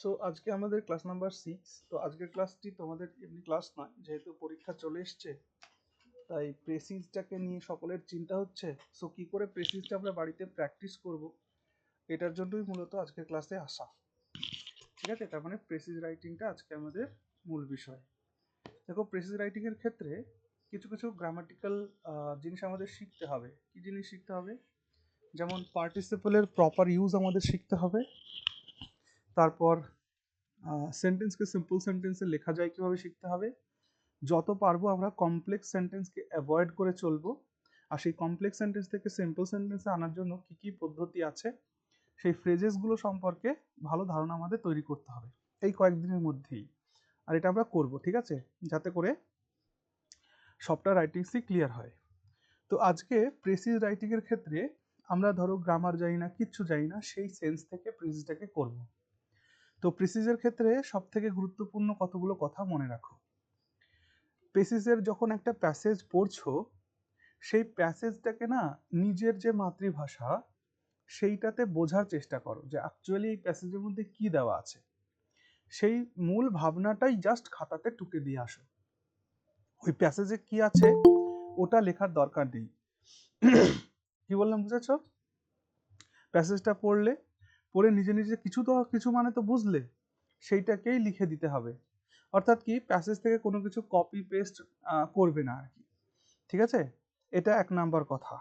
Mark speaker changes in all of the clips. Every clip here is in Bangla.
Speaker 1: সো আজকে আমাদের ক্লাস নাম্বার 6। তো আজকের ক্লাসটি তোমাদের এমনি ক্লাস নয়, যেহেতু পরীক্ষা চলে এসছে তাই প্রেসিজটাকে নিয়ে সকলের চিন্তা হচ্ছে। সো কি করে প্রেসিজটা আমরা বাড়িতে প্র্যাকটিস করব, এটার জন্যই মূলত আজকের ক্লাসে আসা। ঠিক আছে, তার মানে প্রেসিজ রাইটিংটা আজকে আমাদের মূল বিষয়। দেখো, প্রেসিজ রাইটিং এর ক্ষেত্রে কিছু কিছু গ্রামাটিক্যাল জিনিস আমাদের শিখতে হবে। কি জিনিস শিখতে হবে? যেমন পার্টিসিপলের প্রপার ইউজ আমাদের শিখতে হবে। তারপর সেন্টেন্সকে সিম্পল সেন্টেন্সে লেখা যায় কীভাবে শিখতে হবে। যত পারবো আমরা কমপ্লেক্স সেন্টেন্সকে অ্যাভয়েড করে চলবো। আর সেই কমপ্লেক্স সেন্টেন্স থেকে সিম্পল সেন্টেন্সে আনার জন্য কী কী পদ্ধতি আছে, সেই ফ্রেজেসগুলো সম্পর্কে ভালো ধারণা আমাদের তৈরি করতে হবে এই কয়েকদিনের মধ্যেই। আর এটা আমরা করব, ঠিক আছে, যাতে করে সবটা রাইটিংসই ক্লিয়ার হয়। তো আজকে প্রেসিজ রাইটিংয়ের ক্ষেত্রে আমরা ধরো গ্রামার জানি না, কিচ্ছু জানি না, সেই সেন্স থেকে প্রেসিজটাকে করব। তো প্রেসিজের ক্ষেত্রে সব থেকে গুরুত্বপূর্ণ কতগুলো কথা মনে রাখো। প্রেসিজের যখন একটা প্যাসেজ পড়ছো, সেই প্যাসেজটাকে না নিজের যে মাতৃভাষা সেইটাতে বোঝার চেষ্টা করো, যে অ্যাকচুয়ালি এই প্যাসেজের মধ্যে কি দেওয়া আছে। সেই মূল ভাবনাটাই জাস্ট খাতাতে টুকে দিয়ে আসো। ওই প্যাসেজে কি আছে ওটা লেখার দরকার নেই। কি বললাম, বুঝেছ? প্যাসেজটা পড়ে নিজে নিজে কিছু মানে তো বুঝলে, সেইটাকেই লিখে দিতে হবে। অর্থাৎ কি, প্যাসেজ থেকে কোনো কিছু কপি পেস্ট করবে না আর কি। ঠিক আছে, এটা এক নাম্বার কথা।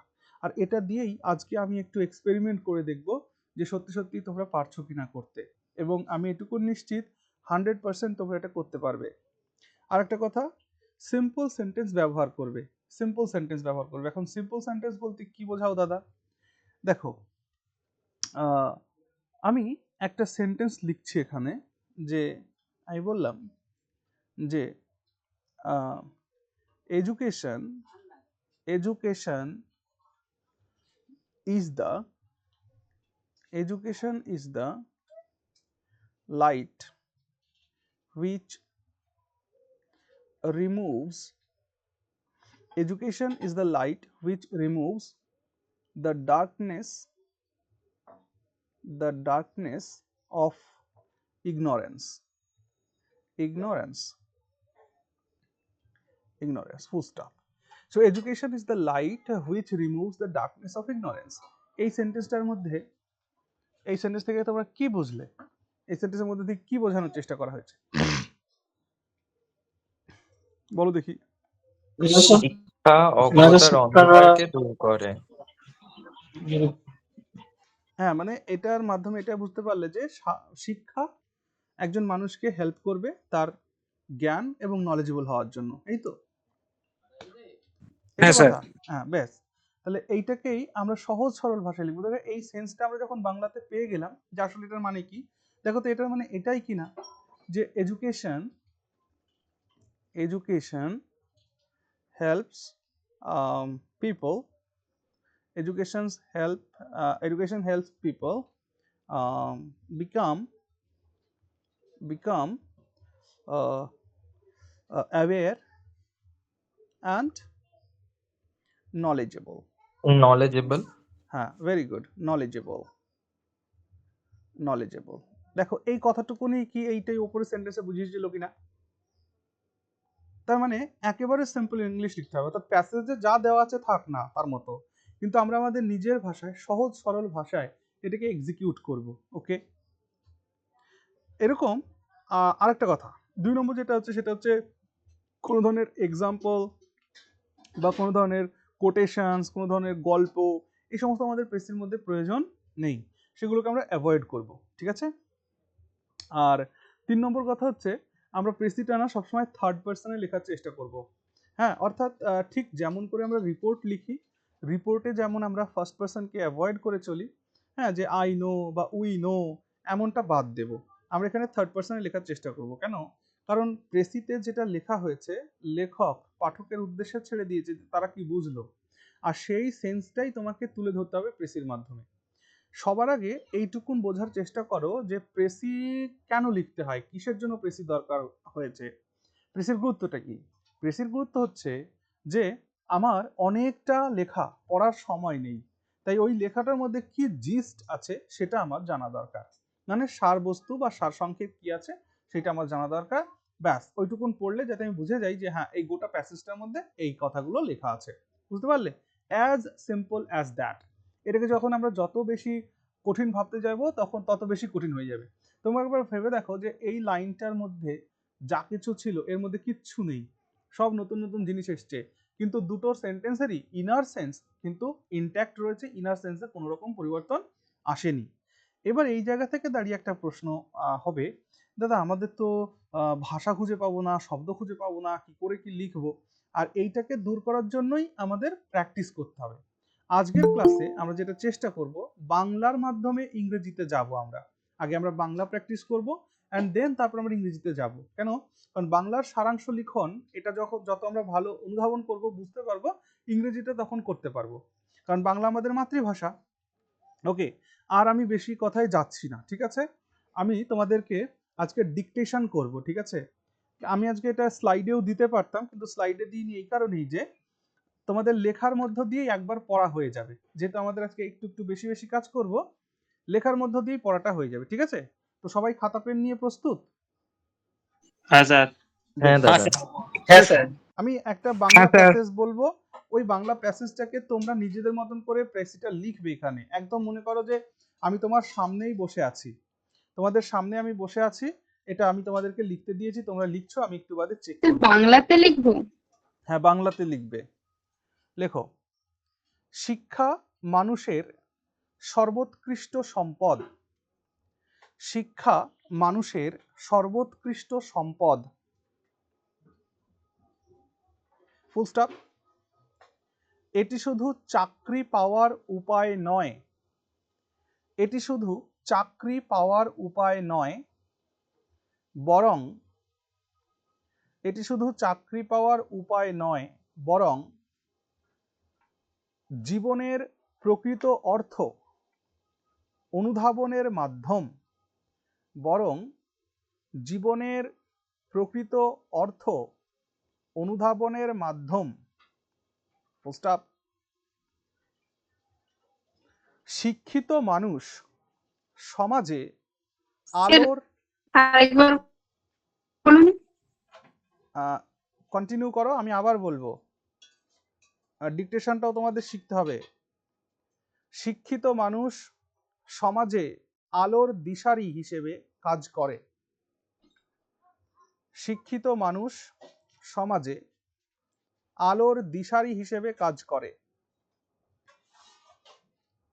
Speaker 1: আর এটা দিয়েই আজকে আমি একটু এক্সপেরিমেন্ট করে দেখব যে সত্যি সত্যি তোমরা পারছো কিনা করতে, এবং আমি এটুকু নিশ্চিত 100% তোমরা এটা করতে পারবে। আর একটা কথা, সিম্পল সেন্টেন্স ব্যবহার করবে। সিম্পল সেন্টেন্স ব্যবহার করবে। এখন সিম্পল সেন্টেন্স বলতে কি বোঝাও দাদা? দেখো, আমি একটা সেন্টেন্স লিখছি এখানে, যে আমি বললাম যে education is the light which removes the darkness of ignorance, full stop. So education is the light which removes the darkness of ignorance. এই সেন্টেন্সটার মধ্যে, এই সেন্টেন্স থেকে তোমরা কি বুঝলে? এই সেন্টেন্সের মধ্যে দিয়ে কি বোঝানোর চেষ্টা করা হয়েছে বলো দেখি।
Speaker 2: শিক্ষা অজ্ঞতার অন্ধকারকে দূর করে।
Speaker 1: হ্যাঁ, মানে এটার মাধ্যমে এটা বুঝতে পারলে যে শিক্ষা একজন মানুষকে হেল্প করবে তার জ্ঞান এবং নলেজেবল হওয়ার জন্য, এই তো এটা কথা। হ্যাঁ, ব্যাস। তাহলে এইটাকেই আমরা সহজ সরল ভাষায় লিখবো। দেখো, এই সেন্সটা আমরা যখন বাংলাতে পেয়ে গেলাম যে আসলে এটার মানে কি, দেখো তো এটার মানে এটাই কিনা যে education helps people education helps people become aware and knowledgeable. হ্যাঁ, ভেরি গুড, knowledgeable। দেখো, এই কথাটুকুনি কি এইটাই উপরে সেন্টেন্সে বুঝিয়েছিল কিনা? তার মানে একেবারে সিম্পল ইংলিশ লিখতে হবে, অর্থাৎ প্যাসেজে যা দেওয়া আছে থাক না তার মতো, কিন্তু আমরা আমাদের নিজের ভাষায়, সহজ সরল ভাষায় এটাকে এক্সিকিউট করব। ওকে, এরকম আরেকটা কথা, 2 নম্বর যেটা হচ্ছে সেটা হচ্ছে কোনো ধরনের এক্সাম্পল বা কোনো ধরনের কোটেশনস, কোনো ধরনের গল্প, এই সমস্ত আমাদের প্রেসির মধ্যে প্রয়োজন নেই, সেগুলোকে আমরা অ্যাভয়েড করব। ঠিক আছে। আর 3 নম্বর কথা হচ্ছে আমরা প্রেসিটা না সবসময় থার্ড পার্সনে লেখার চেষ্টা করব। হ্যাঁ, অর্থাৎ ঠিক যেমন করে আমরা রিপোর্ট লিখি, রিপোর্টে যেমন আমরা ফার্স্ট পার্সনকে অ্যাভয়েড করে চলি, হ্যাঁ, যে আই নো বা উই নো, এমনটা বাদ দেব। আমরা এখানে থার্ড পার্সনে লেখার চেষ্টা করব। কেন? কারণ প্রেসিতে যেটা লেখা হয়েছে, লেখক পাঠকের উদ্দেশ্যে ছেড়ে দিয়েছে তারা কি বুঝলো, আর সেই সেন্সটাই তোমাকে তুলে ধরতে হবে প্রেসির মাধ্যমে। সবার আগে এইটুকুন বোঝার চেষ্টা করো যে প্রেসি কেন লিখতে হয়, কিসের জন্য প্রেসি দরকার হয়েছে, প্রেসির গুরুত্বটা কি। প্রেসির গুরুত্ব হচ্ছে যে আমার অনেকটা লেখা পড়ার সময় নেই, তাই ওই লেখাটার মধ্যে কি জিস্ট আছে সেটা আমার জানা দরকার। মানে সারবস্তু বা সারসংক্ষেপ কি আছে সেটা আমার জানা দরকার, ব্যাস ওইটুকুন পড়লে যাতে আমি বুঝে যাই যে হ্যাঁ এই গোটা প্যাসেজটার মধ্যে এই কথাগুলো লেখা আছে, বুঝতে পারলে? As simple as that. এটাকে যখন আমরা যত বেশি কঠিন ভাবতে যাব তখন তত বেশি কঠিন হয়ে যাবে। তোমরা একবার ভেবে দেখো যে এই লাইনটার মধ্যে যা কিছু ছিল এর মধ্যে কিচ্ছু নেই, সব নতুন নতুন জিনিস এসছে, কিন্তু দুটো সেন্টেন্সেরই ইনার সেন্স কিন্তু ইনট্যাক্ট রয়েছে, ইনার সেন্সে কোনো রকম পরিবর্তন আসেনি। এবার এই জায়গা থেকে দাঁড়িয়ে একটা প্রশ্ন হবে, দাদা আমাদের তো ভাষা খুঁজে পাবো না, শব্দ খুঁজে পাবো না, কি করে কি লিখবো, আর এইটাকে দূর করার জন্যই আমাদের প্র্যাকটিস করতে হবে। আজকের ক্লাসে আমরা যেটা চেষ্টা করব, বাংলার মাধ্যমে ইংরেজিতে যাব। আমরা আগে আমরা বাংলা প্র্যাকটিস করব অ্যান্ড দেন তারপর আমরা ইংরেজিতে যাব। কেন? কারণ বাংলার সারাংশ লিখন এটা যত আমরা ভালো অনুধাবন করব, বুঝতে পারবো, ইংরেজিতে তখন করতে পারবো, কারণ বাংলা আমাদের মাতৃভাষা। ওকে, আর আমি বেশি কথায় যাচ্ছি না, ঠিক আছে? আমি তোমাদেরকে আজকে ডিকটেশন করব, ঠিক আছে? আমি আজকে এটা স্লাইডেও দিতে পারতাম, কিন্তু স্লাইডে দিইনি এই কারণেই যে তোমাদের লেখার মধ্য দিয়ে একবার পড়া হয়ে যাবে, যেহেতু আমাদের আজকে একটু একটু বেশি বেশি কাজ করব, লেখার মধ্য দিয়েই পড়াটা হয়ে যাবে, ঠিক আছে? তো সবাই খাতা পেন নিয়ে প্রস্তুত?
Speaker 3: হ্যাঁ স্যার।
Speaker 2: হ্যাঁ দাদা।
Speaker 3: হ্যাঁ স্যার।
Speaker 1: আমি একটা বাংলা প্যাসেজ বলবো, ওই বাংলা প্যাসেজটাকে তোমরা নিজেদের মতন করে প্রেসিটা লিখবে। এখানে একদম মনে করো যে আমি তোমার সামনেই বসে আছি, তোমাদের সামনে আমি বসে আছি, এটা আমি তোমাদেরকে লিখতে দিয়েছি, তোমরা লিখছো, আমি একটু বাদে চেক করব।
Speaker 4: বাংলাতে লিখবো?
Speaker 1: হ্যাঁ বাংলাতে লিখবে। লেখো, শিক্ষা মানুষের সর্বোৎকৃষ্ট সম্পদ। শিক্ষা মানুষের সর্বোৎকৃষ্ট সম্পদ। Full stop. এটি শুধু চাকরি পাওয়ার উপায় নয়, এটি শুধু চাকরি পাওয়ার উপায় নয়, বরং এটি শুধু চাকরি পাওয়ার উপায় নয়, বরং জীবনের প্রকৃত অর্থ অনুধাবনের মাধ্যম, বরং জীবনের প্রকৃত অর্থ অনুধাবনের মাধ্যম। স্টপ। শিক্ষিত মানুষ সমাজে আলোর,
Speaker 4: আরেকবার বলুন।
Speaker 1: কন্টিনিউ করো, আমি আবার বলবো, ডিকটেশনটাও তোমাদের শিখতে হবে। শিক্ষিত মানুষ সমাজে আলোর দিশারি হিসেবে কাজ করে। শিক্ষিত মানুষ সমাজে আলোর দিশারি হিসেবে কাজ করে।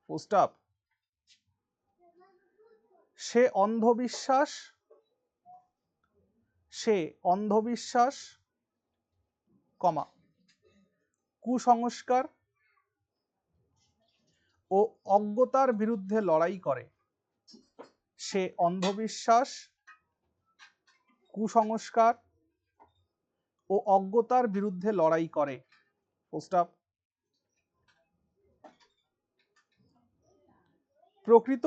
Speaker 1: স্টপ। সে অন্ধবিশ্বাস কমা কুসংস্কার ও অজ্ঞতার বিরুদ্ধে লড়াই করে। সে অন্ধবিশ্বাস, কুসংস্কার ও অজ্ঞতার বিরুদ্ধে লড়াই করে। স্টপ। প্রকৃত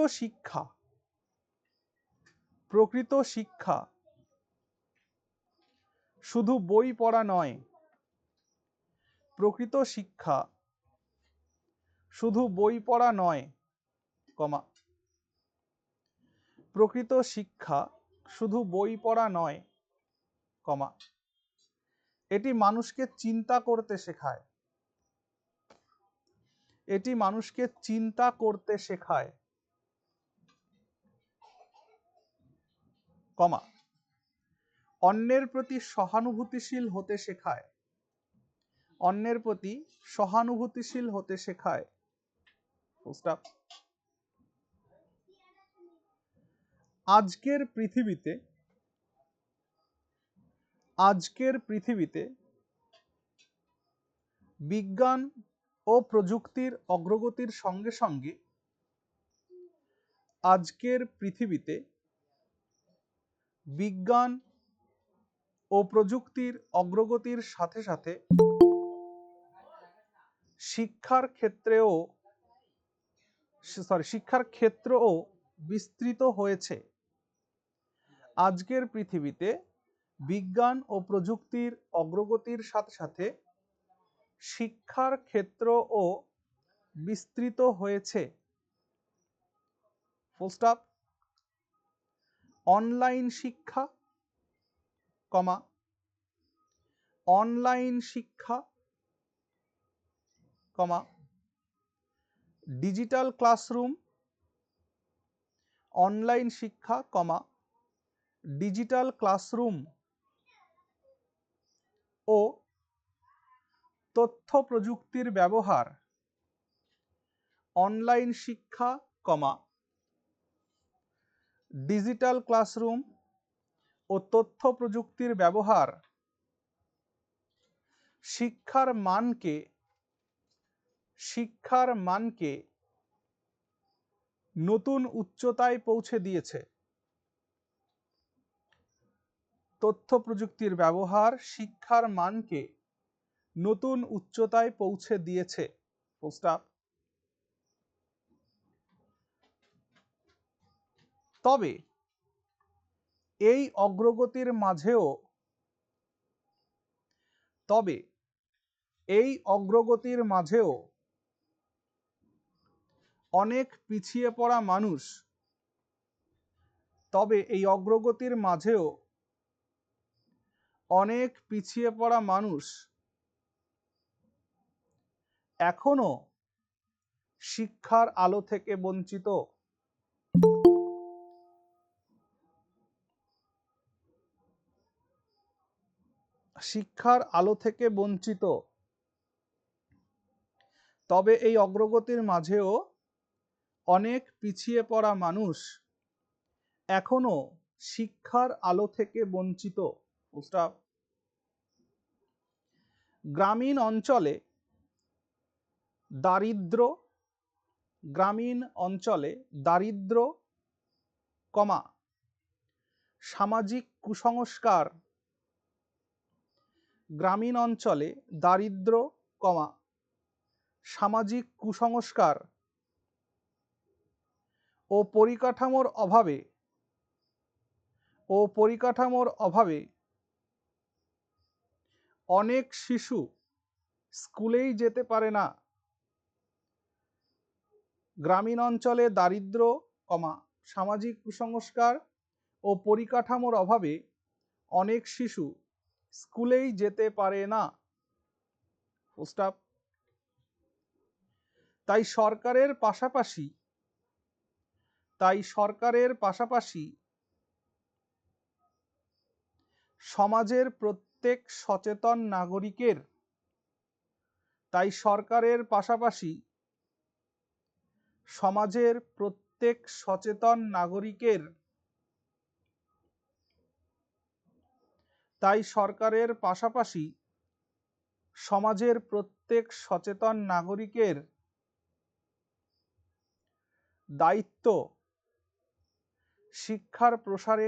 Speaker 1: শিক্ষা শুধু বই পড়া নয়। প্রকৃত শিক্ষা শুধু বই পড়া নয়, কমা প্রকৃত শিক্ষা শুধু বই পড়া নয়, কমা এটি মানুষকে চিন্তা করতে শেখায়। এটি মানুষকে চিন্তা করতে শেখায়, কমা অন্যের প্রতি সহানুভূতিশীল হতে শেখায়। অন্যের প্রতি সহানুভূতিশীল হতে শেখায়। স্টপ। আজকের পৃথিবীতে বিজ্ঞান ও প্রযুক্তির অগ্রগতির সঙ্গে সঙ্গে আজকের পৃথিবীতে বিজ্ঞান ও প্রযুক্তির অগ্রগতির সাথে সাথে শিক্ষার ক্ষেত্রও বিস্তৃত হয়েছে। আজকের পৃথিবীতে বিজ্ঞান ও প্রযুক্তির অগ্রগতির সাথে সাথে শিক্ষার ক্ষেত্রও বিস্তৃত হয়েছে। Full stop. অনলাইন শিক্ষা, কমা অনলাইন শিক্ষা, কমা ডিজিটাল ক্লাসরুম, অনলাইন শিক্ষা, কমা ডিজিটাল ক্লাসরুম ও তথ্য প্রযুক্তির ব্যবহার, অনলাইন শিক্ষা, কমা ডিজিটাল ক্লাসরুম ও তথ্য প্রযুক্তির ব্যবহার শিক্ষার মানকে নতুন উচ্চতায় পৌঁছে দিয়েছে। তথ্য প্রযুক্তির ব্যবহার শিক্ষার মানকে নতুন উচ্চতায় পৌঁছে দিয়েছে। Full stop. তবে এই অগ্রগতির মাঝেও অনেক পিছিয়ে পড়া মানুষ এখনো শিক্ষার আলো থেকে বঞ্চিত। তবে এই অগ্রগতির মাঝেও অনেক পিছিয়ে পড়া মানুষ এখনো শিক্ষার আলো থেকে বঞ্চিত। গ্রামীণ অঞ্চলে দারিদ্র্য, কমা সামাজিক কুসংস্কার, গ্রামীণ অঞ্চলে দারিদ্র্য, কমা সামাজিক কুসংস্কার ও পরিকাঠামোর অভাবে অনেক শিশু স্কুলেই যেতে পারে না। গ্রামীণ অঞ্চলে দারিদ্র্য, কমা সামাজিক কুসংস্কার ও পরিকাঠামোর অভাবে অনেক শিশু স্কুলেই যেতে পারে না। স্টপ। তাই সরকারের পাশাপাশি সমাজের প্রত্যেক সচেতন নাগরিকের দায়িত্ব শিক্ষার প্রসারে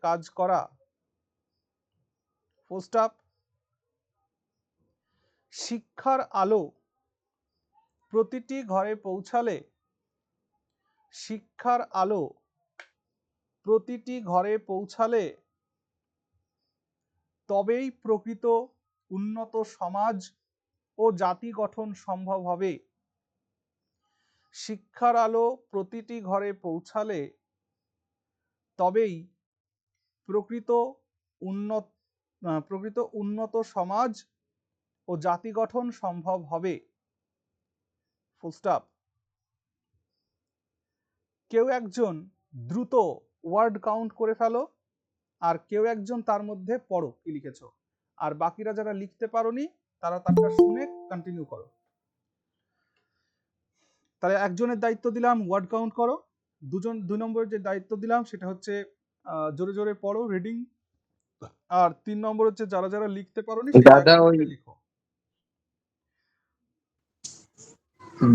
Speaker 1: কাজ করা। Full stop. শিক্ষার আলো প্রতিটি ঘরে পৌঁছালে তবেই প্রকৃত উন্নত সমাজ ও জাতি গঠন সম্ভব হবে। শিক্ষার আলো প্রতিটি ঘরে পৌঁছালে তবেই প্রকৃত উন্নত সমাজ ও জাতি গঠন সম্ভব হবে। Full stop. কেউ একজন দ্রুত ওয়ার্ড কাউন্ট করে ফেলো, আর কেউ একজন তার মধ্যে পড়ো কি লিখেছো, আর বাকিরা যারা লিখতে পারোনি তারা তারটা শুনে কন্টিনিউ করো। তাহলে একজনের দায়িত্ব দিলাম ওয়ার্ড কাউন্ট করো, 2 নম্বরের যে দায়িত্ব দিলাম সেটা হচ্ছে জোরে জোরে পড়ো, রিডিং, আর 3 নম্বর হচ্ছে যারা যারা লিখতে পারোনি
Speaker 2: দাদা
Speaker 1: লিখো।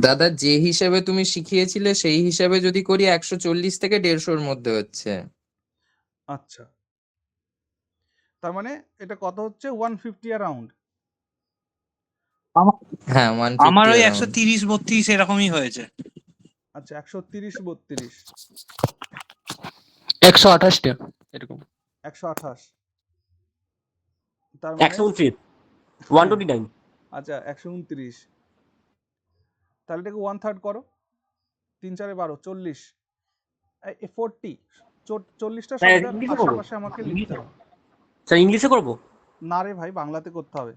Speaker 2: দাদা যে হিসাবে তুমি শিখিয়েছিলে সেই হিসাবে যদি করি 140 থেকে 150-র মধ্যে হচ্ছে।
Speaker 1: আচ্ছা, তার মানে এটা কত হচ্ছে? 150 অ্যারাউন্ড।
Speaker 2: হ্যাঁ,
Speaker 3: আমার ওই
Speaker 2: 150
Speaker 3: 130-32 এরকমই হয়েছে।
Speaker 1: আচ্ছা, 130-32,
Speaker 5: 128টা এরকম।
Speaker 1: 128, তার মানে
Speaker 5: 129 129।
Speaker 1: আচ্ছা 129, তাহলে এটাকে 1/3 করো, 3 4 12 40, 40 40টা
Speaker 5: স্যার
Speaker 1: শব্দের
Speaker 5: ইংলিশে করবো
Speaker 1: আশেপাশে আমাকে লিখতে হবে।
Speaker 5: স্যার ইংলিশে করবো
Speaker 1: না রে ভাই, বাংলাতে করতে হবে।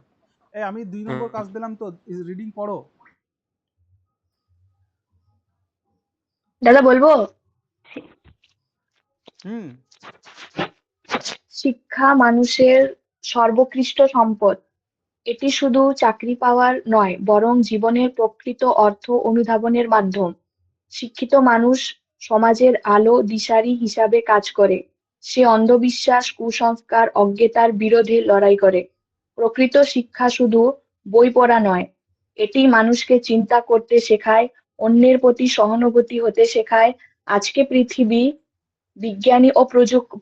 Speaker 1: আমি 2 নম্বর কাজ দিলাম তো, রিডিং পড়ো।
Speaker 4: দাদা বলবো,
Speaker 1: হুম।
Speaker 4: শিক্ষা মানুষের সর্বোৎকৃষ্ট সম্পদ। এটি শুধু চাকরি পাওয়ার নয়, বরং জীবনের প্রকৃত অর্থ অনুধাবনের মাধ্যম। শিক্ষিত মানুষ সমাজের আলো দিশারি হিসাবে কাজ করে। সে অন্ধবিশ্বাস, কুসংস্কার, অজ্ঞতার বিরুদ্ধে লড়াই করে। প্রকৃত শিক্ষা শুধু বই পড়া নয়, এটি মানুষকে চিন্তা করতে শেখায়, অন্যের প্রতি সহানুভূতি হতে শেখায়। আজকে পৃথিবী বিজ্ঞানী ও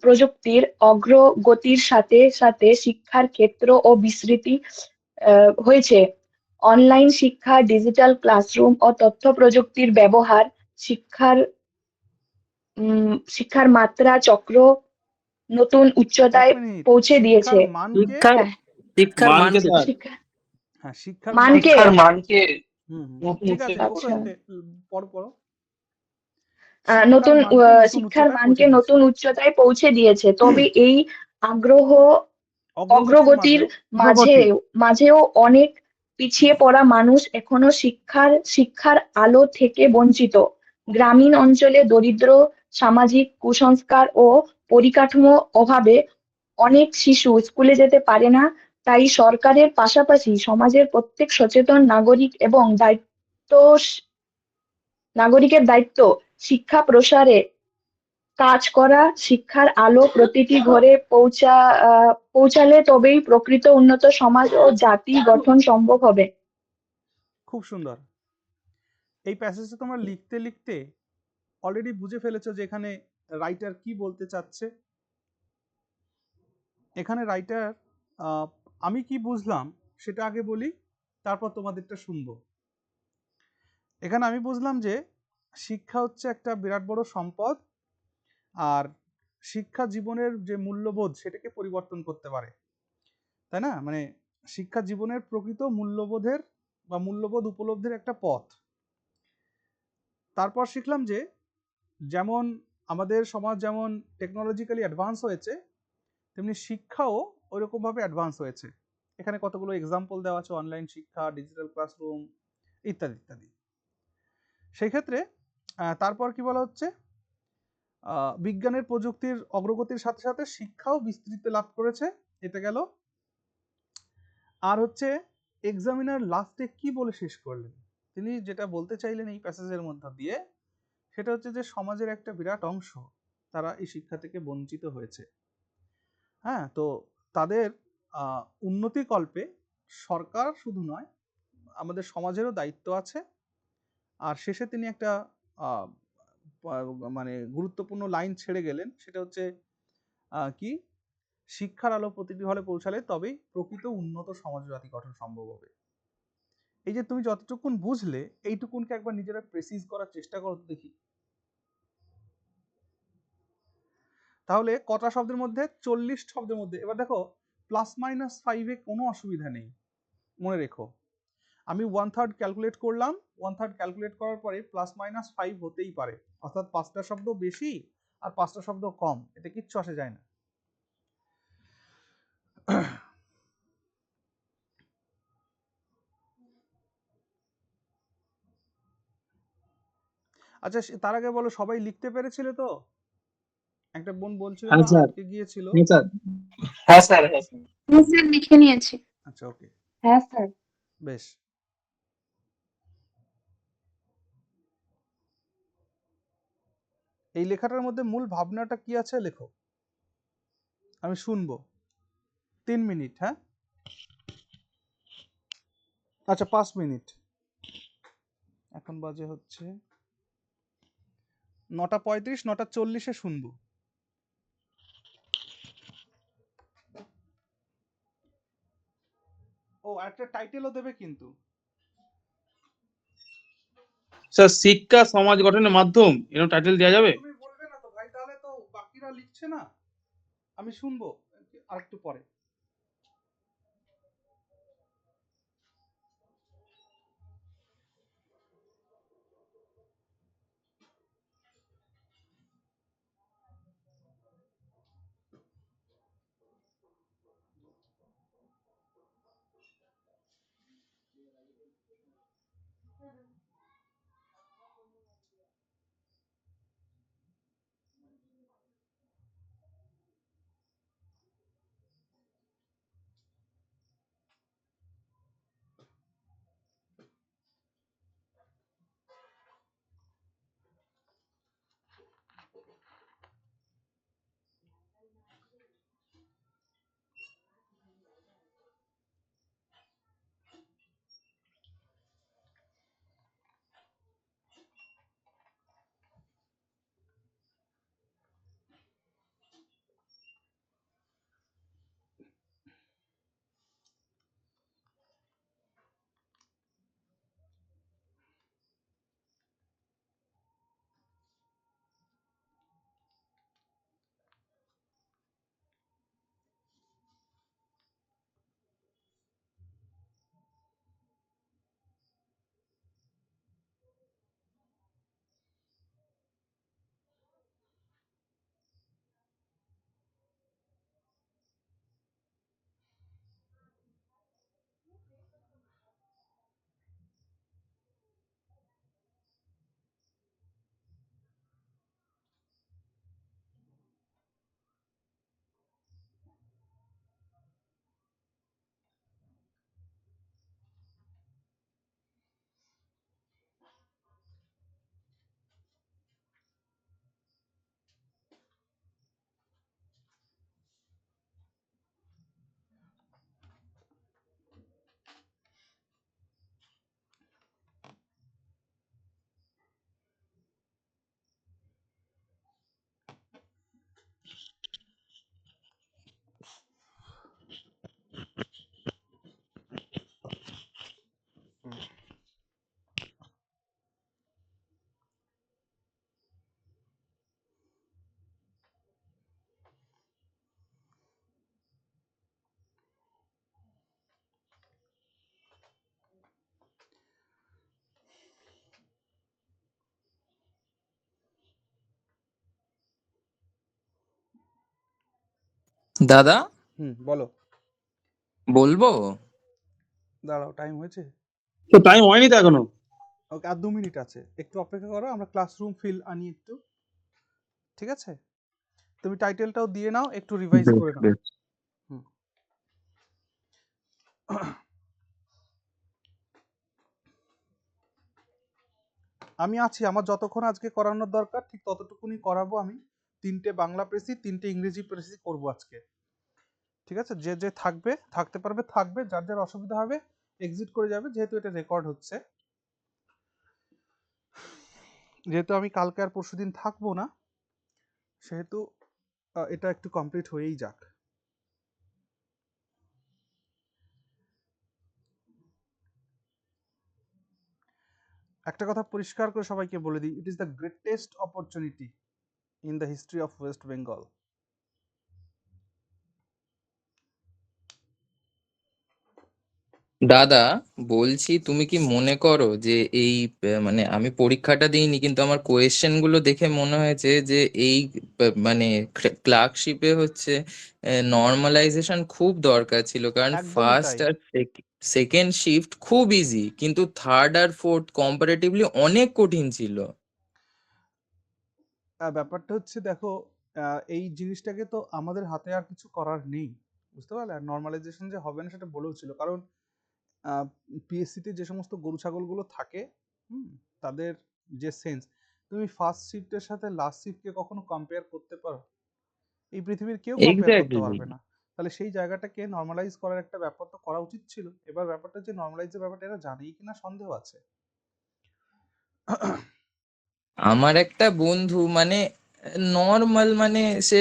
Speaker 4: প্রযুক্তির অগ্রগতির সাথে সাথে শিক্ষার ক্ষেত্র ও বিস্তৃতি হয়েছে। অনলাইন শিক্ষা, ডিজিটাল ক্লাসরুম ও তথ্য প্রযুক্তির ব্যবহার শিক্ষার শিক্ষার মাত্রা চক্র নতুন
Speaker 1: এক
Speaker 4: উচ্চতায়
Speaker 1: মিনিট,
Speaker 4: পৌঁছে দিয়েছে।
Speaker 1: শিক্ষার মানকে,
Speaker 5: শিক্ষার
Speaker 4: হ্যাঁ,
Speaker 5: শিক্ষার
Speaker 2: মানকে
Speaker 5: মানকে
Speaker 2: স্যার
Speaker 4: শিক্ষা
Speaker 1: হ্যাঁ শিক্ষার
Speaker 4: মানকে
Speaker 5: শিক্ষার মানকে
Speaker 1: হুম হুম,
Speaker 5: নতুন
Speaker 1: ঠিক আছে,
Speaker 5: উচ্চতায়
Speaker 4: আচ্ছা,
Speaker 1: পড়ো পড়ো।
Speaker 4: আহ,
Speaker 1: শিক্ষার
Speaker 4: নতুন
Speaker 1: মানকে নতুন
Speaker 4: শিক্ষার
Speaker 1: উচ্চতায় পৌঁছে
Speaker 4: মানকে
Speaker 1: দিয়েছে।
Speaker 4: নতুন উচ্চতায় পৌঁছে দিয়েছে। তবে এই আগ্রহ
Speaker 1: অগ্রগতির
Speaker 4: অগ্রগতির
Speaker 1: মাঝেও
Speaker 4: মাঝেও অনেক পিছিয়ে পড়া মানুষ এখনো শিক্ষার আলো থেকে বঞ্চিত। গ্রামীণ অঞ্চলে দরিদ্র, সামাজিক কুসংস্কার ও পরিকাঠামো অভাবে অনেক শিশু স্কুলে যেতে পারে না। তাই সরকারের পাশাপাশি সমাজের প্রত্যেক সচেতন নাগরিকের দায়িত্ব শিক্ষা প্রসারে কাজ করা। শিক্ষার আলো প্রতিটি ঘরে পৌঁছালে তবেই প্রকৃত উন্নত সমাজ ও জাতি গঠন সম্ভব হবে।
Speaker 1: খুব সুন্দর। এই প্যাসেজটা তোমরা লিখতে লিখতে অলরেডি বুঝে ফেলেছো যে এখানে রাইটার কি বলতে চাচ্ছে। এখানে রাইটার, আমি কি বুঝলাম সেটা আগে বলি, তারপর তোমাদেরটা শুনবো। এখানে আমি বুঝলাম যে শিক্ষা হচ্ছে একটা বিরাট বড় সম্পদ, আর শিক্ষা জীবনের যে মূল্যবোধ সেটাকে পরিবর্তন করতে পারে, তাই না? মানে শিক্ষা জীবনের প্রকৃত মূল্যবোধের বা মূল্যবোধ উপলব্ধির একটা পথ। তারপর শিখলাম যে যেমন আমাদের সমাজ যেমন টেকনোলজিক্যালি অ্যাডভান্স হয়েছে, তেমনি শিক্ষাও ওইরকমভাবে অ্যাডভান্স হয়েছে। এখানে কতগুলো এক্সাম্পল দেওয়া আছে, অনলাইন শিক্ষা, ডিজিটাল ক্লাসরুম ইত্যাদি ইত্যাদি। সেই ক্ষেত্রে তারপর কি বলা হচ্ছে, বিজ্ঞানের প্রযুক্তির অগ্রগতির সাথে সাথে শিক্ষাও বিস্তৃতি লাভ করেছে, এটা গেল। আর হচ্ছে এক্সামিনার লাস্টে কি বলে শেষ করলেন, তিনি যেটা বলতে চাইলেন এই প্যাসেজের মধ্যে দিয়ে, সেটা হচ্ছে যে সমাজের একটা বিরাট অংশ তারা এই শিক্ষা থেকে বঞ্চিত হয়েছে। হ্যাঁ, তো তাদের উন্নতিকল্পে সরকার শুধু নয়, আমাদের সমাজেরও দায়িত্ব আছে। আর শেষে তিনি একটা মানে গুরুত্বপূর্ণ লাইন ছেড়ে গেলেন, সেটা হচ্ছে কি, শিক্ষার আলো প্রতিটি ঘরে পৌঁছালে তবেই প্রকৃত উন্নত সমাজ জাতি গঠন সম্ভব হবে। এই যে তুমি যতটুকুন বুঝলে, এইটুকুনকে একবার নিজেরা প্রেসিজ করার চেষ্টা করো দেখি। তাহলে কটা শব্দের মধ্যে? 40 শব্দের মধ্যে। এবার দেখো, +-5 কোনো অসুবিধা নেই, মনে রেখো। আমি 1/3 ক্যালকুলেট করলাম, 1/3 ক্যালকুলেট করার পরে +-5 হতেই পারে, অর্থাৎ 5টা শব্দ বেশি আর 5টা শব্দ কম, এতে কিচ্ছু আসে যায় না। আচ্ছা, তার আগে বলো, সবাই লিখতে পেরেছিলে তো? একটা বোন বলছিল
Speaker 2: হ্যাঁ
Speaker 1: না,
Speaker 2: স্যার,
Speaker 1: আটকে গিয়েছিল।
Speaker 2: হ্যাঁ স্যার।
Speaker 5: হ্যাঁ স্যার হ্যাঁ স্যার
Speaker 4: হ্যাঁ স্যার, লিখে নিয়েছি।
Speaker 1: আচ্ছা, ওকে,
Speaker 4: হ্যাঁ স্যার।
Speaker 1: বেশ। এই লেখাটার মধ্যে মূল ভাবনাটা কি আছে লেখো, আমি শুনবো। 3 মিনিট, হ্যাঁ? আচ্ছা, 5 মিনিট। এখন বাজে হচ্ছে 9:35, 9:40-এ শুনবো। ও, একটা টাইটেলও দেবে কিন্তু।
Speaker 6: স্যার শিক্ষা সমাজ গঠনের মাধ্যম এরকম টাইটেল দেওয়া যাবে?
Speaker 1: তুমি বলবে না তো ভাই, তাহলে তো বাকিরা লিখছে না, আমি শুনবো আরেকটু পরে।
Speaker 2: দাদা
Speaker 1: বলো।
Speaker 2: বলবো?
Speaker 1: দাঁড়াও, টাইম হয়েছে?
Speaker 6: তো টাইম হয়নি তো এখনো।
Speaker 1: ওকে, আর 2 মিনিট আছে, একটু অপেক্ষা করো, আমরা ক্লাসরুম ফিল আনি একটু। ঠিক আছে, তুমি টাইটেলটাও দিয়ে নাও, একটু রিভাইজ করে নাও। হুম। আমি আছি, আমার যতক্ষণ আজকে করানোর দরকার ঠিক ততটুকুনি করাবো আমি। 3টে বাংলা প্রেসি, 3টে ইংরেজি প্রেসি করবো আজকে। ঠিক আছে, যে যে থাকবে, থাকতে পারবে থাকবে, যার যার অসুবিধা হবে এক্সিট করে যাবে, যেহেতু এটা রেকর্ড হচ্ছে। যেহেতু আমি কালকে আর পরশুদিন থাকবো না, সেহেতু এটা একটু কমপ্লিট হয়েই যাক। একটা কথা পরিষ্কার করে সবাইকে বলে দিই, it is the greatest opportunity in the history of West Bengal.
Speaker 2: দাদা বলছি, তুমি কি মনে করো যে এই মানে আমি পরীক্ষাটা দিইনি কিন্তু আমার কোয়েশ্চেন গুলো দেখে মনে হয়েছে যে এই মানে ক্লার্কশিপে হচ্ছে নর্মালাইজেশন খুব দরকার ছিল, কারণ
Speaker 1: একদমই
Speaker 2: ফার্স্ট
Speaker 1: তাই।
Speaker 2: আর সেকেন্ড শিফট খুব ইজি কিন্তু থার্ড আর ফোর্থ কম্পারেটিভলি অনেক কঠিন ছিল।
Speaker 1: ব্যাপারটা হচ্ছে দেখো, এই জিনিসটাকে তো আমাদের হাতে আর কিছু করার নেই, বুঝতে পারলে? আর নর্মালাইজেশন যে হবে না সেটা বলেও ছিল, কারণ পিএসসিতে যে সমস্ত গরু ছাগলগুলো থাকে, তাদের যে সেন্স, তুমি ফার্স্ট শিফটের সাথে লাস্ট শিফটকে কখনো কম্পেয়ার করতে পারো? এই পৃথিবীর কেউ কম্পেয়ার করতে
Speaker 2: এক্স্যাক্টলি।
Speaker 1: পারবে না। তাহলে সেই জায়গাটাকে নর্মালাইজ করার একটা ব্যাপার তো করা উচিত ছিল। এবার ব্যাপারটা যে নর্মালাইজের ব্যাপারটা এরা জানেই কিনা সন্দেহ আছে।
Speaker 2: আমার একটা বন্ধু মানে নর্মাল মানে সে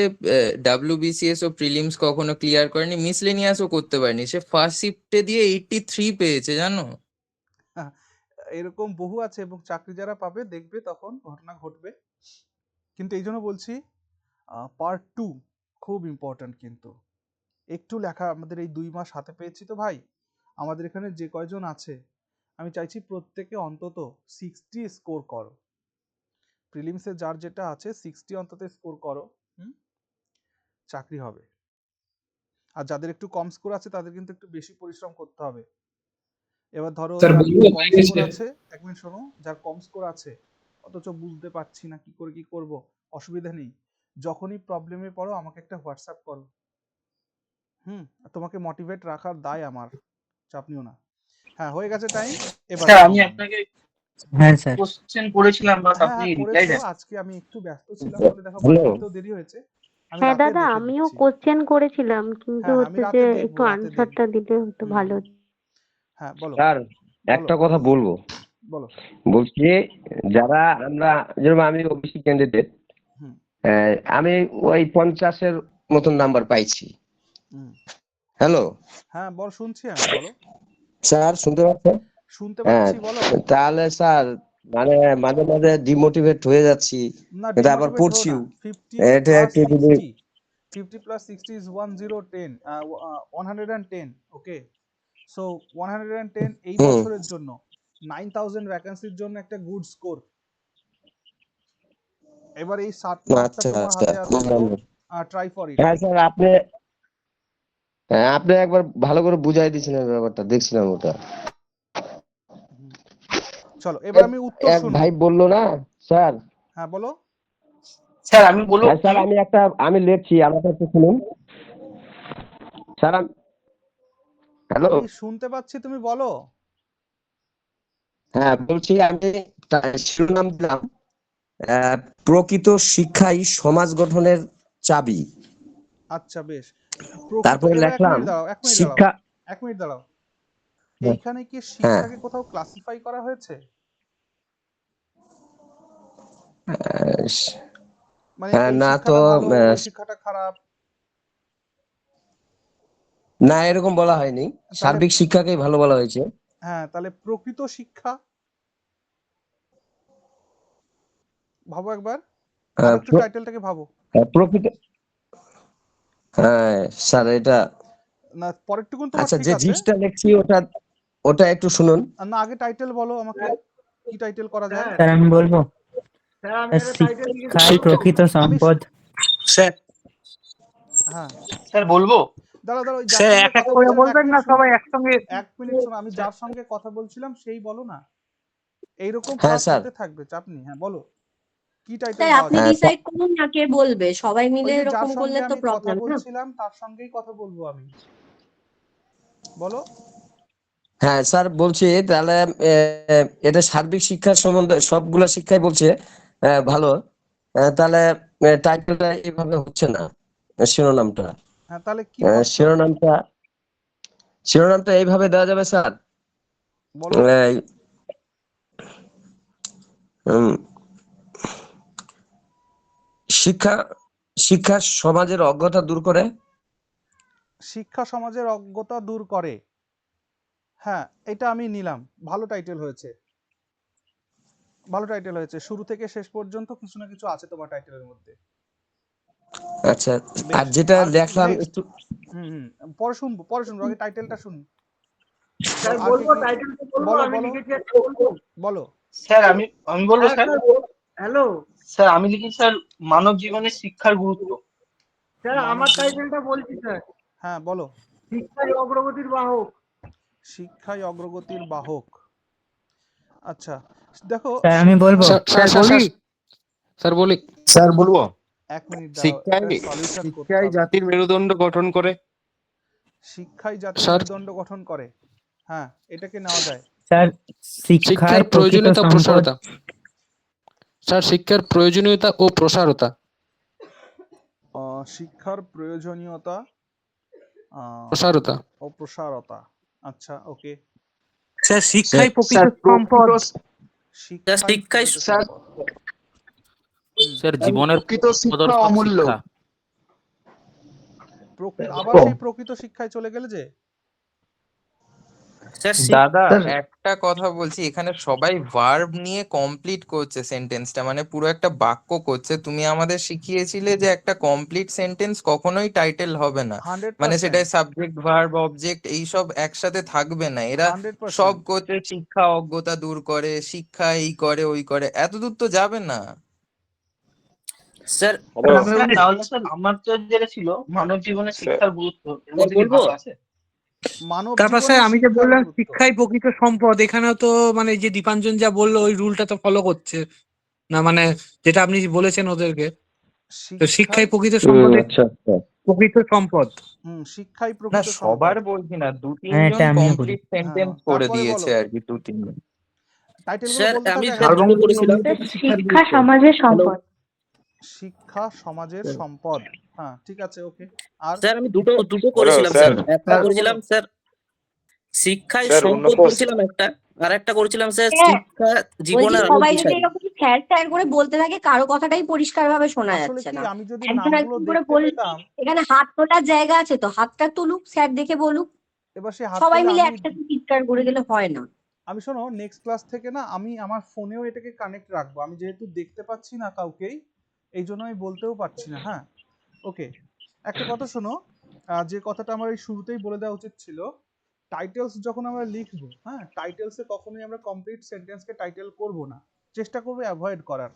Speaker 2: ডাব্লিউবিসিএস ও প্রিলিমস কখনো ক্লিয়ার করেনি, মিসলেনিয়াসও করতে পারেনি, সে ফার্স্ট শিফটে দিয়ে 83 পেয়েছে জানো।
Speaker 1: এরকম বহু আছে, এবং চাকরি যারা পাবে দেখবে তখন ঘটনা ঘটবে। কিন্তু এই জন্য বলছি, পার্ট 2 খুব ইম্পর্ট্যান্ট। কিন্তু একটু লেখা আমাদের এই 2 মাস হাতে পেয়েছি তো ভাই, আমাদের এখানে যে কয়জন আছে আমি চাইছি প্রত্যেকে অন্তত 60 স্কোর করো। প্রিলিমসে যার যেটা আছে 60 অন্তত স্কোর করো, চাকরি হবে। আর যাদের একটু কম স্কোর আছে তাদের কিন্তু একটু বেশি পরিশ্রম করতে হবে। এবার ধরো
Speaker 7: স্যার
Speaker 1: যার
Speaker 7: বলবো
Speaker 1: কম
Speaker 7: হয়ে
Speaker 1: স্কোর
Speaker 7: গেছে।
Speaker 1: আছে, এক মিনিট শোনো, যার কম স্কোর আছে অথচ বুঝতে পারছি না কি করে কি করব, অসুবিধা নেই, যখনই প্রবলেমে পড়ো আমাকে একটা হোয়াটসঅ্যাপ করো। তোমাকে মোটিভেট রাখার দায় আমার, চাপ নিও না। হ্যাঁ, হয়ে গেছে টাইম। এবার
Speaker 5: স্যার আমি আপনাকে
Speaker 8: হ্যাঁ স্যার।
Speaker 5: কোশ্চেন করেছিলাম বাস
Speaker 1: হ্যাঁ
Speaker 5: আপনি
Speaker 1: হ্যাঁ
Speaker 5: রিপ্লাই
Speaker 1: করেছো,
Speaker 5: দেন।
Speaker 1: আজকে আমি একটু ব্যস্ত ছিলাম বলে দেখো
Speaker 9: হ্যালো
Speaker 1: বাড়ি ফিরতেও দেরি হয়েছে, আমি
Speaker 10: হ্যাঁ
Speaker 1: রাতে
Speaker 10: দাদা,
Speaker 1: দেখে
Speaker 10: আমিও
Speaker 1: দিচ্ছি।
Speaker 10: কোশ্চেন করেছিলাম, কিন্তু
Speaker 1: হ্যাঁ আমি
Speaker 10: হচ্ছে
Speaker 1: রাতে
Speaker 10: যে
Speaker 1: দেখবো,
Speaker 10: একটু
Speaker 1: রাতে দেখবো।
Speaker 10: আনসারটা দিলে হতো
Speaker 1: হুম
Speaker 10: ভালো
Speaker 1: হুম।
Speaker 10: হতো।
Speaker 1: হ্যাঁ বলো
Speaker 9: স্যার
Speaker 1: বলো
Speaker 9: একটা কথা বলবো,
Speaker 1: বলো।
Speaker 9: বলছি যারা আমরা যেরকম আমি ওবিসি ক্যান্ডিডেট,
Speaker 1: হুম
Speaker 9: আমি ওই 50-এর মতন নাম্বার পাইছি।
Speaker 1: হুম।
Speaker 9: হ্যালো
Speaker 1: হ্যাঁ বল, শুনছি আমি, বলো।
Speaker 9: স্যার, শুনতে পাচ্ছেন?
Speaker 1: শুনতে
Speaker 9: হ্যাঁ,
Speaker 1: পাচ্ছি, বলো।
Speaker 9: তাহলে স্যার মানে মাঝে মাঝে ডিমোটিভেট হয়ে যাচ্ছি,
Speaker 1: না
Speaker 9: কিন্তু আবার
Speaker 1: ডিমোটিভেট হো না,
Speaker 9: পড়ছিও।
Speaker 1: 50
Speaker 9: এটা
Speaker 1: প্লাস
Speaker 9: একটু যদি
Speaker 1: 60, 50 প্লাস 60 is 1010, 110, ওকে। সো 110 এই
Speaker 9: হুম,
Speaker 1: বছরের জন্য 9000 ভ্যাকেন্সির জন্য একটা গুড স্কোর। এবার এই 60 মার্কসটা
Speaker 9: আচ্ছা
Speaker 1: তোমার
Speaker 9: আচ্ছা
Speaker 1: হাতে আছে,
Speaker 9: বুঝলাম।
Speaker 1: তো ট্রাই ফর ইট।
Speaker 9: হ্যাঁ স্যার, আপনি একবার ভালো করে বুঝাই দিয়েছিলেন ব্যাপারটা, দেখছিলাম ওটা।
Speaker 1: চলো এবার
Speaker 9: এক
Speaker 1: আমি উত্তর
Speaker 9: এক
Speaker 1: শুনবো।
Speaker 9: ভাই বললো না স্যার।
Speaker 1: হ্যাঁ বলো।
Speaker 5: স্যার আমি বলবো
Speaker 9: হ্যাঁ স্যার, আমি লিখছি, আমাকে একটু শুনুন স্যার। হ্যালো,
Speaker 1: আমি শুনতে পাচ্ছি, তুমি বলো।
Speaker 9: হ্যাঁ বলছি, আমি শিরোনাম দিলাম প্রকৃত শিক্ষাই সমাজ গঠনের চাবি।
Speaker 1: আচ্ছা বেশ, প্রকৃত,
Speaker 9: তারপরে
Speaker 1: এবার এক
Speaker 9: লিখলাম
Speaker 1: মিনিট দাঁড়াও, এক মিনিট দাঁড়াও,
Speaker 9: শিক্ষা।
Speaker 1: এক মিনিট দাঁড়াও।
Speaker 9: হ্যাঁ
Speaker 1: এইখানে কি
Speaker 9: হ্যাঁ,
Speaker 1: শিক্ষাকে কোথাও ক্লাসিফাই করা হয়েছে? মানে এই
Speaker 9: না তো,
Speaker 1: শিক্ষাটা ভালো, ওই শিক্ষাটা খারাপ?
Speaker 9: না এরকম বলা হয়নি,
Speaker 1: তাহলে
Speaker 9: সার্বিক শিক্ষাকেই ভালো বলা হয়েছে।
Speaker 1: হ্যাঁ, তাহলে প্রকৃত শিক্ষা, ভাবো একবার, আর একটু টাইটেলটাকে ভাবো।
Speaker 9: প্রকৃত, হ্যাঁ স্যার এটা,
Speaker 1: না পরেরটুকুন তোমার
Speaker 9: আচ্ছা
Speaker 1: ঠিক
Speaker 9: যে
Speaker 1: আছে,
Speaker 9: জিনিসটা লিখছি ওটা ওটা একটু শুনুন।
Speaker 1: না আগে টাইটেল বলো আমাকে, কি টাইটেল করা যায়?
Speaker 8: স্যার আমি বলবো, শিক্ষাই প্রকৃত
Speaker 1: আমি
Speaker 8: সম্পদ।
Speaker 3: স্যার
Speaker 1: হ্যাঁ
Speaker 5: স্যার বলবো।
Speaker 1: দাঁড়াও দাঁড়াও, ওই যার
Speaker 3: স্যার
Speaker 1: সঙ্গে
Speaker 3: এক এক
Speaker 1: কথা
Speaker 3: করে
Speaker 1: বলছিলাম, এক
Speaker 3: বলবেন
Speaker 1: মিনিট
Speaker 3: না,
Speaker 1: শোনো,
Speaker 3: সবাই একসঙ্গে?
Speaker 1: এক মিনিট শোনো, আমি যার সঙ্গে কথা বলছিলাম সেই বলো না, এইরকম
Speaker 9: হ্যাঁ
Speaker 1: ক্লাস
Speaker 9: স্যার,
Speaker 1: হতে থাকবে, চাপ নেই। হ্যাঁ বলো, কি টাইটেল
Speaker 11: তাই
Speaker 1: দেওয়া
Speaker 11: আপনি
Speaker 1: যায়?
Speaker 11: ডিসাইড করুন না কে বলবে, সবাই
Speaker 1: ওই
Speaker 11: মিলে
Speaker 1: যে যার
Speaker 11: এরকম করলে
Speaker 1: সঙ্গে
Speaker 11: তো
Speaker 1: আমি কথা
Speaker 11: প্রবলেম না।
Speaker 1: বলছিলাম তার সঙ্গেই কথা বলবো আমি, বলো।
Speaker 9: হ্যাঁ স্যার বলছি, তাহলে এটা সার্বিক শিক্ষার সম্বন্ধে সবগুলা শিক্ষাই বলছে ভালো। তাহলে টাইটেলটা এইভাবে হচ্ছে না, শিরোনামটা,
Speaker 1: হ্যাঁ তাহলে কি
Speaker 9: আহ,
Speaker 1: ভাবছো?
Speaker 9: শিরোনামটা শিরোনামটা এইভাবে দেওয়া যাবে স্যার।
Speaker 1: বলো।
Speaker 9: এই, উম, শিক্ষা শিক্ষা সমাজের অজ্ঞতা দূর করে।
Speaker 1: শিক্ষা সমাজের অজ্ঞতা দূর করে, হ্যাঁ এটা আমি নিলাম, ভালো টাইটেল হয়েছে, ভালো টাইটেল হয়েছে, শুরু থেকে শেষ পর্যন্ত কিছু না কিছু আছে তোমার টাইটেলের মধ্যে।
Speaker 9: আচ্ছা, আর
Speaker 1: বেশ,
Speaker 9: যেটা
Speaker 1: আর
Speaker 9: দেখলাম
Speaker 1: নেক্সট।
Speaker 9: একটু,
Speaker 1: পরে শুনবো, পরে শুনবো, আগে টাইটেলটা শুনি।
Speaker 5: স্যার
Speaker 1: আর
Speaker 5: বলবো,
Speaker 1: কি
Speaker 5: টাইটেলটা বলবো,
Speaker 1: বলো
Speaker 5: আমি
Speaker 1: বলো
Speaker 5: লিখেছি একটা, বলবো।
Speaker 1: বলো।
Speaker 5: স্যার আমি বলবো স্যার। হ্যালো স্যার, আমি লিখেছি স্যার মানব জীবনে শিক্ষার গুরুত্ব। স্যার আমার টাইটেলটা বলছি স্যার,
Speaker 1: হ্যাঁ বলো।
Speaker 5: শিক্ষাই অগ্রগতির বাহক।
Speaker 1: শিক্ষাই অগ্রগতির বাহক, আচ্ছা দেখো
Speaker 8: স্যার আমি বলবো,
Speaker 3: স্যার বলি, স্যার বলি,
Speaker 7: স্যার বলবো,
Speaker 1: এক মিনিট দাঁড়াও,
Speaker 7: শিক্ষাই
Speaker 1: এটা সলিউশন করতে
Speaker 7: শিক্ষাই
Speaker 1: হবে।
Speaker 7: জাতির মেরুদণ্ড গঠন করে।
Speaker 1: শিক্ষাই জাতির
Speaker 3: স্যার
Speaker 1: মেরুদণ্ড গঠন করে, হ্যাঁ এটাকে নেওয়া যায়।
Speaker 8: স্যার শিক্ষার
Speaker 3: শিক্ষার
Speaker 8: প্রকৃত
Speaker 3: প্রয়োজনীয়তা
Speaker 8: সম্পদ।
Speaker 3: প্রসারতা। স্যার শিক্ষার প্রয়োজনীয়তা ও প্রসারতা।
Speaker 1: শিক্ষার প্রয়োজনীয়তা
Speaker 3: প্রসারতা।
Speaker 1: ও প্রসারতা, আচ্ছা ওকে।
Speaker 3: স্যার শিক্ষাই প্রকৃত
Speaker 7: স্যার
Speaker 3: সম্পদ।
Speaker 1: শিক্ষাই
Speaker 3: শিক্ষাই
Speaker 1: প্রকৃত
Speaker 7: স্যার,
Speaker 1: সম্পদ।
Speaker 3: স্যার জীবনের
Speaker 7: প্রকৃত শিক্ষা অমূল্য।
Speaker 1: আবার সেই প্রকৃত শিক্ষায় চলে গেলে যে,
Speaker 2: দাদা
Speaker 9: স্যার
Speaker 2: একটা কথা বলছি, এখানে সবাই ভার্ব নিয়ে কমপ্লিট করছে সেন্টেন্সটা, মানে পুরো একটা বাক্য করছে। তুমি আমাদের শিখিয়েছিলে যে একটা কমপ্লিট সেন্টেন্স কখনোই টাইটেল হবে না, মানে
Speaker 1: 100%,
Speaker 2: সেটাই সাবজেক্ট ভার্ব অবজেক্ট এইসব একসাথে থাকবে না। এরা সব
Speaker 1: 100%।
Speaker 2: করছে, শিক্ষা অজ্ঞতা দূর করে, শিক্ষা এই করে ওই করে, এত দূর তো যাবে না।
Speaker 5: স্যার তাহলে স্যার আমার তো যেটা ছিল মানব জীবনে শিক্ষার গুরুত্ব, এর মধ্যে কি ভাষা আছে?
Speaker 1: মানব
Speaker 3: তারপর
Speaker 1: জীবনে
Speaker 3: স্যার আমি যে
Speaker 1: শিক্ষার
Speaker 3: বললাম
Speaker 1: গুরুত্ব।
Speaker 3: শিক্ষাই প্রকৃত সম্পদ, এখানেও তো মানে যে দীপাঞ্জন যা বললো ওই রুলটা তো ফলো করছে না, মানে যেটা আপনি বলেছেন ওদেরকে, তো শিক্ষাই
Speaker 1: শিক্ষাই
Speaker 3: প্রকৃত সম্পদের
Speaker 9: আচ্ছা আচ্ছা।
Speaker 3: প্রকৃত সম্পদ।
Speaker 1: শিক্ষাই
Speaker 2: না
Speaker 1: প্রকৃত
Speaker 2: সবার
Speaker 1: সম্পদ।
Speaker 2: বলছি না, দু
Speaker 8: হ্যাঁ
Speaker 2: তিনজন
Speaker 8: এটা আমিও বলি।
Speaker 2: কমপ্লিট সেন্টেন্স করে
Speaker 1: তারপরে
Speaker 2: দিয়েছে
Speaker 1: বলো,
Speaker 2: আর কি, দু তিনজন।
Speaker 1: টাইটেল গুলো
Speaker 5: স্যার
Speaker 1: বলতে
Speaker 5: আমি
Speaker 1: থাকো,
Speaker 5: স্যার
Speaker 1: একবার।
Speaker 5: দুটো করেছিলাম।
Speaker 4: শিক্ষা সমাজের সম্পদ।
Speaker 1: শিক্ষা সমাজের সম্পদ। হ্যাঁ ঠিক আছে, ওকে। আর
Speaker 5: স্যার আমি দুটো দুটো
Speaker 6: বলো,
Speaker 5: করেছিলাম
Speaker 6: স্যার।
Speaker 5: স্যার, একটা
Speaker 1: বলো,
Speaker 5: করেছিলাম
Speaker 1: বলো।
Speaker 5: স্যার শিক্ষায়
Speaker 6: স্যার
Speaker 5: সম্পদ
Speaker 6: উন্নত
Speaker 5: করেছিলাম একটা, আর একটা করেছিলাম স্যার
Speaker 11: হ্যাঁ,
Speaker 5: শিক্ষা
Speaker 11: বলছি
Speaker 5: জীবনের আলোর
Speaker 11: সবাই যদি
Speaker 5: দিশারি।
Speaker 11: এরকম স্যার স্যার করে বলতে থাকে কারো কথাটাই পরিষ্কার ভাবে শোনা
Speaker 1: আসলে
Speaker 11: যাচ্ছে
Speaker 1: কি,
Speaker 11: না।
Speaker 1: আমি যদি
Speaker 11: একজন
Speaker 1: নামগুলো
Speaker 11: একজন করে
Speaker 1: দেখতে
Speaker 11: বলছি,
Speaker 1: পেতাম,
Speaker 11: এখানে হাত তোলার জায়গা আছে তো হাতটা তুলুক, স্যার দেখে বলুক,
Speaker 1: এবার সে হাত
Speaker 11: সবাই
Speaker 1: তুলে
Speaker 11: মিলে
Speaker 1: আমি
Speaker 11: একসাথে চিৎকার করে গেলে হয় না।
Speaker 1: আমি শোনো, নেক্সট ক্লাস থেকে না আমি আমার ফোনেও এটাকে কানেক্ট রাখবো। আমি যেহেতু দেখতে পাচ্ছি না কাউকেই, এই জন্য আমি বলতেও পারছি না। হ্যাঁ, ওকে। একটা কথা শোনো, যে কথাটা আমার এই শুরুতেই বলে দেওয়া উচিত ছিল, টাইটেলস যখন আমরা লিখবো, হ্যাঁ, টাইটেলসে কখনোই আমরা কমপ্লিট সেন্টেন্সকে টাইটেল করব না, চেষ্টা করবো অ্যাভয়েড করার।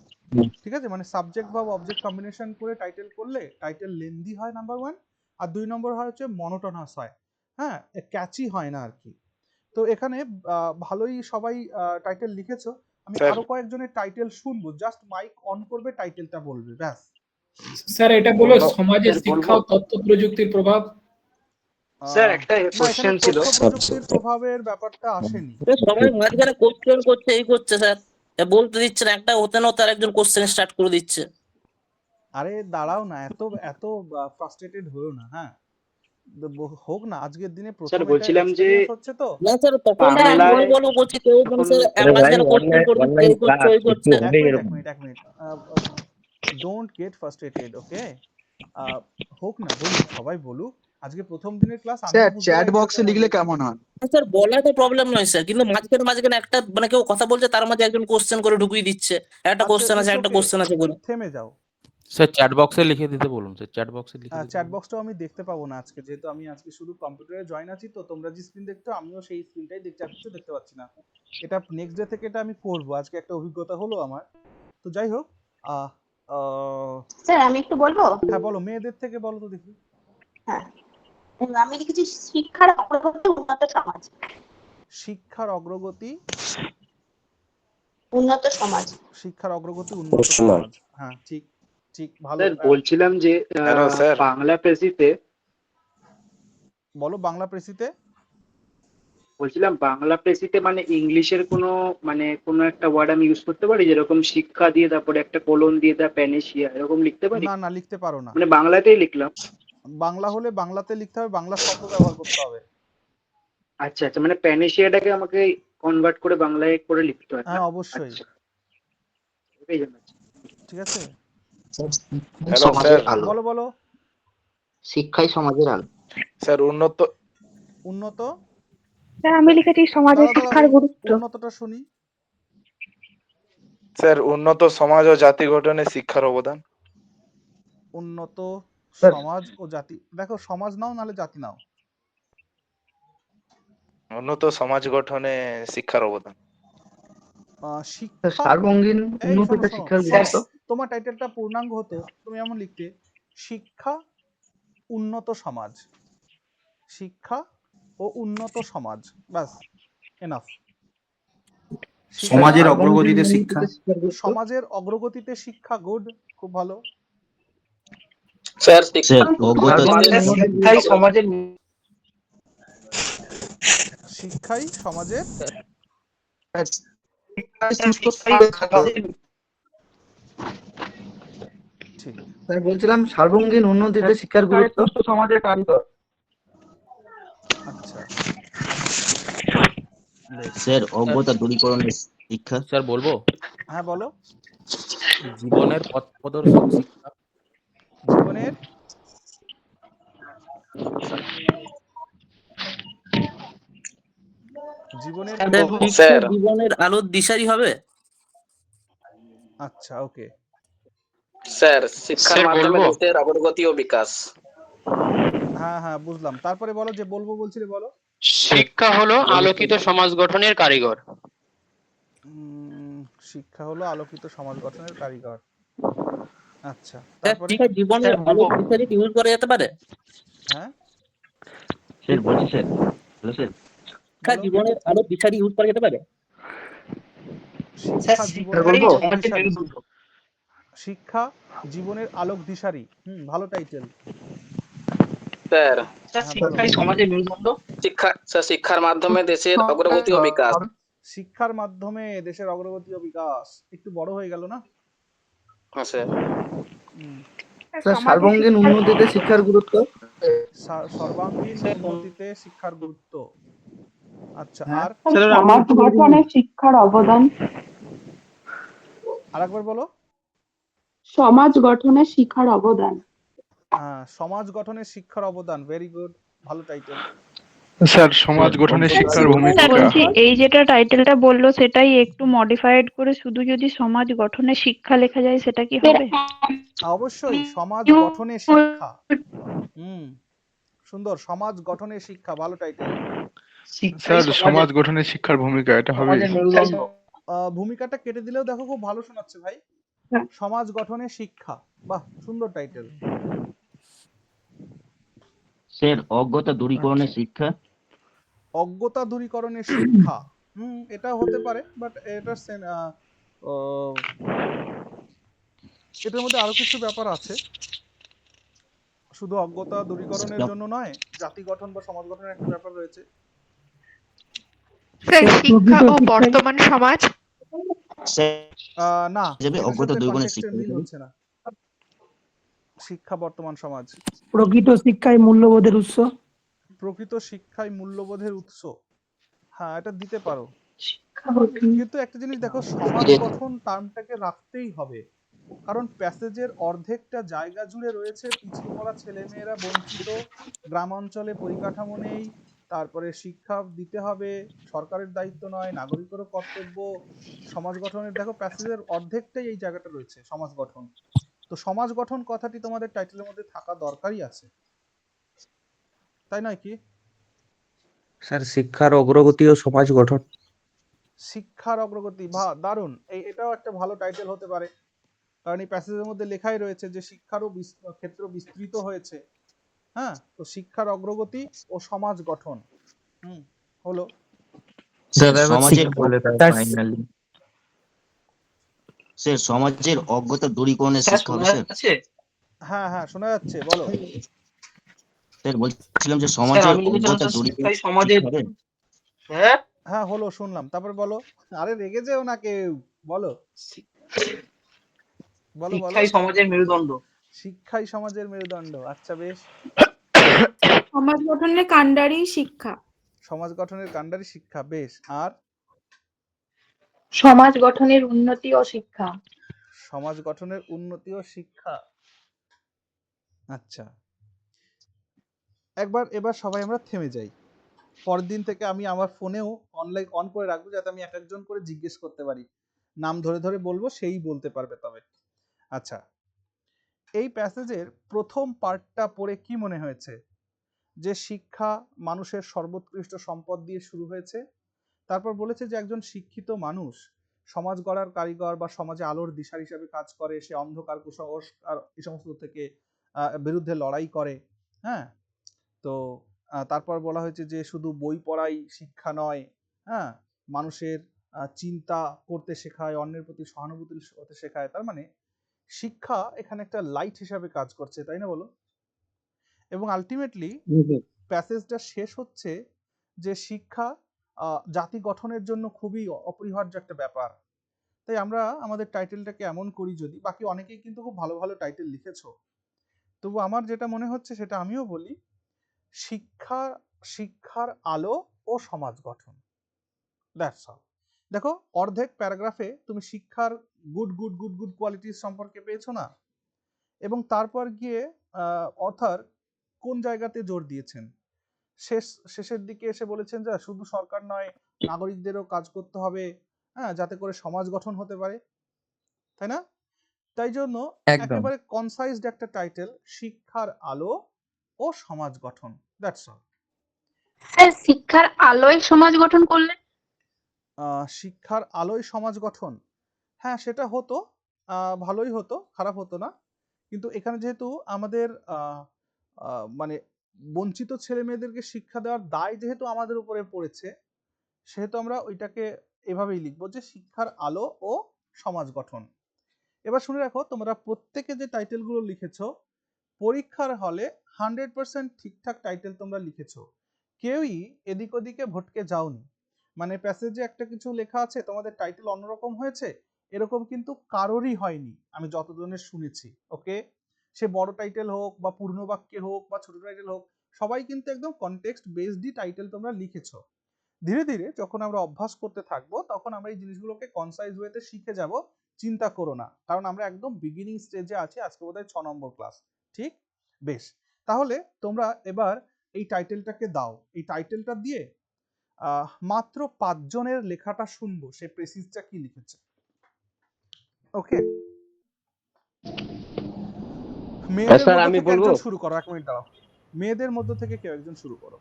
Speaker 1: ঠিক আছে, মানে সাবজেক্ট বা অবজেক্ট কম্বিনেশন করে টাইটেল করলে টাইটেল লেন্দি হয় নাম্বার 1, আর 2 নম্বর হয় হচ্ছে মনোটোনাস হয়, হ্যাঁ, ক্যাচি হয় না আর কি। তো এখানে ভালোই সবাই টাইটেল লিখেছো। আমি
Speaker 6: স্যার।
Speaker 1: আরো কয়েকজনের টাইটেল শুনবো, জাস্ট মাইক অন করবে, টাইটেলটা বলবে, ব্যাস।
Speaker 3: স্যার এটা বলো
Speaker 6: অন্য-
Speaker 3: সমাজের
Speaker 5: স্যার,
Speaker 3: শিক্ষা ও
Speaker 5: বলবো?
Speaker 3: তথ্য প্রযুক্তির প্রভাব।
Speaker 5: স্যার একটা
Speaker 1: না, এখানে
Speaker 5: কোশ্চেন ছিল।
Speaker 1: তথ্য প্রযুক্তির প্রভাবের ব্যাপারটা আসেনি।
Speaker 5: সবাই মাঝখানে কোশ্চেন করছে, এই করছে স্যার, বলতে দিচ্ছে না, একটা হতে না হতে আরেকজন কোশ্চেন স্টার্ট করে দিচ্ছে।
Speaker 1: আরে দাঁড়াও না, এত এত ফ্রাস্ট্রেটেড হয়েও না। হ্যাঁ, হোক না, আজকের দিনে
Speaker 5: স্যার
Speaker 1: প্রথম এটা
Speaker 5: বলছিলাম যে
Speaker 1: এক্সপেরিয়েন্স হচ্ছে তো।
Speaker 5: না স্যার, তখন
Speaker 11: স্যার,
Speaker 5: বল বলো করছি, কেউ মানে স্যার
Speaker 9: আরে ভাই
Speaker 5: মাঝখানে কোশ্চেন করে দিচ্ছে,
Speaker 9: অনলাইন
Speaker 5: এই করছে
Speaker 9: ক্লাস
Speaker 5: ওই
Speaker 9: একটু
Speaker 5: করছে।
Speaker 1: এক
Speaker 9: হবে
Speaker 1: মিনিট, এক
Speaker 9: এরকম।
Speaker 1: মিনিট, এক মিনিট, ডোন্ট গেট ফ্রাস্ট্রেটেড, ওকে। হোক না, বলুক, সবাই বলুক। আজকে প্রথম দিনের ক্লাস, আমি
Speaker 7: স্যার
Speaker 1: বুঝতে
Speaker 7: চ্যাট
Speaker 1: পারিনি
Speaker 7: বক্সে
Speaker 1: এরকম হবে।
Speaker 7: লিখলে কেমন হয়?
Speaker 5: স্যার বলাটা প্রবলেম নয় স্যার, কিন্তু মাঝখানে মাঝখানে একটা মানে কেউ কথা বলছে, তার মাঝে একজন কোশ্চেন করে ঢুকিয়ে দিচ্ছে, একটা
Speaker 1: আচ্ছা,
Speaker 5: কোশ্চেন আছে
Speaker 1: ইটস
Speaker 5: একটা
Speaker 1: ওকে,
Speaker 5: কোশ্চেন আছে বলে।
Speaker 1: থেমে যাও।
Speaker 3: স্যার চ্যাট বক্সে লিখে দিতে বলুন, স্যার চ্যাট বক্সে লিখে দিতে
Speaker 1: চ্যাট
Speaker 3: বলুন।
Speaker 1: বক্সটাও আমি দেখতে পাবো না আজকে, যেহেতু আমি আজকে শুধু কম্পিউটারে জয়েন আছি। তো তোমরা যে স্ক্রিন দেখছো, আমিও সেই স্ক্রিনটাই দেখছি, আর কিছু দেখতে পাচ্ছি না। এটা নেক্সট ডে থেকে এটা আমি করবো। আজকে একটা অভিজ্ঞতা হলো আমার। তো যাই হোক, আহ, আহ,
Speaker 11: স্যার আমি একটু বলবো।
Speaker 1: হ্যাঁ বলো, মেয়েদের থেকে বলো তো দেখি।
Speaker 11: হ্যাঁ, আমি লিখেছি শিক্ষার অগ্রগতি উন্নত সমাজ।
Speaker 1: শিক্ষার অগ্রগতি,
Speaker 11: উন্নত সমাজ।
Speaker 1: শিক্ষার অগ্রগতি, উন্নত
Speaker 9: সমাজ।
Speaker 1: সমাজ। হ্যাঁ, ঠিক ঠিক, ভালো।
Speaker 5: স্যার বলছিলাম যে
Speaker 6: হ্যালো স্যার।
Speaker 5: বাংলা প্রেসিতে,
Speaker 1: বলো বাংলা প্রেসিতে।
Speaker 5: বলছিলাম বাংলা প্রেসিতে মানে ইংলিশের কোনো মানে কোনো একটা ওয়ার্ড আমি ইউজ করতে পারি, যেরকম শিক্ষা দিয়ে তারপরে একটা কোলন দিয়ে দা প্যানেশিয়া, এরকম লিখতে পারি?
Speaker 1: না না, লিখতে পারো না।
Speaker 5: মানে বাংলাতেই লিখলাম।
Speaker 1: বাংলা হলে বাংলাতে লিখতে হবে, বাংলা শব্দ ব্যবহার করতে হবে।
Speaker 5: আচ্ছা আচ্ছা, মানে প্যানেশিয়াটাকে আমাকে কনভার্ট করে বাংলায় করে লিখতে হয় না?
Speaker 1: হ্যাঁ, অবশ্যই।
Speaker 5: আচ্ছা, এটাই জানাচ্ছি।
Speaker 1: ঠিক আছে,
Speaker 6: হ্যালো স্যার।
Speaker 1: বলো বলো।
Speaker 5: শিক্ষাই সমাজের আলো।
Speaker 6: স্যার উন্নত
Speaker 1: উন্নত,
Speaker 4: স্যার আমি লিখেছি সমাজে
Speaker 1: দাঁড়াও
Speaker 4: শিক্ষার
Speaker 1: দাঁড়াও,
Speaker 4: গুরুত্ব।
Speaker 1: উন্নতটা শুনি।
Speaker 6: স্যার উন্নত সমাজ ও জাতি গঠনে শিক্ষার অবদান।
Speaker 1: উন্নত
Speaker 9: স্যার।
Speaker 1: সমাজ ও জাতি, দেখো সমাজ নাও নাহলে জাতি নাও।
Speaker 6: উন্নত সমাজ গঠনে শিক্ষার অবদান।
Speaker 1: শিক্ষা,
Speaker 7: সার্বঙ্গীন
Speaker 1: এই শোনো
Speaker 7: উন্নতিতে
Speaker 1: শোনো
Speaker 7: শিক্ষার
Speaker 1: তোমার
Speaker 7: গুরুত্ব।
Speaker 1: তোমার টাইটেলটা পূর্ণাঙ্গ হতো, তুমি এমন লিখতে, শিক্ষা, উন্নত সমাজ। শিক্ষা ও উন্নত সমাজ, ব্যাস, এনাফ।
Speaker 7: সমাজের
Speaker 1: শিক্ষা,
Speaker 7: অগ্রগতিতে শিক্ষা।
Speaker 1: সমাজের অগ্রগতিতে শিক্ষা, গুড, খুব ভালো।
Speaker 5: স্যার
Speaker 7: শিক্ষাই সমাজের
Speaker 1: শিক্ষাই সমাজের, ঠিক।
Speaker 7: স্যার বলছিলাম সার্বঙ্গীন উন্নতিতে শিক্ষার গুরুত্ব। সমাজের কারিগর।
Speaker 1: আচ্ছা, বেশ।
Speaker 10: স্যার অজ্ঞতা দূরীকরণের শিক্ষা।
Speaker 3: স্যার বলবো
Speaker 1: হ্যাঁ বলো।
Speaker 3: জীবনের পথ প্রদর্শক শিক্ষা।
Speaker 1: জীবনের, জীবনের কি হবে?
Speaker 5: স্যার জীবনের আলোর দিশারি হবে।
Speaker 1: আচ্ছা, ওকে।
Speaker 5: স্যার শিক্ষার মাধ্যমে
Speaker 3: বলবো?
Speaker 5: দেশের অগ্রগতি ও বিকাশ।
Speaker 1: হ্যাঁ হ্যাঁ, বুঝলাম। তারপরে বলো, যে বলবো বলছিলে বলো।
Speaker 3: শিক্ষা হলো আলোকিত সমাজ গঠনের কারিগর।
Speaker 1: শিক্ষা হলো আলোকিত সমাজ গঠনের কারিগর। আচ্ছা,
Speaker 5: স্যার
Speaker 1: তারপরে।
Speaker 5: শিক্ষা জীবনের আলোর দিশারি ইউজ করা যেতে পারে।
Speaker 1: হ্যাঁ,
Speaker 10: স্যার বলছি স্যার হ্যালো স্যার।
Speaker 1: বলো।
Speaker 8: জীবনের আলো দিশারি ইউজ করা যেতে পারে।
Speaker 1: শিক্ষা জীবনের
Speaker 7: বলবো?
Speaker 1: আলোক দিশারি। শিক্ষা জীবনের আলোক দিশারি, ভালো টাইটেল।
Speaker 12: স্যার
Speaker 1: হ্যাঁ বলো।
Speaker 12: সমাজের মেরুদণ্ড। শিক্ষার মাধ্যমে দেশের অগ্রগতি ও বিকাশ।
Speaker 1: শিক্ষার মাধ্যমে দেশের অগ্রগতি ও বিকাশ একটু বড় হয়ে গেল না?
Speaker 12: হ্যাঁ স্যার।
Speaker 7: স্যার সার্বঙ্গীন উন্নতিতে শিক্ষার গুরুত্ব।
Speaker 1: সর্বাঙ্গীন উন্নতিতে শিক্ষার গুরুত্ব। আচ্ছা, আর
Speaker 5: সমাজ গঠনে শিক্ষার অবদান।
Speaker 1: আরেকবার বলো।
Speaker 5: সমাজ গঠনে শিক্ষার অবদান।
Speaker 1: সমাজ গঠনে শিক্ষার অবদান, ভেরি গুড, ভালো টাইটেল।
Speaker 6: স্যার সমাজ গঠনে শিক্ষার ভূমিকা।
Speaker 4: বলছি এই যেটা টাইটেলটা বললো সেটাই একটু মডিফাইড করে শুধু যদি সমাজ গঠনে শিক্ষা লেখা যায় সেটা কি হবে?
Speaker 1: অবশ্যই, সমাজ গঠনে শিক্ষা। সুন্দর, সমাজ গঠনে শিক্ষা, ভালো টাইটেল।
Speaker 6: স্যার সমাজ গঠনে শিক্ষার ভূমিকা, এটা হবে।
Speaker 1: ভূমিকাটা কেটে দিলেও দেখো খুব ভালো শোনাচ্ছে ভাই। সমাজ গঠনে শিক্ষা, বাহ, সুন্দর টাইটেল।
Speaker 10: স্যার অজ্ঞতা দূরীকরণের শিক্ষা।
Speaker 1: অজ্ঞতা দূরীকরণের শিক্ষা, এটা হতে পারে, বাট এটার এটার মধ্যে আরো কিছু ব্যাপার আছে, শুধু অজ্ঞতা দূরীকরণের জন্য নয়, জাতি গঠন বা সমাজ গঠনের একটা ব্যাপার রয়েছে।
Speaker 4: শিক্ষা ও বর্তমান সমাজ।
Speaker 1: না,
Speaker 10: অজ্ঞতা দূরীকরণের
Speaker 1: কনটেক্সটের মিল হচ্ছে না। শিক্ষা বর্তমান সমাজ।
Speaker 8: প্রকৃত শিক্ষায় মূল্যবোধের উৎস।
Speaker 1: প্রকৃত শিক্ষায় মূল্যবোধের উৎস, হ্যাঁ এটা দিতে পারো, কিন্তু একটা জিনিস দেখো, সমাজ গঠন টার্মটাকে রাখতেই হবে, কারণ প্যাসেজের অর্ধেকটা জায়গা জুড়ে রয়েছে পিছিয়ে পড়া ছেলেমেয়েরা বঞ্চিত, গ্রামাঞ্চলে পরিকাঠামো নেই, তারপরে শিক্ষা দিতে হবে, সরকারের দায়িত্ব নয়, নাগরিকেরও কর্তব্য, সমাজ গঠনের, দেখো প্যাসেজের অর্ধেকটাই এই জায়গাটা রয়েছে, সমাজ গঠন। তো সমাজ গঠন কথাটি তোমাদের টাইটেলের মধ্যে থাকা দরকারই আছে, তাই নয় কি?
Speaker 8: স্যার শিক্ষার অগ্রগতি ও সমাজ গঠন।
Speaker 1: শিক্ষার অগ্রগতি, দারুণ, এটাও একটা ভালো টাইটেল হতে পারে, কারণ এই প্যাসেজের মধ্যে লেখাই রয়েছে যে শিক্ষারও ক্ষেত্র বিস্তৃত হয়েছে। হ্যাঁ, তো শিক্ষার অগ্রগতি ও সমাজ গঠন হলো।
Speaker 10: সমাজের অজ্ঞতা দূরীকরণের শিক্ষা হবে স্যার।
Speaker 1: হ্যাঁ শোনা যাচ্ছে, বলো।
Speaker 10: স্যার বলছিলাম যে সমাজের অজ্ঞতা দূরীকরণ
Speaker 12: সমাজের।
Speaker 1: হ্যাঁ হলো, শুনলাম, তারপর বলো। আরে রেগে যেও না কেউ, বলো বলো বলো।
Speaker 12: সমাজের মেরুদণ্ড।
Speaker 1: শিক্ষাই সমাজের মেরুদণ্ড, আচ্ছা বেশ।
Speaker 5: সমাজ গঠনের কাণ্ডারি শিক্ষা।
Speaker 1: সমাজ গঠনের কাণ্ডারি শিক্ষা, বেশ। আর
Speaker 4: সমাজ গঠনের উন্নতি ও শিক্ষা।
Speaker 1: সমাজ গঠনের উন্নতি ও শিক্ষা, আচ্ছা। এবার সবাই আমরা থেমে যাই। পরের দিন থেকে আমি আমার ফোনেও অনলাইন অন করে রাখবো, যাতে আমি এক একজন করে জিজ্ঞেস করতে পারি, নাম ধরে ধরে বলবো, সেই বলতে পারবে তবে। আচ্ছা, এই প্যাসেজের প্রথম পার্টটা পড়ে কি মনে হয়েছে? যে শিক্ষা মানুষের সর্বোৎকৃষ্ট সম্পদ দিয়ে শুরু হয়েছে, তারপর বলেছে যে একজন শিক্ষিত মানুষ সমাজ গড়ার কারিগর বা সমাজে আলোর দিশার হিসাবে কাজ করে, সে অন্ধকার কুসংস্কার এই সমস্ত থেকে বিরুদ্ধে লড়াই করে। হ্যাঁ, তো তারপর বলা হয়েছে যে শুধু বই পড়াই শিক্ষা নয়, হ্যাঁ, মানুষের চিন্তা করতে শেখায়, অন্যের প্রতি সহানুভূতিশীল হতে শেখায়। তার মানে শিক্ষা এখানে একটা লাইট হিসাবে কাজ করছে, তাই না বলো? এবং আলটিমেটলি প্যাসেজটা শেষ হচ্ছে যে শিক্ষা জাতি গঠনের জন্য খুবই অপরিহার্য একটা ব্যাপার। তাই আমরা আমাদের টাইটেলটাকে এমন করি, যদি বাকি অনেকেই কিন্তু খুব ভালো ভালো টাইটেল লিখেছো, তবু আমার যেটা মনে হচ্ছে সেটা আমিও বলি, শিক্ষার আলো ও সমাজ গঠন, দ্যাটস অল। দেখো, অর্ধেক প্যারাগ্রাফে তুমি শিক্ষার good good good good qualities সম্পর্কে পেয়েছো না, এবং তারপর গিয়ে অথর কোন জায়গাতে জোর দিয়েছেন, শেষের দিকে এসে বলেছেন যে শুধু সরকার নয়, নাগরিকদেরও কাজ করতে হবে, হ্যাঁ, যাতে করে সমাজ গঠন হতে পারে, তাই না? তাই জন্য একেবারে কনসাইজড একটা টাইটেল, শিক্ষার আলো ও সমাজ গঠন, দ্যাটস অল।
Speaker 4: স্যার শিক্ষার আলোয় সমাজ গঠন করলে?
Speaker 1: শিক্ষার আলোয় সমাজ গঠন, হ্যাঁ সেটা হতো, ভালোই হতো, খারাপ হতো না, কিন্তু এখানে যেহেতু আমাদের মানে বঞ্চিত ছেলে মেয়েদেরকে শিক্ষা দেওয়ার দায় যেহেতু আমাদের উপরে পড়েছে, সেহেতু আমরা ওইটাকে এভাবেই লিখবো যে শিক্ষার আলো ও সমাজ গঠন। এবার শুনে রাখো, তোমরা প্রত্যেকে যে টাইটেলগুলো লিখেছো পরীক্ষার হলে 100% ঠিকঠাক টাইটেল তোমরা লিখেছো, কেউই এদিক ওদিকে ভটকে যাওনি। মানে প্যাসেজে একটা কিছু লেখা আছে, তোমাদের টাইটেল অন্যরকম হয়েছে, এরকম কিন্তু কারোরই হয়নি আমি যতজনের শুনেছি। ওকে, সে বড় টাইটেল হোক বা পূর্ণ বাক্যে হোক বা ছোট টাইটেল হোক, সবাই কিন্তু একদম কনটেক্সট বেসডই টাইটেল তোমরা লিখেছো। ধীরে ধীরে যখন আমরা অভ্যাস করতে থাকবো তখন আমরা এই জিনিসগুলোকে কনসাইজ ওয়েতে শিখে যাব, চিন্তা করো না, কারণ আমরা একদম বিগিনিং স্টেজে আছি। আজকে বোধহয় 6 নম্বর ক্লাস। ঠিক, বেশ, তাহলে তোমরা এবার এই টাইটেলটাকে দাও। এই টাইটেলটা দিয়ে মাত্র 5 জনের লেখাটা শুনবো, সে প্রেসিসটা কি লিখেছে। ওকে, মেয়েদের
Speaker 9: স্যার
Speaker 1: মধ্যে
Speaker 9: আমি
Speaker 1: থেকে
Speaker 9: বলবো?
Speaker 1: একজন শুরু করো। 1 মিনিট দাঁড়াও, মেয়েদের মধ্যে থেকে কেউ একজন শুরু করো।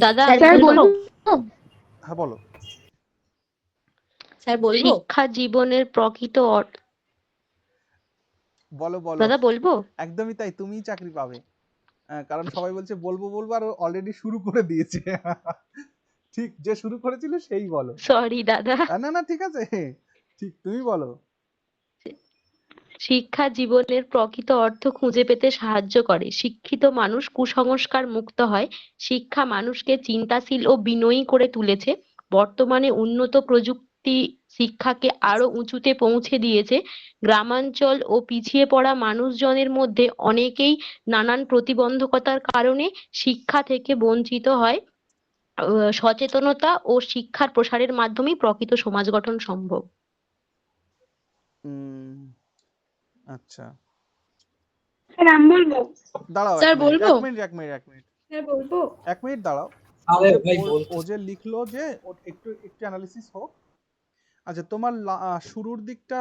Speaker 11: দাদা
Speaker 4: স্যার বলবো?
Speaker 1: হ্যাঁ বলো।
Speaker 11: স্যার বলবো শিক্ষা জীবনের প্রকৃত অর্থ।
Speaker 1: বলো বলো
Speaker 11: দাদা বলবো?
Speaker 1: একদমই তাই, তুমিই চাকরি পাবে। কারণ সবাই বলছে বলবো বলবো, আর অলরেডি শুরু করে দিয়েছে। ঠিক, যে শুরু করেছিল সেই বলো।
Speaker 11: সরি দাদা।
Speaker 1: না না ঠিক আছে, ঠিক, তুমি বলো।
Speaker 11: শিক্ষা জীবনের প্রকৃত অর্থ খুঁজে পেতে সাহায্য করে। শিক্ষিত মানুষ কুসংস্কার মুক্ত হয়। শিক্ষা মানুষকে চিন্তাশীল ও বিনয়ী করে তুলেছে। বর্তমানে উন্নত প্রযুক্তি শিক্ষাকে আরো উঁচুতে পৌঁছে দিয়েছে। গ্রামাঞ্চল ও পিছিয়ে পড়া মানুষজনের মধ্যে অনেকেই নানান প্রতিবন্ধকতার কারণে শিক্ষা থেকে বঞ্চিত হয়। সচেতনতা ও শিক্ষার প্রসারের মাধ্যমেই প্রকৃত সমাজ গঠন সম্ভব।
Speaker 1: আচ্ছা,
Speaker 4: স্যার আমি বলবো?
Speaker 1: দাঁড়াও
Speaker 4: স্যার
Speaker 1: 1 মিনিট,
Speaker 4: বলবো?
Speaker 1: 1 মিনিট, 1 মিনিট, 1 মিনিট,
Speaker 4: স্যার বলবো?
Speaker 1: 1 মিনিট দাঁড়াও।
Speaker 3: আরে ভাই
Speaker 1: ও যে লিখলো যে একটু একটু অ্যানালিসিস হোক। আচ্ছা, তোমার শুরুর দিকটা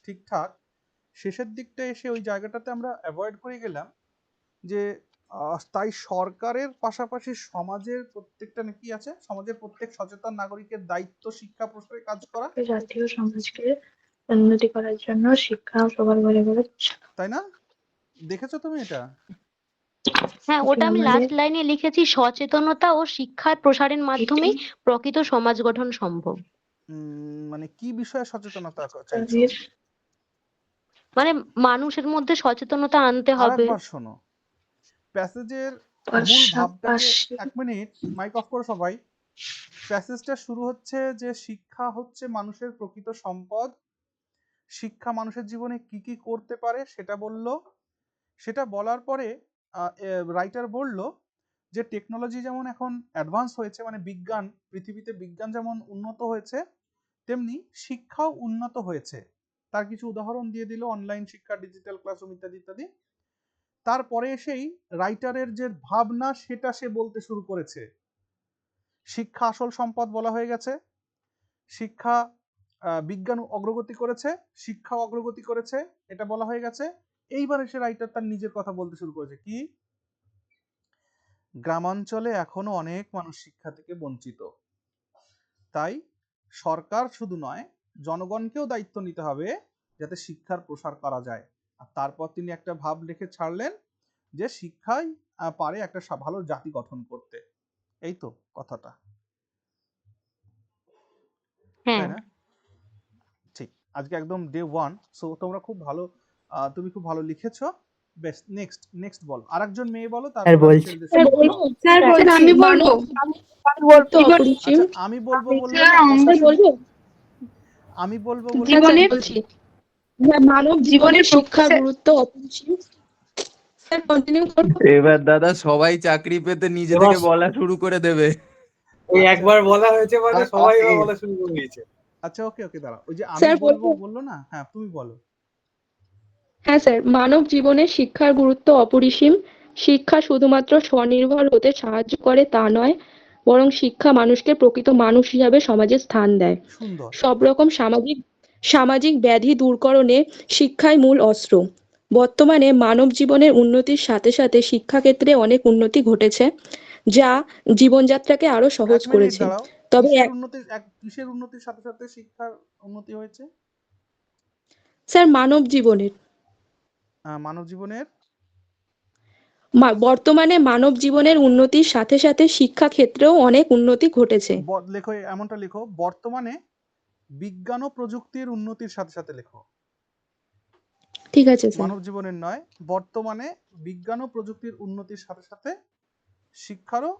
Speaker 1: ঠিকঠাক, শেষের দিকটা এসে ওই জায়গাটাতে আমরা অ্যাভয়েড করে গেলাম যে তাই সরকারের পাশাপাশি সমাজের প্রত্যেকটা কি আছে, সমাজের প্রত্যেক সচেতন নাগরিকের দায়িত্ব শিক্ষা প্রসারে কাজ করা,
Speaker 4: জাতীয় সমাজকে উন্নতি করার জন্য শিক্ষা সবার ঘরে ঘরে,
Speaker 1: তাই না? দেখেছো তুমি এটা?
Speaker 11: হ্যাঁ, ওটা আমি লাস্ট লাইনে লিখেছি, সচেতনতা ও শিক্ষার প্রসারের মাধ্যমেই প্রকৃত সমাজ গঠন সম্ভব।
Speaker 1: মানে কি বিষয়ে সচেতনতা চাইছো?
Speaker 11: মানে মানুষের মধ্যে সচেতনতা আনতে হবে।
Speaker 1: আরেকবার শোনো, প্যাসেজের মূল ভাবটাকে। 1 মিনিট, মাইক অফ করো সবাই। প্যাসেজটা শুরু হচ্ছে যে শিক্ষা হচ্ছে মানুষের প্রকৃত সম্পদ, শিক্ষা মানুষের জীবনে কি কি করতে পারে সেটা বললো। সেটা বলার পরে রাইটার বলল যে টেকনোলজি যেমন এখন অ্যাডভান্স হয়েছে, মানে বিজ্ঞান, পৃথিবীতে বিজ্ঞান যেমন উন্নত হয়েছে তেমনি শিক্ষাও উন্নত হয়েছে। তার কিছু উদাহরণ দিয়ে দিল, অনলাইন শিক্ষা, ডিজিটাল ক্লাসরুম ইত্যাদি ইত্যাদি। তারপরে এসেই রাইটারের যে ভাবনা সেটা সে বলতে শুরু করেছে। শিক্ষা আসল সম্পদ বলা হয়ে গেছে, শিক্ষা বিজ্ঞান অগ্রগতি করেছে, শিক্ষাও অগ্রগতি করেছে, এটা বলা হয়ে গেছে। এইবার এসে রাইটার তার নিজের কথা বলতে শুরু করেছে। কি? গ্রামাঞ্চলে এখনো অনেক মানুষ শিক্ষা থেকে বঞ্চিত, তাই সরকার শুধু নয় জনগণকেও দায়িত্ব নিতে হবে যাতে শিক্ষার প্রসার করা যায়। আর তারপর তিনি একটা ভাব লিখে ছাড়লেন যে শিক্ষাই পারে একটা ভালো জাতি গঠন করতে। এই তো কথাটা, তাই না? ঠিক, আজকে একদম ডে 1। সো তোমরা খুব ভালো, তুমি খুব ভালো লিখেছো। বেশ, নেক্সট বলো, আরেকজন মেয়ে বলো, তারপর আমি ছেলেদের
Speaker 4: স্যার
Speaker 1: শুরু করব।
Speaker 4: স্যার আমি বলবো?
Speaker 1: আচ্ছা, আমি বলবো বললে না, কথা শুনো। আমি বলবো বললে
Speaker 4: জীবনের
Speaker 11: বলছি
Speaker 4: মানব জীবনের শিক্ষার গুরুত্ব অপরিসীম। স্যার কন্টিনিউ করুন।
Speaker 2: এবার দাদা সবাই চাকরি পেতে নিজে
Speaker 3: এবার
Speaker 2: থেকে বলা শুরু করে দেবে।
Speaker 3: ওই একবার বলা হয়েছে মানে
Speaker 1: আরে,
Speaker 3: সবাই এবার বলা শুরু করে দিয়েছে।
Speaker 1: আচ্ছা ওকে ওকে, দাঁড়াও, ওই যে আমি
Speaker 4: স্যার
Speaker 1: বলবো
Speaker 4: বলবো?
Speaker 1: বললো না, হ্যাঁ তুমি বলো।
Speaker 4: হ্যাঁ স্যার, মানব জীবনে শিক্ষার গুরুত্ব অপরিসীম। শিক্ষা শুধুমাত্র স্বনির্ভর হতে সাহায্য করে তা নয়, বরং শিক্ষা মানুষকে প্রকৃত মানুষ হিসাবে সমাজে স্থান দেয়।
Speaker 1: সুন্দর।
Speaker 4: সব রকম সামাজিক ব্যাধি দূরকরণে শিক্ষাই মূল অস্ত্র। বর্তমানে মানব জীবনের উন্নতির সাথে সাথে শিক্ষাক্ষেত্রে অনেক উন্নতি ঘটেছে, যা জীবনযাত্রাকে আরো সহজ
Speaker 1: 1 মিনিট
Speaker 4: করেছে।
Speaker 1: দাঁড়াও,
Speaker 4: তবে
Speaker 1: কিসের উন্নতির সাথে সাথে শিক্ষার উন্নতি হয়েছে?
Speaker 4: স্যার মানব জীবনের
Speaker 11: বর্তমানে মানব জীবনের উন্নতির সাথে সাথে শিক্ষা ক্ষেত্রেও অনেক উন্নতি ঘটেছে।
Speaker 1: লেখো, এমনটা লেখো, বর্তমানে বিজ্ঞান ও প্রযুক্তির উন্নতির সাথে সাথে লেখো,
Speaker 11: ঠিক আছে স্যার।
Speaker 1: মানব জীবনের নয়, বর্তমানে বিজ্ঞান ও প্রযুক্তির উন্নতির সাথে সাথে শিক্ষারও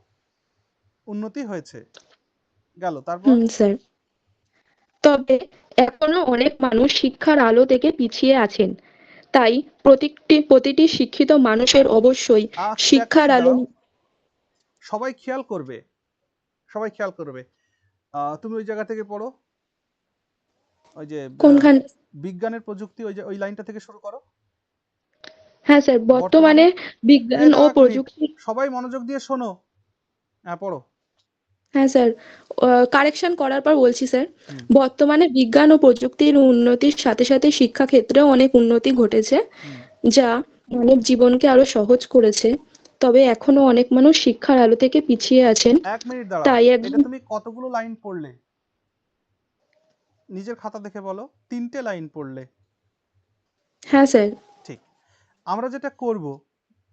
Speaker 1: উন্নতি হয়েছে। গেল, তারপর?
Speaker 11: স্যার। তবে এখনো অনেক মানুষ শিক্ষার আলো থেকে পিছিয়ে আছেন, তাই প্রতিটি শিক্ষিত মানুষের অবশ্যই
Speaker 1: এক
Speaker 11: শিক্ষার
Speaker 1: মিনিট
Speaker 11: আলো।
Speaker 1: দাঁড়াও, সবাই খেয়াল করবে, সবাই খেয়াল করবে। তুমি ওই জায়গা থেকে পড়ো, ওই যে
Speaker 11: কোনখান?
Speaker 1: বিজ্ঞানের প্রযুক্তি, ওই যে ওই লাইনটা থেকে শুরু করো।
Speaker 11: হ্যাঁ স্যার, বর্তমানে বিজ্ঞান ও
Speaker 1: দাঁড়াও এক মিনিট,
Speaker 11: প্রযুক্তি।
Speaker 1: সবাই মনোযোগ দিয়ে শোনো। হ্যাঁ, পড়ো।
Speaker 11: হ্যাঁ স্যার, কারেকশন করার পর বলছি স্যার। বর্তমানে বিজ্ঞান ও প্রযুক্তির উন্নতির সাথে সাথে শিক্ষা ক্ষেত্রেও অনেক উন্নতি ঘটেছে, যা মানব জীবনকে আরো সহজ করেছে। তবে এখনো অনেক মানুষ শিক্ষার আলো থেকে পিছিয়ে আছেন।
Speaker 1: এক মিনিট দাঁড়াও,
Speaker 11: তাই
Speaker 1: এটা তুমি কতগুলো লাইন পড়লে? নিজের খাতা দেখে বলো। 3টে লাইন পড়লে?
Speaker 11: হ্যাঁ স্যার।
Speaker 1: ঠিক। আমরা যেটা করব,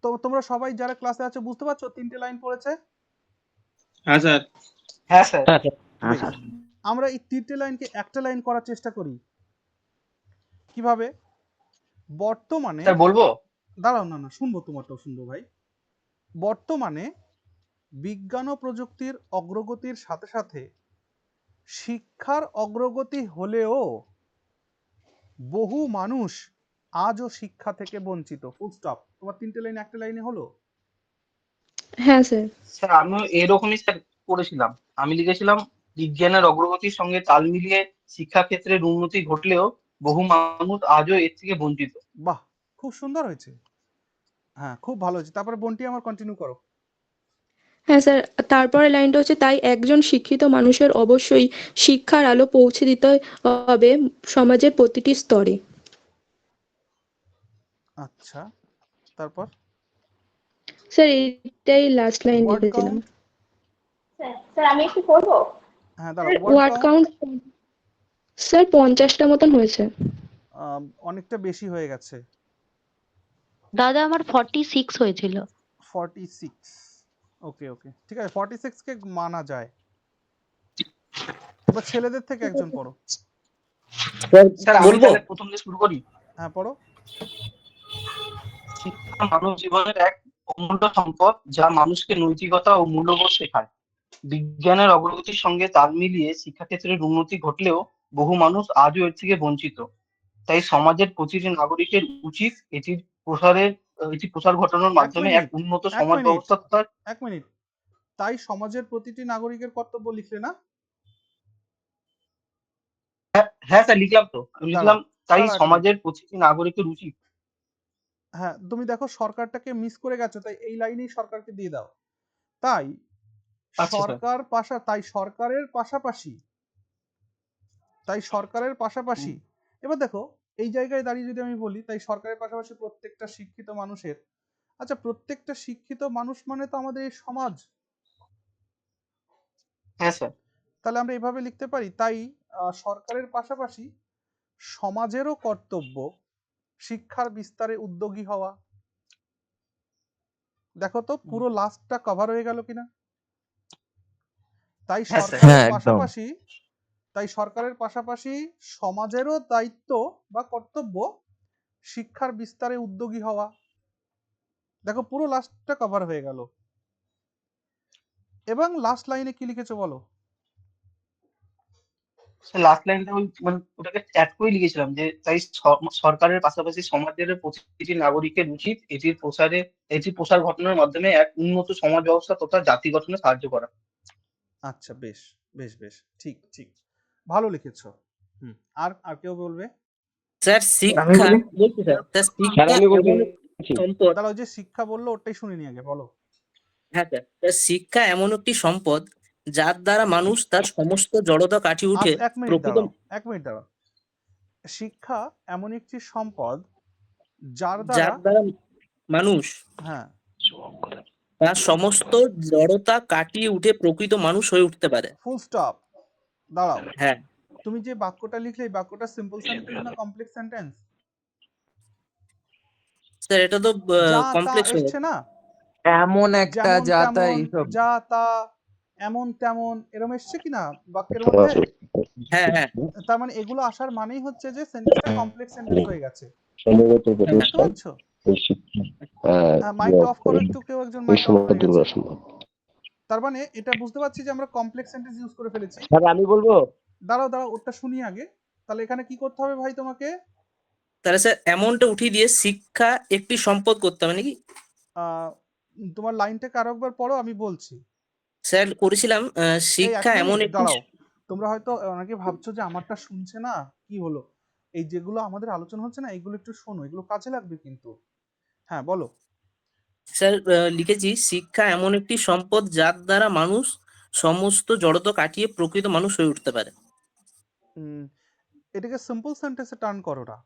Speaker 1: তো তোমরা সবাই যারা ক্লাসে আছো বুঝতে পারছো 3টে লাইন পড়েছে?
Speaker 6: হ্যাঁ স্যার।
Speaker 5: হ্যাঁ স্যার।
Speaker 1: বেশ, আমরা এই 3টে লাইনকে একটা লাইন করার চেষ্টা করি। কিভাবে? বর্তমানে,
Speaker 5: স্যার বলবো?
Speaker 1: দাঁড়াও, না শুনবো, তোমারটাও শুনবো ভাই। বর্তমানে বিজ্ঞান ও প্রযুক্তির অগ্রগতির সাথে সাথে শিক্ষার অগ্রগতি হলেও বহু মানুষ আজও শিক্ষা থেকে বঞ্চিত। Full stop. তোমার 3টে লাইন একটা লাইনে হলো?
Speaker 11: হ্যাঁ স্যার।
Speaker 5: স্যার আমিও এরকমই স্যার করেছিলাম। আমি লিখেছিলাম বিজ্ঞানের অগ্রগতির সঙ্গে তাল মিলিয়ে শিক্ষা ক্ষেত্রের উন্নতি ঘটলেও বহু মানুষ আজও এর থেকে বঞ্চিত।
Speaker 1: বাহ, খুব সুন্দর হয়েছে। হ্যাঁ, খুব ভালো হয়েছে। তারপরে বন্টি আমার কন্টিনিউ করো।
Speaker 11: হ্যাঁ স্যার, তারপরে লাইনটা হচ্ছে, তাই একজন শিক্ষিত মানুষের অবশ্যই শিক্ষার আলো পৌঁছে দিতে হবে সমাজের প্রতিটি স্তরে।
Speaker 1: আচ্ছা, তারপর?
Speaker 11: স্যার এইটাই লাস্ট লাইন
Speaker 1: ওয়ার্ড
Speaker 11: লিখেছিলাম।
Speaker 1: কাউন্ট?
Speaker 4: স্যার আমি একটু পড়বো?
Speaker 1: হ্যাঁ, দাঁড়াও,
Speaker 11: ওয়ার্ড কাউন্ট স্যার 50টা মতন হয়েছে।
Speaker 1: অনেকটা বেশি হয়ে গেছে।
Speaker 11: দাদা আমার 46 হয়েছিল।
Speaker 1: 46। ওকে ওকে, ঠিক আছে, 46 কে মানা যায়। এবার ছেলেদের থেকে একজন পড়ো।
Speaker 5: স্যার আমি তাহলে প্রথম দিয়ে শুরু করি।
Speaker 1: হ্যাঁ, পড়ো।
Speaker 5: শিক্ষা মানব জীবনের এক অমূল্য সম্পদ, যা মানুষকে নৈতিকতা ও মূল্যবোধ শেখায়। বিজ্ঞানের অগ্রগতির সঙ্গে তাল মিলিয়ে শিক্ষাক্ষেত্রের উন্নতি ঘটলেও বহু মানুষ আজও এর থেকে বঞ্চিত। তাই সমাজের প্রতিটি নাগরিকের উচিত এটি প্রসার ঘটানোর মাধ্যমে এক উন্নত সমাজ ব্যবস্থা তথা।
Speaker 1: এক মিনিট, তাই সমাজের প্রতিটি নাগরিকের কর্তব্য লিখলে না?
Speaker 5: হ্যাঁ স্যার লিখলাম তো, আমি লিখলাম তাই সমাজের প্রতিটি নাগরিকের উচিত।
Speaker 1: হ্যাঁ, তুমি দেখো সরকারটাকে মিস করে গেছো, তাই এই লাইনেই সরকারকে দিয়ে দাও। তাই সরকারের পাশাপাশি এবার দেখো, এই জায়গায় দাঁড়িয়ে যদি আমি বলি, তাই সরকারের পাশাপাশি প্রত্যেকটা শিক্ষিত মানুষের, আচ্ছা প্রত্যেকটা শিক্ষিত মানুষ মানে তো আমাদের এই সমাজ।
Speaker 5: হ্যাঁ স্যার।
Speaker 1: তাহলে আমরা এভাবে লিখতে পারি, তাই সরকারের পাশাপাশি সমাজেরও কর্তব্য শিক্ষার বিস্তারে উদ্যোগী হওয়া। দেখো তো পুরো লাস্টটা কভার হয়ে গেল কিনা? তাই সরকারের পাশাপাশি সমাজেরও দায়িত্ব বা কর্তব্য শিক্ষার বিস্তারে উদ্যোগী হওয়া। দেখো পুরো লাস্টটা কভার হয়ে গেল। এবং লাস্ট লাইনে কি লিখেছো বলো?
Speaker 5: লাস্ট লাইনটা মানে ওটাকে অ্যাড করে লিখেছিলাম যে তাই সরকারের পাশাপাশি সমাজের প্রতিটি নাগরিকের উচিত এটির প্রসার ঘটানোর মাধ্যমে এক উন্নত সমাজ ব্যবস্থা তথা জাতি গঠনে সাহায্য করা।
Speaker 1: আচ্ছা, বেশ বেশ বেশ, ঠিক ঠিক, ভালো লিখেছো। আর আর কেউ বলবে?
Speaker 12: স্যার শিক্ষা বলছি স্যার, সম্পদ।
Speaker 1: দাঁড়াও, যে শিক্ষা বললো ওটাই শুনিনি আগে, বলো।
Speaker 12: হ্যাঁ স্যার, শিক্ষা এমন একটি সম্পদ যার দ্বারা মানুষ তার সমস্ত জড়তা কাটিয়ে উঠে
Speaker 1: এক মিনিট দাঁড়াও। শিক্ষা এমন একটি সম্পদ যার দ্বারা
Speaker 12: মানুষ তার সমস্ত জড়তা কাটিয়ে উঠে প্রকৃত মানুষ হয়ে উঠতে পারে।
Speaker 1: Full stop. দাঁড়াও,
Speaker 12: হ্যাঁ
Speaker 1: তুমি যে বাক্যটা লিখলে, এই বাক্যটা সিম্পল সেন্টেন্স না কমপ্লেক্স সেন্টেন্স?
Speaker 12: স্যার, এটা তো কমপ্লেক্স
Speaker 1: এসছে না?
Speaker 2: এমন একটা
Speaker 1: যেমন
Speaker 2: যা তা
Speaker 1: তেমন,
Speaker 2: এইসব।
Speaker 1: যা তা, এমন তেমন, এরম এসছে কিনা বাক্যের মধ্যে?
Speaker 12: হ্যাঁ হ্যাঁ
Speaker 1: তার মানে এগুলো আসার মানেই হচ্ছে যে সেন্টেন্সটা কমপ্লেক্স সেন্টেন্স হয়ে গেছে।
Speaker 12: হ্যাঁ
Speaker 1: বুঝতে পারছো? হ্যাঁ, মাইকটা অফ করো একটু, কেউ একজন মাইক অফ হয়ে গেছে। তার মানে এটা বুঝতে পারছি যে আমরা কমপ্লেক্স সেন্টেন্স ইউজ করে ফেলেছি।
Speaker 9: স্যার আমি বলবো?
Speaker 1: দাঁড়াও দাঁড়াও, ওটা শুনি আগে। তাহলে এখানে কি করতে হবে ভাই তোমাকে?
Speaker 12: তাহলে স্যার এমনটা উঠিয়ে দিয়ে শিক্ষা একটি সম্পদ করতে হবে নাকি?
Speaker 1: আহ, তোমার লাইনটাকে আরো একবার পড়ো, আমি বলছি।
Speaker 12: স্যার করেছিলাম
Speaker 1: এই এক
Speaker 12: শিক্ষা এমন
Speaker 1: মিনিট
Speaker 12: একটি
Speaker 1: দাঁড়াও, তোমরা হয়তো অনেকে ভাবছো যে আমারটা শুনছে না, কি হলো? এই যেগুলো আমাদের আলোচনা হচ্ছে না, এগুলো একটু শোনো, এগুলো কাজে লাগবে কিন্তু। হ্যাঁ বলো।
Speaker 12: স্যার লিখেছি শিক্ষা এমন একটি সম্পদ যার দ্বারা মানুষ সমস্ত জড়তা কাটিয়ে প্রকৃত মানুষ হয়ে উঠতে পারে।
Speaker 1: এটাকে সিম্পল সেন্টেন্সে টার্ন করো না।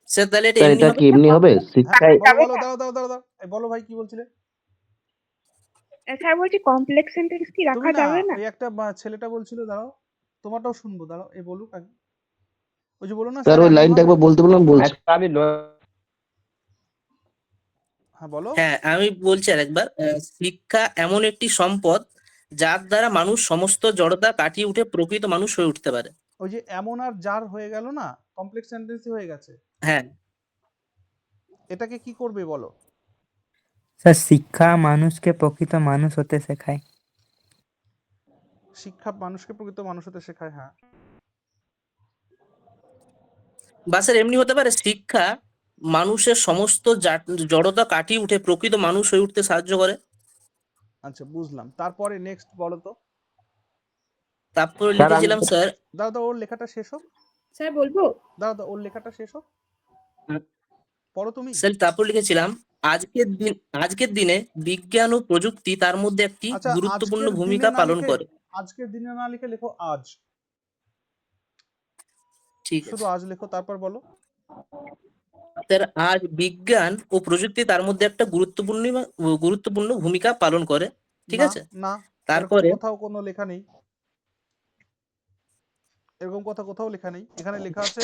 Speaker 12: স্যার তাহলে এটা
Speaker 8: স্যার
Speaker 12: এমনি
Speaker 8: এটা
Speaker 12: হবে?
Speaker 8: কি এমনি হবে?
Speaker 1: হ্যাঁ
Speaker 8: শিক্ষায়
Speaker 1: বলো বলো, দাঁড়াও দাঁড়াও দাঁড়াও দাঁড়াও, বলো ভাই কি বলছিলে?
Speaker 13: স্যার বলছি কমপ্লেক্স সেন্টেন্স কি
Speaker 1: তুমি
Speaker 13: রাখা
Speaker 1: না,
Speaker 13: যাবে না?
Speaker 1: ওই একটা ছেলেটা বলছিল, দাঁড়াও তোমারটাও শুনবো, দাঁড়াও এই বলুক আগে। ওই যে বলো না
Speaker 8: স্যার
Speaker 1: স্যার
Speaker 8: ওই
Speaker 1: এমন
Speaker 8: লাইনটা
Speaker 1: হবে।
Speaker 8: একবার বলতে বললাম, বলছি।
Speaker 9: আচ্ছা আমি
Speaker 1: হ্যাঁ বলো।
Speaker 12: হ্যাঁ আমি বলছি আরেকবার শিক্ষা এমন একটি সম্পদ যার দ্বারা মানুষ সমস্ত জড়তা কাটিয়ে উঠে প্রকৃত মানুষ হয়ে উঠতে পারে।
Speaker 1: ওই যে এমন আর যার হয়ে গেল না, কমপ্লেক্স সেন্টেন্সই হয়ে গেছে।
Speaker 12: হ্যাঁ
Speaker 1: এটাকে কি করবে বলো?
Speaker 14: স্যার শিক্ষা মানুষকে প্রকৃত মানুষ হতে শেখায়।
Speaker 1: শিক্ষা মানুষকে প্রকৃত মানুষ হতে শেখায়, হ্যাঁ।
Speaker 12: বা স্যার এমনি হতে পারে শিক্ষা মানুষের সমস্ত জড়তা কাটিয়ে উঠে প্রকৃত মানুষ হয়ে উঠতে সাহায্য করে।
Speaker 1: আচ্ছা বুঝলাম, তারপরে নেক্সট বলো তো।
Speaker 12: তারপরে লিখেছিলাম স্যার
Speaker 1: দাঁড়াও দাঁড়াও, ওর লেখাটা শেষ হোক।
Speaker 13: স্যার বলবো?
Speaker 1: দাঁড়াও দাঁড়াও, ওর লেখাটা শেষ হোক, পড়ো তুমি।
Speaker 12: স্যার তারপর লিখেছিলাম আজকের দিনে বিজ্ঞান ও প্রযুক্তি তার মধ্যে একটি
Speaker 1: আচ্ছা,
Speaker 12: গুরুত্বপূর্ণ
Speaker 1: আজকের
Speaker 12: ভূমিকা
Speaker 1: দিনে না
Speaker 12: পালন
Speaker 1: লিখে,
Speaker 12: করে।
Speaker 1: আজকের দিনে না লিখে লেখো আজ,
Speaker 12: ঠিক
Speaker 1: শুধু
Speaker 12: আছে
Speaker 1: আজ লেখো, তারপর বলো।
Speaker 12: স্যার আজ বিজ্ঞান ও প্রযুক্তি তার মধ্যে একটা গুরুত্বপূর্ণ ভূমিকা পালন করে। ঠিক
Speaker 1: না
Speaker 12: আছে
Speaker 1: না, এরকম
Speaker 12: তারপরে
Speaker 1: কোথাও কোনো লেখা নেই, এরকম কথা কোথাও লেখা নেই। এখানে লেখা আছে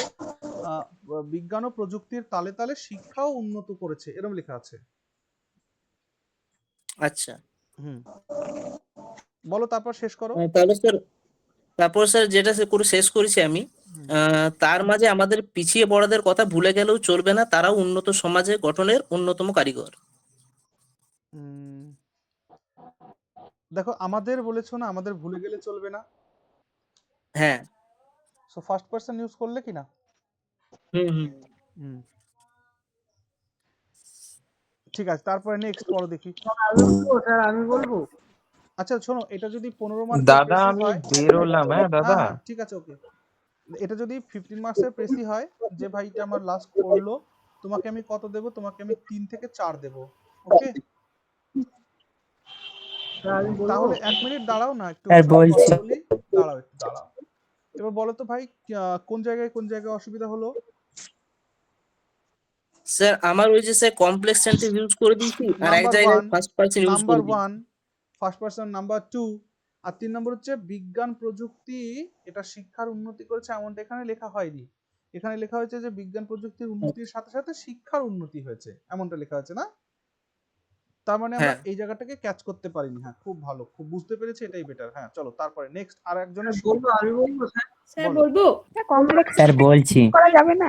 Speaker 1: বিজ্ঞান ও প্রযুক্তির তালে তালে শিক্ষাও উন্নত করেছে, এরকম লেখা আছে।
Speaker 12: আচ্ছা
Speaker 1: বলো, তারপর শেষ করো।
Speaker 12: তারপর স্যার যেটা করে শেষ করেছি আমি তার মাঝে আমাদের পিছিয়ে পড়াদের কথা ভুলে গেলেও চলবে না, তারাও উন্নত সমাজে গঠনের অন্যতম কারিগর।
Speaker 1: দেখো, আমাদের বলেছো না, আমাদের ভুলে গেলে চলবে না।
Speaker 12: হ্যাঁ
Speaker 1: সো ফার্স্ট পারসন ইউজ করলে কি না? ঠিক আছে, তারপরে নেক্সট পড়ো দেখি।
Speaker 7: স্যার আমি বলবো?
Speaker 1: আচ্ছা শোনো, এটা যদি 15 মার্কের
Speaker 2: দাদা
Speaker 1: প্রেসি
Speaker 2: আমি
Speaker 1: হয়,
Speaker 2: বেরোলাম। হ্যাঁ দাদা,
Speaker 1: হ্যাঁ ঠিক আছে ওকে। এটা যদি 15 মার্কসের প্রেসি হয়, যে ভাইটা আমার লাস্ট পড়লো, তোমাকে আমি কত দেব? তোমাকে আমি 3 থেকে 4 দেব, ওকে? তাহলে 1 মিনিট দাঁড়াও না, একটু
Speaker 14: স্যার
Speaker 1: সব
Speaker 14: বলছি।
Speaker 1: কথা বলি, দাঁড়াও একটু দাঁড়াও। এবার বলো তো ভাই, কোন জায়গায় অসুবিধা হলো?
Speaker 12: স্যার আমার ওই যে স্যার কমপ্লেক্স সেন্টেন্স ইউজ করে দিয়েছি আর এক জায়গায় ফার্স্ট পারসন ইউজ
Speaker 1: নাম্বার
Speaker 12: করে দিয়েছি।
Speaker 1: 1 ফার্স্ট পারসন, নাম্বার 2 আর 3 নম্বর হচ্ছে বিজ্ঞান প্রযুক্তি এটা শিক্ষার উন্নতি করেছে, এমনটা এখানে লেখা হয়নি। এখানে লেখা হয়েছে যে বিজ্ঞান প্রযুক্তির উন্নতির সাথে সাথে শিক্ষার উন্নতি হয়েছে, এমনটা লেখা আছে না? তার মানে আমরা এই জায়গাটাকে ক্যাচ করতে পারিনি। হ্যাঁ খুব ভালো, খুব বুঝতে পেরেছি, এটাই বেটার। হ্যাঁ চলো তারপরে নেক্সট আর একজনের
Speaker 7: বলবো, আমি বলবো স্যার?
Speaker 13: স্যার বলবো? কমপ্লেক্স
Speaker 14: স্যার বলছি।
Speaker 13: করা যাবে না?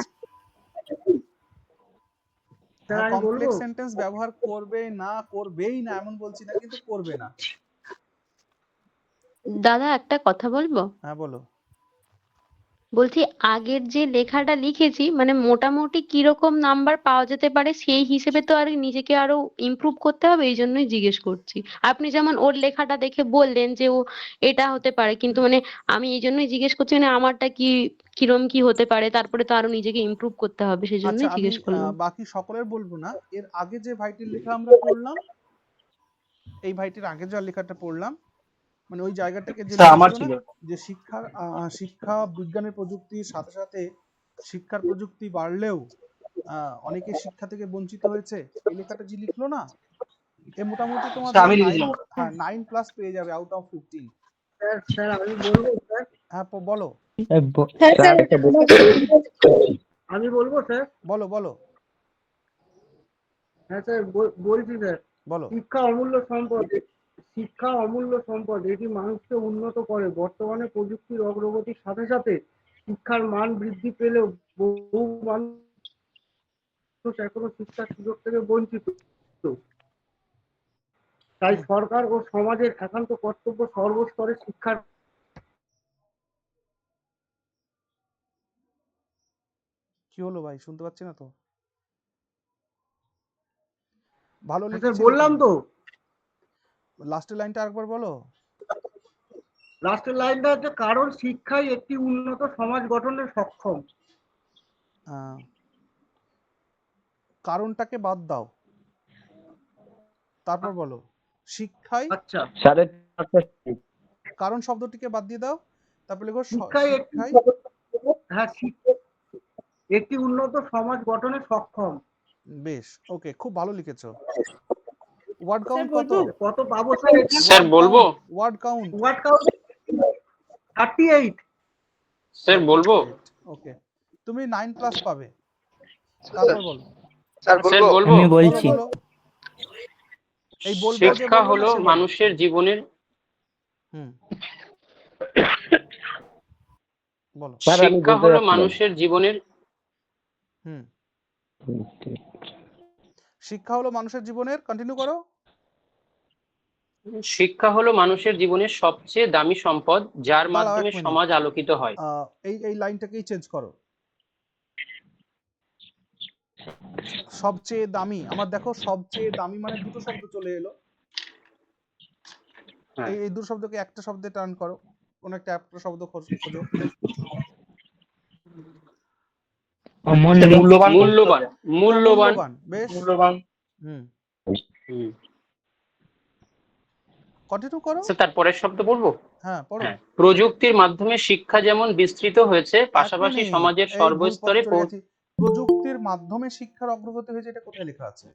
Speaker 1: কমপ্লেক্স সেন্টেন্স ব্যবহার করবে না, করবেই না এমন বলছি না, কিন্তু করবে না।
Speaker 11: দাদা একটা কথা বলবো?
Speaker 1: হ্যাঁ বলো।
Speaker 11: বলছি আগের যে লেখাটা লিখেছি মানে মোটামুটি কিরকম নাম্বার পাওয়া যেতে পারে সেই হিসেবে তো আর নিজেকে আরো ইমপ্রুভ করতে হবে, এই জন্যই জিজ্ঞেস করছি। আপনি যেমন ওর লেখাটা দেখে বললেন যে ও এটা হতে পারে, কিন্তু মানে আমি এই জন্যই জিজ্ঞেস করছি মানে আমারটা কিরম কি হতে পারে, তারপরে তো আরো নিজেকে ইমপ্রুভ করতে হবে, সেই
Speaker 1: আচ্ছা
Speaker 11: জন্যই
Speaker 1: আমি
Speaker 11: জিজ্ঞেস করলাম।
Speaker 1: বাকি সকলের বলবো না, এর আগে যে ভাইটির লেখা আমরা পড়লাম, এই ভাইটির আগে যে লেখাটা পড়লাম, মানে ওই জায়গাটাকে যে লিখেছিল না, যে শিক্ষা বিজ্ঞানের প্রযুক্তির সাথে সাথে শিক্ষার প্রযুক্তি বাড়লেও অনেকে শিক্ষা থেকে বঞ্চিত হয়েছে, এই লেখাটা যে লিখলো না, এ মোটামুটি তোমার 9+ পেয়ে যাবে আউট অফ 15।
Speaker 7: স্যার আমি বলবো স্যার?
Speaker 1: হ্যাঁ বলো।
Speaker 13: স্যার
Speaker 7: আমি বলবো স্যার?
Speaker 1: বলো বলো।
Speaker 7: হ্যাঁ স্যার বলছি স্যার,
Speaker 1: বলো।
Speaker 7: শিক্ষা অমূল্য সম্পদ, এটি মানুষকে উন্নত করে। বর্তমানে প্রযুক্তির অগ্রগতির সাথে সাথে শিক্ষার মান বৃদ্ধি পেলেও বহু মানুষ এখনো শিক্ষার সুযোগ থেকে বঞ্চিত। তাই সরকার ও সমাজের একান্ত কর্তব্য সর্বস্তরে শিক্ষার।
Speaker 1: কি হলো ভাই, শুনতে পাচ্ছি না তো। ভালো
Speaker 7: স্যার
Speaker 1: লিখেছিলে
Speaker 7: বললাম
Speaker 1: তুমি।
Speaker 7: তো,
Speaker 1: লাস্টের লাইনটা আরেকবার বলো।
Speaker 7: লাস্টের লাইনটা হচ্ছে কারণ শিক্ষাই একটি উন্নত সমাজ গঠনে সক্ষম।
Speaker 1: কারণটাকে বাদ দাও, তারপর বলো শিক্ষাই।
Speaker 7: আচ্ছা,
Speaker 1: কারণ শব্দটিকে বাদ দিয়ে দাও, তারপর লেখো
Speaker 7: শিক্ষাই
Speaker 1: শিক্ষাই।
Speaker 7: হ্যাঁ, একটি উন্নত সমাজ গঠনে সক্ষম।
Speaker 1: বেশ, ওকে, খুব ভালো লিখেছো। ওয়ার্ড
Speaker 13: স্যার
Speaker 1: কাউন্ট কত?
Speaker 13: বলবো?
Speaker 7: কত পাবো স্যার?
Speaker 6: স্যার বলবো?
Speaker 1: Word count
Speaker 7: word count 38।
Speaker 6: Sir বলবো?
Speaker 1: ওকে, তুমি 9+ পাবে। তারপর বলো।
Speaker 6: স্যার বলবো?
Speaker 14: আমি
Speaker 1: বলো
Speaker 14: বলছি।
Speaker 1: বলো। এই বলবো যে
Speaker 6: শিক্ষা
Speaker 1: বলবো
Speaker 6: হলো
Speaker 1: না সে বলো।
Speaker 6: মানুষের জীবনের
Speaker 1: হুম, বলো।
Speaker 6: শিক্ষা হলো মানুষের জীবনের
Speaker 1: হুম, শিক্ষা হলো মানুষের জীবনের, কন্টিনিউ করো।
Speaker 6: শিক্ষা হলো মানুষের জীবনের সবচেয়ে দামি সম্পদ, যার
Speaker 1: দাঁড়াও
Speaker 6: মাধ্যমে
Speaker 1: 1 মিনিট,
Speaker 6: সমাজ আলোকিত হয়।
Speaker 1: এই লাইনটাকেই চেঞ্জ করো। সবচেয়ে দামি, আমার দেখো সবচেয়ে দামি মানে দুটো শব্দ চলে এলো।
Speaker 6: হ্যাঁ।
Speaker 1: এই দুটো শব্দকে একটা শব্দে টার্ন করো, কোন একটা শব্দ খোঁজো।
Speaker 14: অমূল্য।
Speaker 6: মূল্যবান। মূল্যবান।
Speaker 1: মূল্যবান, বেশ।
Speaker 5: মূল্যবান।
Speaker 1: হুম,
Speaker 6: হুম।
Speaker 1: কন্টিনিউ করো।
Speaker 6: স্যার তারপরের শব্দ বলবো?
Speaker 1: হ্যাঁ, পড়ো।
Speaker 6: হ্যাঁ, প্রযুক্তির মাধ্যমে শিক্ষা যেমন বিস্তৃত হয়েছে, পাশাপাশি
Speaker 1: 1 মিনিট,
Speaker 6: সমাজের
Speaker 1: এই ভুল পথে
Speaker 6: সর্বস্তরে
Speaker 1: চলে গেছি। প্রযুক্তির মাধ্যমে শিক্ষার অগ্রগতি হয়েছে, এটা কোথায় লেখা আছে?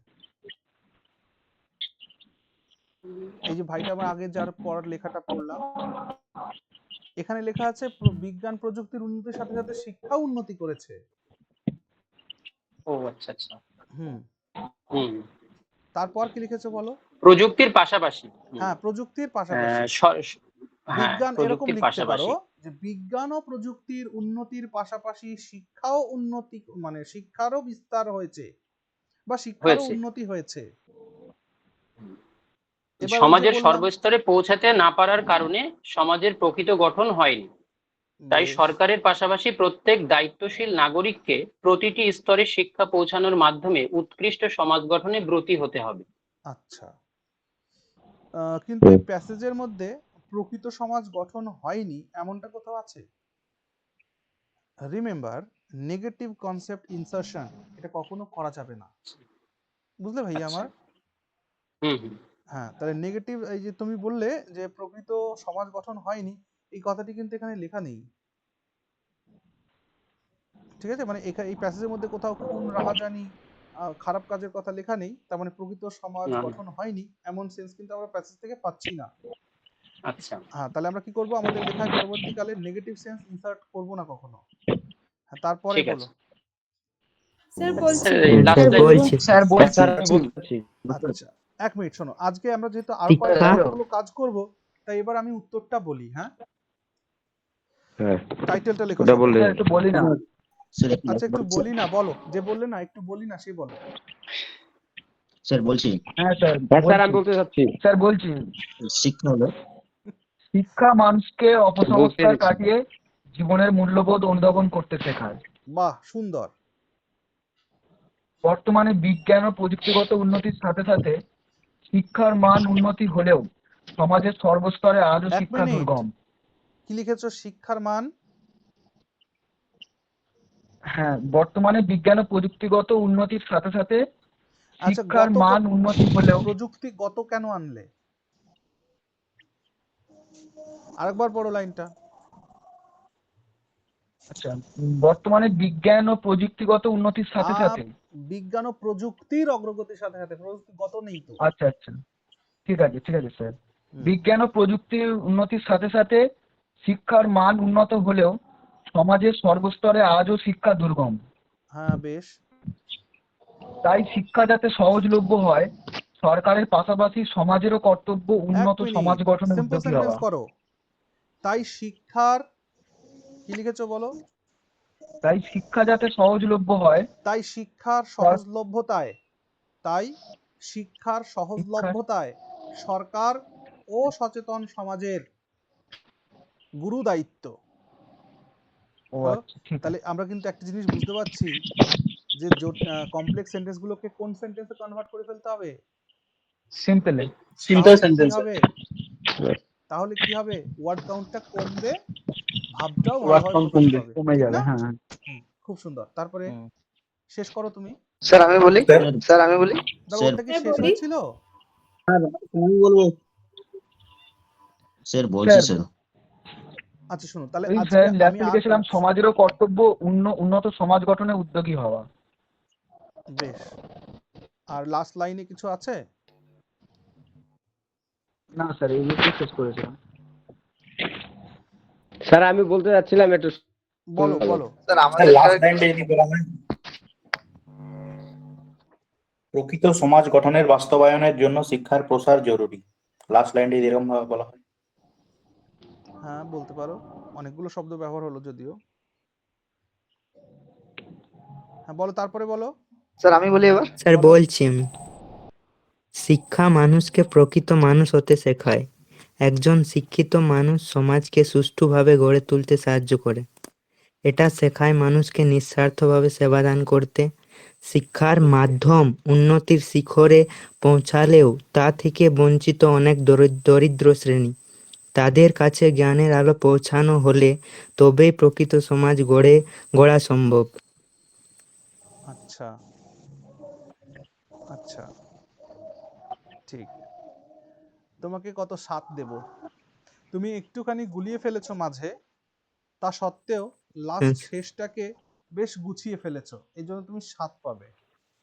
Speaker 1: এই যে ভাইটা আমার আগে যার পর লেখাটা পড়লাম, এখানে লেখা আছে বিজ্ঞান প্রযুক্তির উন্নতির সাথে সাথে শিক্ষা উন্নতি করেছে।
Speaker 6: ও আচ্ছা আচ্ছা।
Speaker 1: হুম,
Speaker 6: হুম।
Speaker 1: তারপর কি লিখেছো বলো?
Speaker 6: প্রযুক্তির পাশাপাশি।
Speaker 1: হ্যাঁ, প্রযুক্তির পাশাপাশি।
Speaker 6: হ্যাঁ,
Speaker 1: বিজ্ঞান এরকম
Speaker 6: প্রযুক্তির
Speaker 1: লিখতে পারো
Speaker 6: পাশাপাশি।
Speaker 1: যে বিজ্ঞান ও প্রযুক্তির উন্নতির পাশাপাশি শিক্ষাও উন্নতি, মানে শিক্ষারও বিস্তার হয়েছে বা শিক্ষারও উন্নতি হয়েছে। এবার ওই যে
Speaker 6: সমাজের
Speaker 1: বললাম,
Speaker 6: সর্বস্তরে পৌঁছাতে না পারার কারণে সমাজের প্রকৃত গঠন হয়নি। তাই
Speaker 1: বেশ।
Speaker 6: সরকারের পাশাপাশি প্রত্যেক দায়িত্বশীল নাগরিককে প্রতিটি স্তরে শিক্ষা পৌঁছানোর মাধ্যমে উৎকৃষ্ট সমাজ গঠনে ব্রতী হতে হবে।
Speaker 1: আচ্ছা, কিন্তু এই প্যাসেজের মধ্যে প্রকৃত সমাজ গঠন হয়নি এমনটা কোথাও আছে? রিমেম্বার, নেগেটিভ কনসেপ্ট ইনসারশন এটা কখনো করা যাবে না, বুঝলে ভাইয়া আমার?
Speaker 6: হুম হুম।
Speaker 1: হ্যাঁ, তাহলে নেগেটিভ, এই যে তুমি বললে যে প্রকৃত সমাজ গঠন হয়নি, এই কথাটি কিন্তু এখানে লেখা নেই। ঠিক আছে, মানে এই প্যাসেজের মধ্যে কোথাও খুন, রাহাজানি, খারাপ কাজের কথা লেখা নেই, তার মানে প্রকৃত সমাজ
Speaker 6: না।
Speaker 1: গঠন হয়নি এমন সেন্স কিন্তু আমরা প্যাসেজ থেকে পাচ্ছি না।
Speaker 6: আচ্ছা।
Speaker 1: হ্যাঁ, তাহলে আমরা কি করব, আমাদের লেখায় পরবর্তীকালে নেগেটিভ সেন্স ইনসার্ট করব না কখনো। হ্যাঁ, তারপরে
Speaker 6: ঠিক
Speaker 1: বলো।
Speaker 6: আছে।
Speaker 13: স্যার বলছি।
Speaker 14: স্যার বলছি।
Speaker 7: স্যার বলছি।
Speaker 1: আচ্ছা, 1 মিনিট শোনো, আজকে আমরা যেহেতু আরো কয়েকটা
Speaker 14: শিক্ষা।
Speaker 1: কতগুলো কাজ করব, তাই এবার আমি উত্তরটা বলি। হ্যাঁ, টাইটেলটা লেখো
Speaker 8: ওটা
Speaker 1: সবাই।
Speaker 8: বললে
Speaker 7: একটু বলি না।
Speaker 1: আচ্ছা, একটু বলি না, বলো, যে বললে না একটু বলি না সে বলো।
Speaker 10: স্যার বলছি,
Speaker 7: হ্যাঁ স্যার,
Speaker 8: স্যার আমি বলতে চাচ্ছি।
Speaker 7: স্যার বলছি।
Speaker 10: শিক্ষা হলো
Speaker 7: শিক্ষা মানুষকে অপসংস্কার
Speaker 8: বলতে
Speaker 7: কাটিয়ে জীবনের মূল্যবোধ অনুধাবন করতে শেখায়।
Speaker 1: বাহ, সুন্দর।
Speaker 7: বর্তমানে বিজ্ঞান ও প্রযুক্তিগত উন্নতির সাথে সাথে শিক্ষার মান উন্নতি হলেও সমাজের সর্বস্তরে আজও
Speaker 1: 1
Speaker 7: শিক্ষা
Speaker 1: মিনিট,
Speaker 7: দুর্গম।
Speaker 1: কি লিখেছো? শিক্ষার মান।
Speaker 7: হ্যাঁ, বর্তমানে বিজ্ঞান ও প্রযুক্তিগত উন্নতির সাথে সাথে
Speaker 1: আচ্ছা,
Speaker 7: শিক্ষার মান উন্নতি হলেও।
Speaker 1: প্রযুক্তিগত কেন আনলে? আরেকবার পড়ো লাইনটা।
Speaker 7: আচ্ছা, বর্তমানে বিজ্ঞান ও প্রযুক্তিগত উন্নতির সাথে সাথে।
Speaker 1: বিজ্ঞান ও প্রযুক্তির অগ্রগতির সাথে সাথে, প্রযুক্তিগত নেই তো।
Speaker 7: আচ্ছা আচ্ছা, ঠিক আছে স্যার। বিজ্ঞান ও প্রযুক্তির উন্নতির সাথে সাথে শিক্ষার মান উন্নত হলেও সমাজের সর্বস্তরে আজও শিক্ষা দুর্গম।
Speaker 1: হ্যাঁ, বেশ।
Speaker 15: তাই শিক্ষা যাতে সহজলভ্য হয়, সরকারের পাশাপাশি সমাজেরও কর্তব্য
Speaker 1: এক
Speaker 15: উন্নত সমাজ
Speaker 1: মিনিট,
Speaker 15: গঠনে
Speaker 1: সিম্পল
Speaker 15: উদ্যোগী
Speaker 1: সেন্টেন্স
Speaker 15: হওয়া।
Speaker 1: করো। তাই শিক্ষার, কি লিখেছো বলো?
Speaker 15: তাই শিক্ষা যাতে সহজলভ্য হয়,
Speaker 1: তাই শিক্ষার সহজলভ্যতায়, তাই শিক্ষার সহজলভ্যতায় সরকার ও সচেতন সমাজের গুরু দায়িত্ব।
Speaker 15: ও
Speaker 1: তো
Speaker 15: আচ্ছা, ঠিক
Speaker 1: তাহলে
Speaker 15: আছে।
Speaker 1: আমরা কিন্তু একটা জিনিস বুঝতে পারছি যে কমপ্লেক্স সেন্টেন্স গুলোকে কোন সেন্টেন্সে কনভার্ট করে ফেলতে হবে?
Speaker 15: সিম্পলে।
Speaker 5: সিম্পল
Speaker 1: তাহলে কি
Speaker 5: সেন্টেন্স।
Speaker 1: হবে? তাহলে কি হবে? ওয়ার্ড কাউন্টটা কমবে, ভাবটাও
Speaker 5: ওয়ার্ড
Speaker 1: ভালোভাবে
Speaker 5: কাউন্ট
Speaker 1: প্রকাশ
Speaker 5: কমবে।
Speaker 1: পাবে,
Speaker 15: কমে
Speaker 1: ঠিক
Speaker 15: যাবে,
Speaker 1: না?
Speaker 15: হ্যাঁ হ্যাঁ।
Speaker 1: খুব সুন্দর। তারপরে শেষ করো তুমি।
Speaker 9: স্যার আমি বলি, স্যার আমি বলি।
Speaker 1: দাঁড়া,
Speaker 10: স্যার
Speaker 1: ওটা কি
Speaker 13: স্যার
Speaker 1: শেষ
Speaker 13: বলি।
Speaker 1: হয়েছিল?
Speaker 5: আমি বলবো।
Speaker 10: স্যার বলছি
Speaker 15: স্যার,
Speaker 10: স্যার।
Speaker 1: আচ্ছা শোনো, তাহলে
Speaker 15: ওই
Speaker 1: আজকে
Speaker 15: স্যার
Speaker 1: আমি
Speaker 15: ল্যাপে
Speaker 1: আর
Speaker 15: লিখেছিলাম সমাজেরও কর্তব্য উন্নত সমাজ গঠনে উদ্যোগী হওয়া।
Speaker 1: বেশ। আর লাস্ট লাইনে কিছু আছে?
Speaker 15: না স্যার, এইগুলো শেষ করেছিলাম।
Speaker 9: স্যার আমি বলতে যাচ্ছিলাম একটু
Speaker 1: বলো বলো।
Speaker 9: স্যার আমাদের
Speaker 16: লাস্ট লাইনটা যদি বলা হয়, প্রকৃত সমাজ গঠনের বাস্তবায়নের জন্য শিক্ষার প্রসার জরুরি। লাস্ট লাইনটা এরকম ভাবে বলা হয়।
Speaker 1: হ্যাঁ বলতে পারো, অনেকগুলো শব্দ ব্যবহার হলো যদিও। হ্যাঁ বলো, তারপরে বলো।
Speaker 9: স্যার আমি বলি এবার।
Speaker 14: স্যার
Speaker 1: বলো।
Speaker 14: বলছি আমি, শিক্ষা মানুষকে প্রকৃত মানুষ হতে শেখায়। একজন শিক্ষিত মানুষ সমাজকে সুষ্ঠুভাবে গড়ে তুলতে সাহায্য করে। এটা শেখায় মানুষকে নিঃস্বার্থভাবে সেবাদান করতে। শিক্ষার মাধ্যম উন্নতির শিখরে পৌঁছালেও তা থেকে বঞ্চিত অনেক দরিদ্র শ্রেণী। তাদের কাছে জ্ঞানের আলো পৌঁছানো হলে তবেই প্রকৃত সমাজ গড়া সম্ভব।
Speaker 1: আচ্ছা আচ্ছা, ঠিক। তোমাকে কত 7 দেব? তুমি একটুখানি গুলিয়ে ফেলেছো মাঝে, তা সত্ত্বেও লাস্ট শেষটাকে বেশ গুছিয়ে ফেলেছো, এই জন্য তুমি 7 পাবে।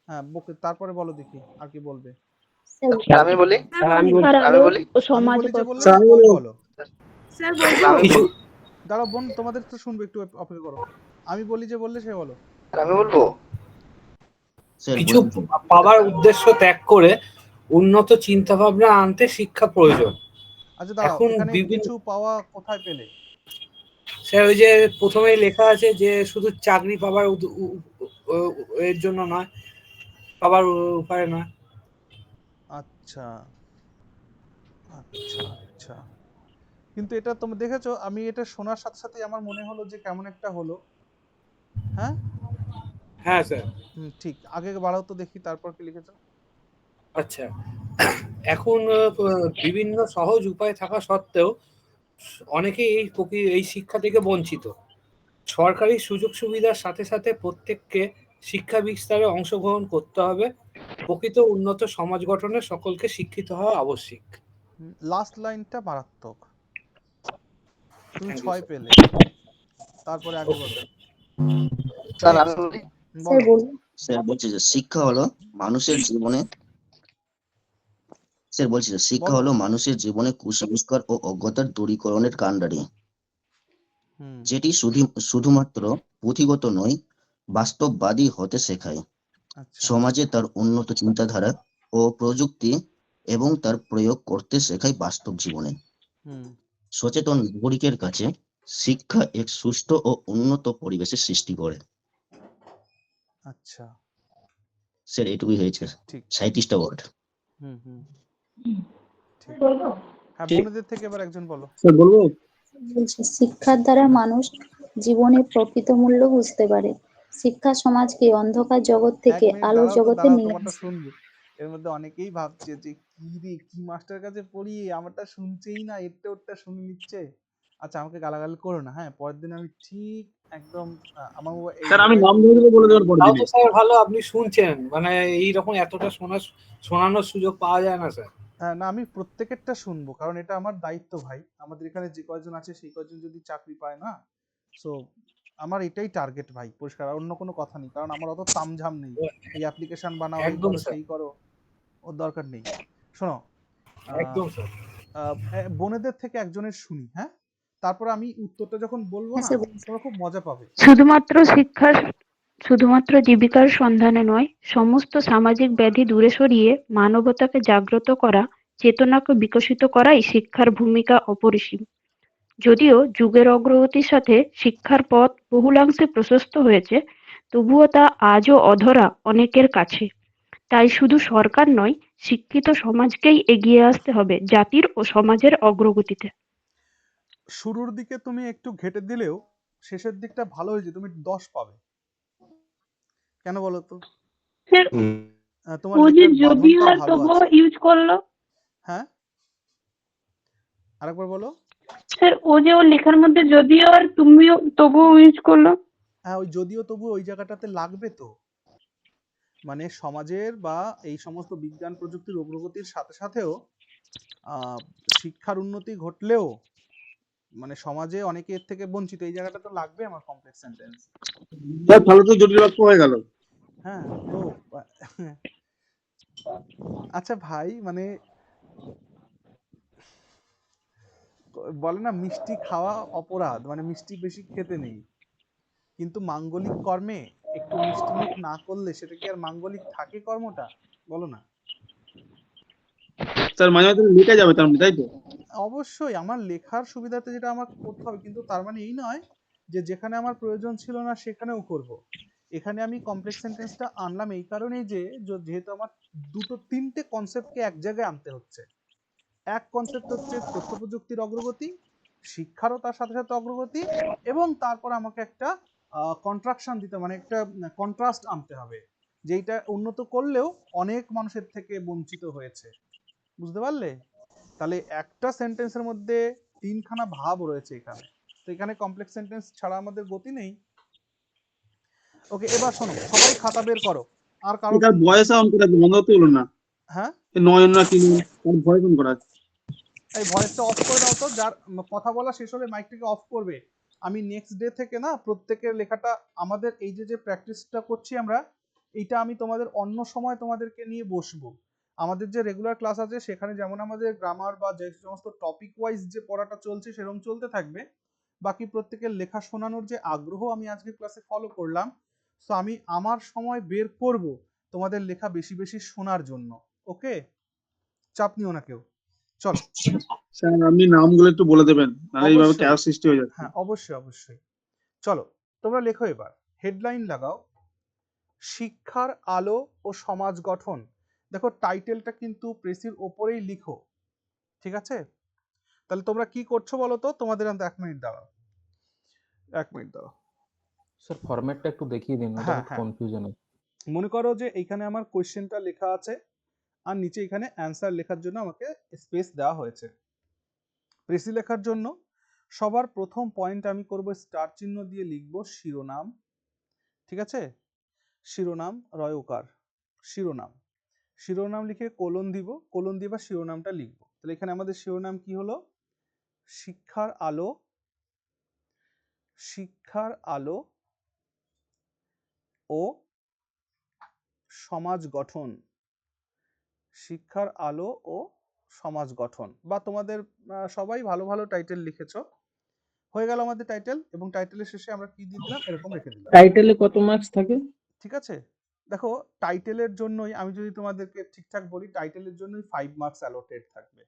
Speaker 1: হ্যাঁ তারপরে বলো দেখি আর কি বলবে।
Speaker 9: স্যার আমি বলি, আমি বলি।
Speaker 1: আমি বলি যে বললে
Speaker 5: স্যার,
Speaker 1: না,
Speaker 5: আমি
Speaker 1: তুমি
Speaker 5: বলবো।
Speaker 1: বলো।
Speaker 13: স্যার বলবো।
Speaker 1: দাঁড়াও বোন, তোমাদের তো শুনবে, একটু অপেক্ষা করো। আমি বলি যে বললে সে বলো।
Speaker 9: আমি বলবো,
Speaker 10: স্যার
Speaker 3: কিছু
Speaker 10: বলুন।
Speaker 3: পাবার উদ্দেশ্য ত্যাগ করে উন্নত চিন্তা ভাবনা আনতে শিক্ষা প্রয়োজন।
Speaker 1: আচ্ছা দাঁড়াও,
Speaker 3: এখন
Speaker 1: এখানে
Speaker 3: বিভিন্ন
Speaker 1: কিছু পাওয়া কোথায় পেলে?
Speaker 3: স্যার ওই যে প্রথমেই লেখা আছে যে শুধু চাকরি পাবার এর জন্য নয়, পাবার উপায় নয়।
Speaker 1: আচ্ছা আচ্ছা আচ্ছা, কিন্তু এটা তুমি দেখেছো, আমি এটা শোনার সাথে সাথে আমার মনে হলো যে কেমন একটা হলো। হ্যাঁ
Speaker 3: হ্যাঁ স্যার।
Speaker 1: ঠিক, আগে বাড়াও তো দেখি, তারপর কি লিখেছো।
Speaker 3: আচ্ছা, এখন বিভিন্ন সহজ উপায় থাকা সত্ত্বেও অনেকেই এই শিক্ষা থেকে বঞ্চিত। সরকারি সুযোগ সুবিধার সাথে সাথে প্রত্যেককে শিক্ষা বিস্তারে অংশগ্রহণ করতে হবে। প্রকৃত উন্নত সমাজ গঠনে সকলকে শিক্ষিত হওয়া আবশ্যিক।
Speaker 1: লাস্ট লাইনটা মারাত্মক, তুমি 6 পেলে। তারপরে আগে বলো।
Speaker 9: স্যার আমি বলি।
Speaker 1: বলো।
Speaker 10: স্যার বলছি যে শিক্ষা হলো মানুষের জীবনে স্যার বলছি যে শিক্ষা
Speaker 1: বলো।
Speaker 10: হলো মানুষের জীবনে কুসংস্কার ও অজ্ঞতার দূরীকরণের কাণ্ডারি, যেটি শুধুমাত্র পুঁথিগত নয়, বাস্তববাদী হতে শেখায়।
Speaker 1: আচ্ছা
Speaker 10: সমাজে তার উন্নত চিন্তাধারা ও প্রযুক্তি এবং তার প্রয়োগ করতে শেখায় বাস্তব জীবনে। সচেতন নাগরিকের কাছে শিক্ষা এক সুষ্ঠু ও উন্নত পরিবেশের সৃষ্টি করে।
Speaker 1: আচ্ছা
Speaker 10: স্যার এটুকুই হয়েছে,
Speaker 1: ঠিক।
Speaker 10: 37টা ওয়ার্ড।
Speaker 1: ঠিক। হ্যাঁ বোনেদের থেকে এবার একজন বলো।
Speaker 5: স্যার বলবো।
Speaker 17: বলছে শিক্ষার দ্বারা মানুষ জীবনের প্রকৃত মূল্য বুঝতে পারে। শিক্ষা সমাজকে অন্ধকার জগৎ
Speaker 1: এক
Speaker 17: থেকে
Speaker 1: মিনিট
Speaker 17: আলোর
Speaker 1: দাঁড়াও তো,
Speaker 17: জগতে
Speaker 1: দাঁড়াও,
Speaker 17: নিয়ে
Speaker 1: তোমারটা
Speaker 17: আসে।
Speaker 1: শুনবো। এর মধ্যে অনেকেই ভাবছে যে কি রে, কি মাস্টার কাছে পড়ি, আমারটা শুনছেই না, এরটা ওরটা শুনে নিচ্ছে। আচ্ছা আমাকে গালাগালি করো না, হ্যাঁ পরের দিন আমি ঠিক একদম আমার এই
Speaker 5: স্যার আমি নাম ধরে বলে দেওয়ার পরে
Speaker 3: তাও
Speaker 5: দিবি।
Speaker 3: তো স্যার ভালো, আপনি শুনছেন, মানে এইরকম এতটা শোনানোর সুযোগ পাওয়া যায় না স্যার।
Speaker 1: না আমি প্রত্যেকেরটা শুনবো, কারণ এটা আমার দায়িত্ব ভাই। আমাদের এখানে যে কয়জন আছে সেই কয়জন যদি চাকরি পায় না, সো আমার এটাই টার্গেট ভাই, পরিষ্কার, আর অন্য কোনো কথা নেই। কারণ আমার অত তামঝাম নেই, এই অ্যাপ্লিকেশন বানাও, এই
Speaker 3: একদম
Speaker 1: করো,
Speaker 3: স্যার,
Speaker 1: সেই করো, ওর দরকার নেই। শোনো,
Speaker 3: একদম স্যার।
Speaker 1: বোনেদের থেকে একজনের শুনি, হ্যাঁ তারপরে আমি উত্তরটা যখন বলবো
Speaker 17: হ্যাঁ
Speaker 1: না,
Speaker 17: স্যার বলুন।
Speaker 1: তোমরা খুব মজা পাবে।
Speaker 11: শুধুমাত্র শিক্ষার
Speaker 18: শুধুমাত্র জীবিকার সন্ধানে নয়, সমস্ত সামাজিক ব্যাধি দূরে সরিয়ে মানবতাকে জাগ্রত করা, চেতনাকে বিকশিত করাই শিক্ষার ভূমিকা অপরিসীম। যদিও যুগের অগ্রগতির সাথে শিক্ষার পথ বহুলাংশে প্রশস্ত হয়েছে, তবুও তা আজও অধরা অনেকের কাছে। তাই শুধু সরকার নয়, শিক্ষিত সমাজকেই এগিয়ে আসতে হবে জাতির ও সমাজের অগ্রগতিতে।
Speaker 1: শুরুর দিকে তুমি একটু ঘেটে দিলেও শেষের দিকটা ভালো হয়েছে, তুমি 10 পাবে। কেন বলো তো?
Speaker 13: স্যার
Speaker 1: তোমার
Speaker 13: ও যে
Speaker 1: লেখার
Speaker 13: যদি
Speaker 1: বাঁধনটা
Speaker 13: আর
Speaker 1: ভালো
Speaker 13: তবুও
Speaker 1: আছে।
Speaker 13: ইউজ করলো,
Speaker 1: হ্যাঁ, আরেকবার বলো।
Speaker 13: স্যার ও যে ওর লেখার মধ্যে যদিও আর তুমিও তবুও ইউজ করলো।
Speaker 1: হ্যাঁ, ওই যদিও তবু ওই জায়গাটাতে লাগবে তো। মানে সমাজের বা এই সমস্ত বিজ্ঞান প্রযুক্তির অগ্রগতির সাথে সাথেও শিক্ষার উন্নতি ঘটলেও মানে সমাজে অনেকে এর থেকে বঞ্চিত, এই জায়গাটা তো লাগবে আমার কমপ্লেক্স সেন্টেন্স।
Speaker 7: তাহলে তো জটিল বাক্য হয়ে গেল।
Speaker 1: হ্যাঁ তো আচ্ছা ভাই, মানে বলে না মিষ্টি খাওয়া অপরাধ, মানে মিষ্টি বেশি খেতে নেই, কিন্তু মাঙ্গলিক কর্মে একটু মিষ্টি মুখ না করলে সেটা কি আর মাঙ্গলিক থাকে কর্মটা? বলো না।
Speaker 7: স্যার মাঝে মাঝে লিখে যাবে তার মধ্যে, তাই তো?
Speaker 1: অবশ্যই আমার লেখার সুবিধাতে যেটা আমার করতে হবে, কিন্তু তার মানে এই নয় যে যেখানে আমার প্রয়োজন ছিল না সেখানেও করব। এখানে আমি কমপ্লেক্স সেন্টেন্সটা আনলাম এই কারণেই যে যেহেতু আমার দুটো তিনটে কনসেপ্টকে এক জায়গায় আনতে হচ্ছে। এক কনসেপ্ট হচ্ছে তথ্য প্রযুক্তির অগ্রগতি, শিক্ষারও তার সাথে সাথে অগ্রগতি, এবং তারপর আমাকে একটা কন্ট্রাকশন দিতে, মানে একটা কন্ট্রাস্ট আনতে হবে, যেটা উন্নত করলেও অনেক মানুষের থেকে বঞ্চিত হয়েছে। বুঝতে পারলে? তাহলে একটা সেন্টেন্সের মধ্যে তিনখানা ভাব রয়েছে এখানে, তো এখানে কমপ্লেক্স সেন্টেন্স ছাড়া আমাদের গতি নেই। ওকে, এবার শোনো, সবাই খাতা বের করো। আর কারো
Speaker 7: এটার ভয়েস অন করে বন্ধ তো হলো না।
Speaker 1: হ্যাঁ,
Speaker 7: নয়ন না কি তার ভয়েস অন করা।
Speaker 1: এই ভয়েসটা অফ করে দাও তো, যার কথা বলা শেষ হলে মাইকটাকে অফ করবে। আমি নেক্সট ডে থেকে না প্রত্যেকের লেখাটা, আমাদের এই যে প্র্যাকটিসটা করছি আমরা, এইটা আমি তোমাদের অন্য সময় তোমাদেরকে নিয়ে বসবো। আমাদের যে রেগুলার ক্লাস আছে সেখানে যেমন আমাদের গ্রামার বা যে সমস্ত টপিক ওয়াইজ যে পড়াটা চলছে সেরকম চলতে থাকবে, বাকি প্রত্যেকের লেখা শোনানোর যে আগ্রহ আমি আজকের ক্লাসে ফলো করলাম, সো আমি আমার সময় বের করব তোমাদের লেখা বেশি বেশি শোনার জন্য। ওকে, চাপ নিও না কেউ। চলো
Speaker 7: স্যার আপনি নামগুলো একটু বলে দেবেন, নাহলে এইভাবে
Speaker 1: অবশ্যই,
Speaker 7: ক্যাশ সৃষ্টি হয়ে যাচ্ছে।
Speaker 1: হ্যাঁ অবশ্যই অবশ্যই। চলো তোমরা লেখো, এবার হেডলাইন লাগাও, শিক্ষার আলো ও সমাজ গঠন। দেখো টাইটেলটা কিন্তু প্রেসির ওপরেই লিখো, ঠিক আছে? তাহলে তোমরা কি করছো বলো তো? তোমাদের 1 মিনিট দাঁড়াও, 1 মিনিট দাঁড়াও।
Speaker 19: স্যার ফরম্যাটটা একটু দেখিয়ে দিন, এটা
Speaker 1: হ্যাঁ
Speaker 19: একটু
Speaker 1: হ্যাঁ,
Speaker 19: কনফিউশন আছে।
Speaker 1: মনে করো যে এইখানে আমার কোয়েশ্চেনটা লেখা আছে আর নিচে এখানে অ্যান্সার লেখার জন্য আমাকে স্পেস দেওয়া হয়েছে। প্রেসি লেখার জন্য সবার প্রথম পয়েন্ট আমি করব স্টার চিহ্ন দিয়ে লিখব শিরোনাম, ঠিক আছে? শিরোনাম রয়কার, শিরোনাম, শিরোনাম লিখে কোলন দিব, কোলন দিয়ে বা শিরোনামটা লিখব। তাহলে এখানে আমাদের শিরোনাম কি হলো? শিক্ষার আলো, শিক্ষার আলো ও সমাজ গঠন, শিক্ষার আলো ও সমাজ গঠন। বা তোমাদের সবাই ভালো ভালো টাইটেল লিখেছো, হয়ে গেল আমাদের টাইটেল। এবং টাইটেলের শেষে আমরা কি দিয়ে দিলাম? এরকম রেখে দিলাম।
Speaker 19: টাইটেলে কত মার্কস থাকে?
Speaker 1: ঠিক আছে, দেখো টাইটেলের জন্যই আমি যদি তোমাদেরকে ঠিকঠাক বলি, টাইটেলের জন্যই 5 মার্কস অ্যালোটেড থাকবে,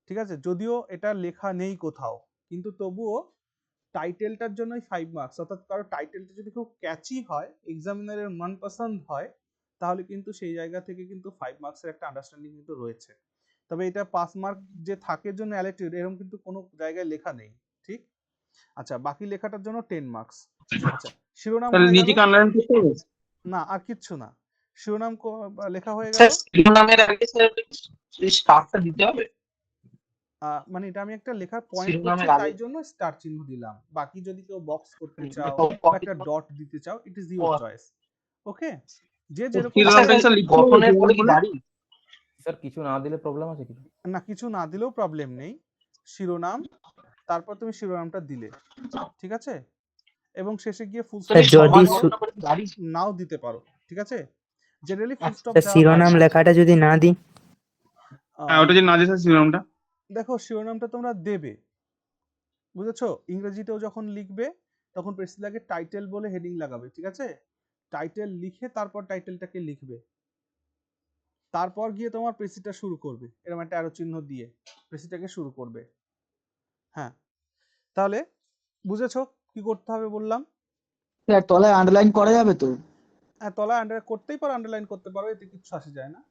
Speaker 1: ঠিক আছে? যদিও এটা লেখা নেই কোথাও, কিন্তু তবুও টাইটেলটার জন্যই 5 মার্কস। অর্থাৎ কারো টাইটেলটা যদি খুব ক্যাচি হয়, এক্সামিনারের মনপসন্দ হয়, তাহলে কিন্তু সেই জায়গা থেকে কিন্তু 5 মার্কসের একটা আন্ডারস্ট্যান্ডিং কিন্তু রয়েছে। তবে এটা 5 মার্ক যে থাকের জন্য অ্যালোটেড এরকম কিন্তু কোনো জায়গায় লেখা নেই, ঠিক? আচ্ছা, বাকি লেখাটার জন্য 10 মার্কস। আচ্ছা, শিরোনাম
Speaker 7: তাহলে
Speaker 1: হয়ে
Speaker 7: নিজে
Speaker 1: গেল,
Speaker 7: আনলাইন করতে হবে
Speaker 1: না আর কিচ্ছু না, শিরোনাম লেখা হয়ে গেল।
Speaker 5: স্যার শিরোনামের আগে স্যার স্টারটা দিতে হবে?
Speaker 1: মানে এটা আমি একটা লেখার পয়েন্ট করছি
Speaker 5: শিরোনামের আগে
Speaker 1: তাই জন্য স্টার চিহ্ন দিলাম। বাকি যদি কেউ বক্স করতে চাও বা একটা ডট দিতে চাও, ইট ইজ ইউর চয়েস। ওকে, যে যেরকম।
Speaker 5: গঠনের পরে কি দাঁড়ি?
Speaker 19: স্যার কিছু না দিলে প্রবলেম আছে কিছু?
Speaker 1: না, কিছু না দিলেও প্রবলেম নেই। শিরোনাম, তারপর তুমি শিরোনামটা দিলে, ঠিক আছে? এবং শেষে গিয়ে ফুল স্টপ নাও দিতে পারো, ঠিক আছে? জেনারেলি ফুল স্টপ দেওয়া
Speaker 14: শিরোনাম লেখাটা যদি না দিই,
Speaker 7: ওটা যদি না দিই স্যার শিরোনামটা?
Speaker 1: দেখো শিরোনামটা তোমরা দেবে, বুঝেছো? ইংরেজিতেও যখন লিখবে তখন প্রেসিডেন্ট টাইটেল বলে হেডিং লাগাবে, ঠিক আছে? টাইটেল লিখে তারপর টাইটেলটাকে লিখবে, তারপর গিয়ে তোমার প্রেসিটা শুরু করবে, এরকম একটা অ্যারো চিহ্ন দিয়ে প্রেসিটাকে শুরু করবে। হ্যাঁ, তাহলে বুঝেছো কি করতে হবে বললাম?
Speaker 15: স্যার তলায় আন্ডারলাইন করা যাবে তো?
Speaker 1: হ্যাঁ, তলায় আন্ডারলাইন করতেই পারো, আন্ডারলাইন করতে পারো, এতে কিছু আসে যায় না,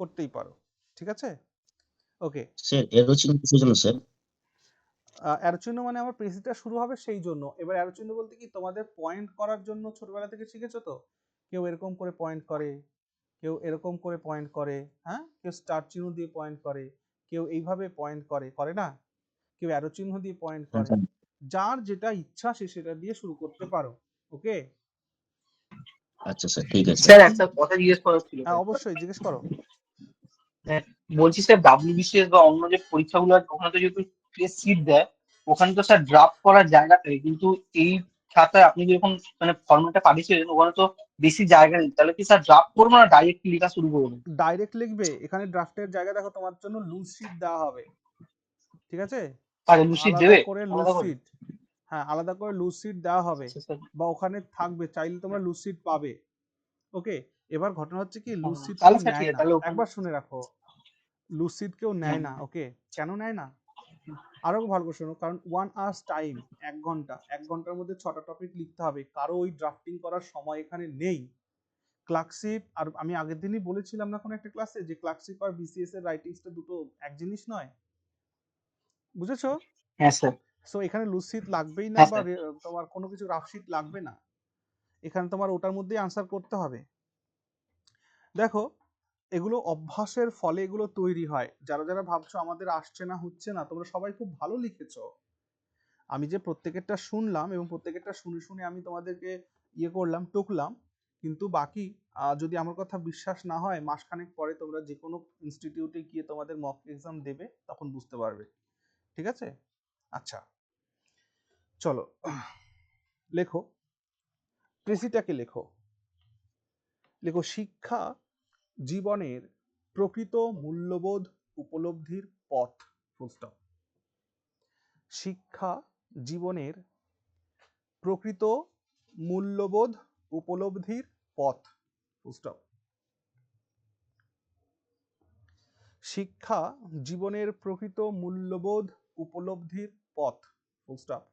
Speaker 1: করতেই পারো। ঠিক আছে, ওকে।
Speaker 10: স্যার এরো চিহ্ন কিসের জন্য স্যার?
Speaker 1: অ্যারো চিহ্ন মানে আমার প্রেসিটা শুরু হবে সেই জন্য। এবার অ্যারো চিহ্ন বলতে কি, তোমাদের পয়েন্ট করার জন্য ছোটবেলা থেকে শিখেছো তো, কেউ এরকম করে পয়েন্ট করে, কেউ এরকম করে পয়েন্ট করে, হ্যাঁ, কেউ স্টার চিহ্ন দিয়ে পয়েন্ট করে, কেউ এইভাবে পয়েন্ট করে, করে না, কেউ অ্যারো চিহ্ন দিয়ে পয়েন্ট করে। যার যেটা ইচ্ছা সে সেটা দিয়ে শুরু করতে পারো। ওকে,
Speaker 10: আচ্ছা স্যার, ঠিক আছে।
Speaker 5: স্যার একটা কথা জিজ্ঞেস করার ছিল।
Speaker 1: হ্যাঁ অবশ্যই জিজ্ঞেস করো।
Speaker 5: বলছি স্যার WBCS বা অন্য যে পরীক্ষাগুলো আছে ওখানে তো যেহেতু সিট দেয়, ওখানে তো স্যার ড্রাফট করার জায়গা থাকে, কিন্তু এই খাতায় আপনি যখন মানে ফর্মেটটা পাঠিয়েছিলেন ওখানে তো বেশি জায়গা নেই, তাহলে কি স্যার ড্রাফট করবো না ডাইরেক্ট লেখা শুরু করবো?
Speaker 1: ডাইরেক্ট লিখবে, এখানে ড্রাফটের জায়গা দেখো তোমার জন্য লুজ শিট দেওয়া হবে, ঠিক আছে,
Speaker 5: আচ্ছা লুজ শিট
Speaker 1: আলাদা
Speaker 5: দেবে
Speaker 1: করে লুজ
Speaker 5: আলাদা করে?
Speaker 1: শিট, হ্যাঁ আলাদা করে লুজ শিট দেওয়া হবে,
Speaker 5: আচ্ছা স্যার,
Speaker 1: বা ওখানে থাকবে, চাইলে তোমরা লুজ শিট পাবে। ওকে, এবার ঘটনা হচ্ছে কি, লুজ শিট
Speaker 5: তাহলে
Speaker 1: কেউ
Speaker 5: স্যার ঠিক
Speaker 1: নেয়
Speaker 5: আছে,
Speaker 1: না,
Speaker 5: তাহলে ওখানে
Speaker 1: একবার শুনে রাখো, লুজ শিট কেউ নেয় না। ওকে, কেন নেয় না আরো ভালো করে শোনো, কারণ 1 আওয়ার্স টাইম, 1 ঘন্টা, 1 ঘন্টার মধ্যে 6টা টপিক লিখতে হবে, কারো ওই ড্রাফটিং করার সময় এখানে নেই। ক্লার্কশিপ, আর আমি আগের দিনই বলেছিলাম না কোনো একটা ক্লাসে, যে ক্লার্কশিপ আর বিসিএস এর রাইটিংসটা দুটো এক জিনিস নয়, বুঝেছো?
Speaker 5: হ্যাঁ স্যার,
Speaker 1: সো এখানে লুজ শিট লাগবেই না,
Speaker 5: হ্যাঁ
Speaker 1: বা
Speaker 5: স্যার,
Speaker 1: তোমার কোনো কিছু রাফ শিট লাগবে না, এখানে তোমার ওটার মধ্যেই আনসার করতে হবে। দেখো, এগুলো অভ্যাসের ফলে এগুলো তৈরি হয়। যারা যারা ভাবছো আমাদের আসছে না, হচ্ছে না, তোমরা সবাই খুব ভালো লিখেছো। আমি যে প্রত্যেকেরটা শুনলাম এবং প্রত্যেকেরটা শুনে শুনে আমি তোমাদেরকে ইয়ে করলাম, টুকলাম, কিন্তু বাকি যদি আমার কথা বিশ্বাস না হয়, মাসখানেক পরে তোমরা যে কোনো ইনস্টিটিউটে গিয়ে তোমাদের মক এক্সাম দেবে, তখন বুঝতে পারবে। ঠিক আছে, আচ্ছা চলো লেখো, প্রেসিটাকে লেখো। লেখো, শিক্ষা জীবনের প্রকৃত মূল্যবোধ উপলব্ধির পথ, ফুল স্টপ। শিক্ষা জীবনের প্রকৃত মূল্যবোধ উপলব্ধির পথ, ফুল স্টপ। শিক্ষা জীবনের প্রকৃত মূল্যবোধ উপলব্ধির পথ, ফুল স্টপ।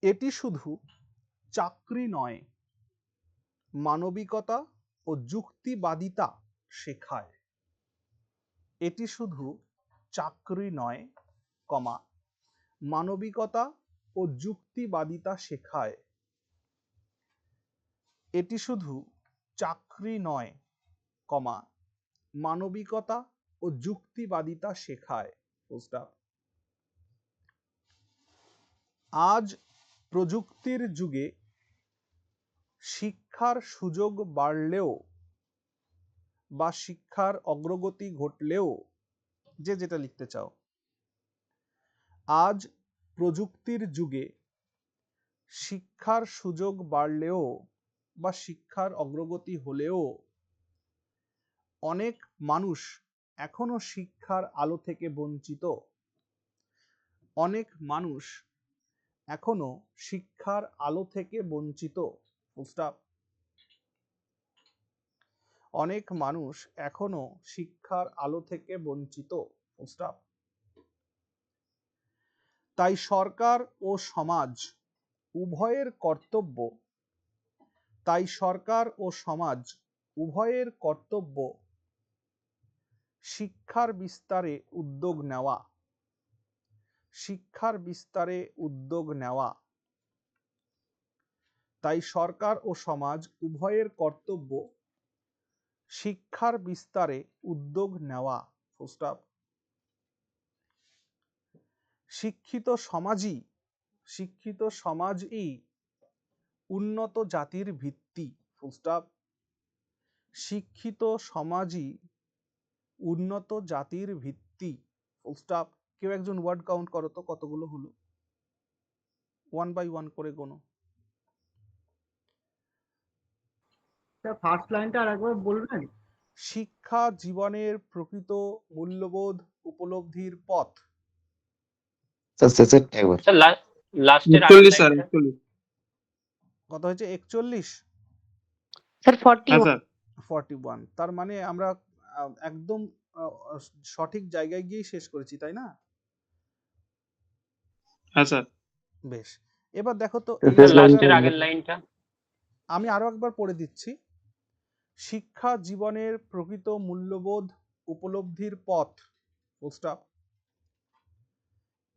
Speaker 1: এটি শুধু চাকরি নয়, মানবিকতা ও যুক্তিবাদিতা শেখায়। এটি শুধু চাকরি নয়, কমা, মানবিকতা ও যুক্তিবাদিতা শেখায়। এটি শুধু চাকরি নয়, কমা, মানবিকতা ও যুক্তিবাদিতা শেখায়, ফুল স্টপ। আজ প্রযুক্তির যুগে শিক্ষার সুযোগ বাড়লেও বা শিক্ষার অগ্রগতি ঘটলেও, যে যেটা লিখতে চাও, আজ প্রযুক্তির যুগে শিক্ষার সুযোগ বাড়লেও বা শিক্ষার অগ্রগতি হলেও অনেক মানুষ এখনো শিক্ষার আলো থেকে বঞ্চিত। অনেক মানুষ এখনো শিক্ষার আলো থেকে বঞ্চিত, ফুল স্টপ। অনেক মানুষ এখনো শিক্ষার আলো থেকে বঞ্চিত, ফুল স্টপ। তাই সরকার ও সমাজ উভয়ের কর্তব্য, তাই সরকার ও সমাজ উভয়ের কর্তব্য শিক্ষার বিস্তারে উদ্যোগ নেওয়া, শিক্ষার বিস্তারে উদ্যোগ নেওয়া। তাই সরকার ও সমাজ উভয়ের কর্তব্য শিক্ষার বিস্তারে উদ্যোগ নেওয়া, ফুল স্টপ। শিক্ষিত সমাজই উন্নত জাতির ভিত্তি, ফুল স্টপ। শিক্ষিত সমাজই উন্নত জাতির ভিত্তি, ফুল স্টপ। কেউ একজন ওয়ার্ড কাউন্ট করো তো, কতগুলো হলো, 1 বাই 1 করে গোনো।
Speaker 7: ফার্স্ট লাইনটা আরেকবার বলবেন?
Speaker 1: শিক্ষা জীবনের প্রকৃত মূল্যবোধ উপলব্ধির পথ।
Speaker 9: স্যার শেষেরটা একবার।
Speaker 6: স্যার লাস্টের আগের
Speaker 20: 41 স্যার,
Speaker 6: লাইনটা
Speaker 20: 41।
Speaker 1: কত হয়েছে? 41?
Speaker 11: স্যার
Speaker 20: হ্যাঁ
Speaker 11: 41।
Speaker 20: স্যার।
Speaker 1: 41, তার মানে আমরা একদম সঠিক জায়গায় গিয়ে শেষ করেছি, তাই না?
Speaker 20: হ্যাঁ স্যার।
Speaker 1: বেশ, এবার দেখো তো এই
Speaker 9: শেষ লাইনটা
Speaker 6: লাস্টের
Speaker 9: বলুন।
Speaker 6: আগের লাইনটা।
Speaker 1: আমি আরো একবার পড়ে দিচ্ছি। শিক্ষা জীবনের প্রকৃত মূল্যবোধ উপলব্ধির পথ, ফুল স্টপ।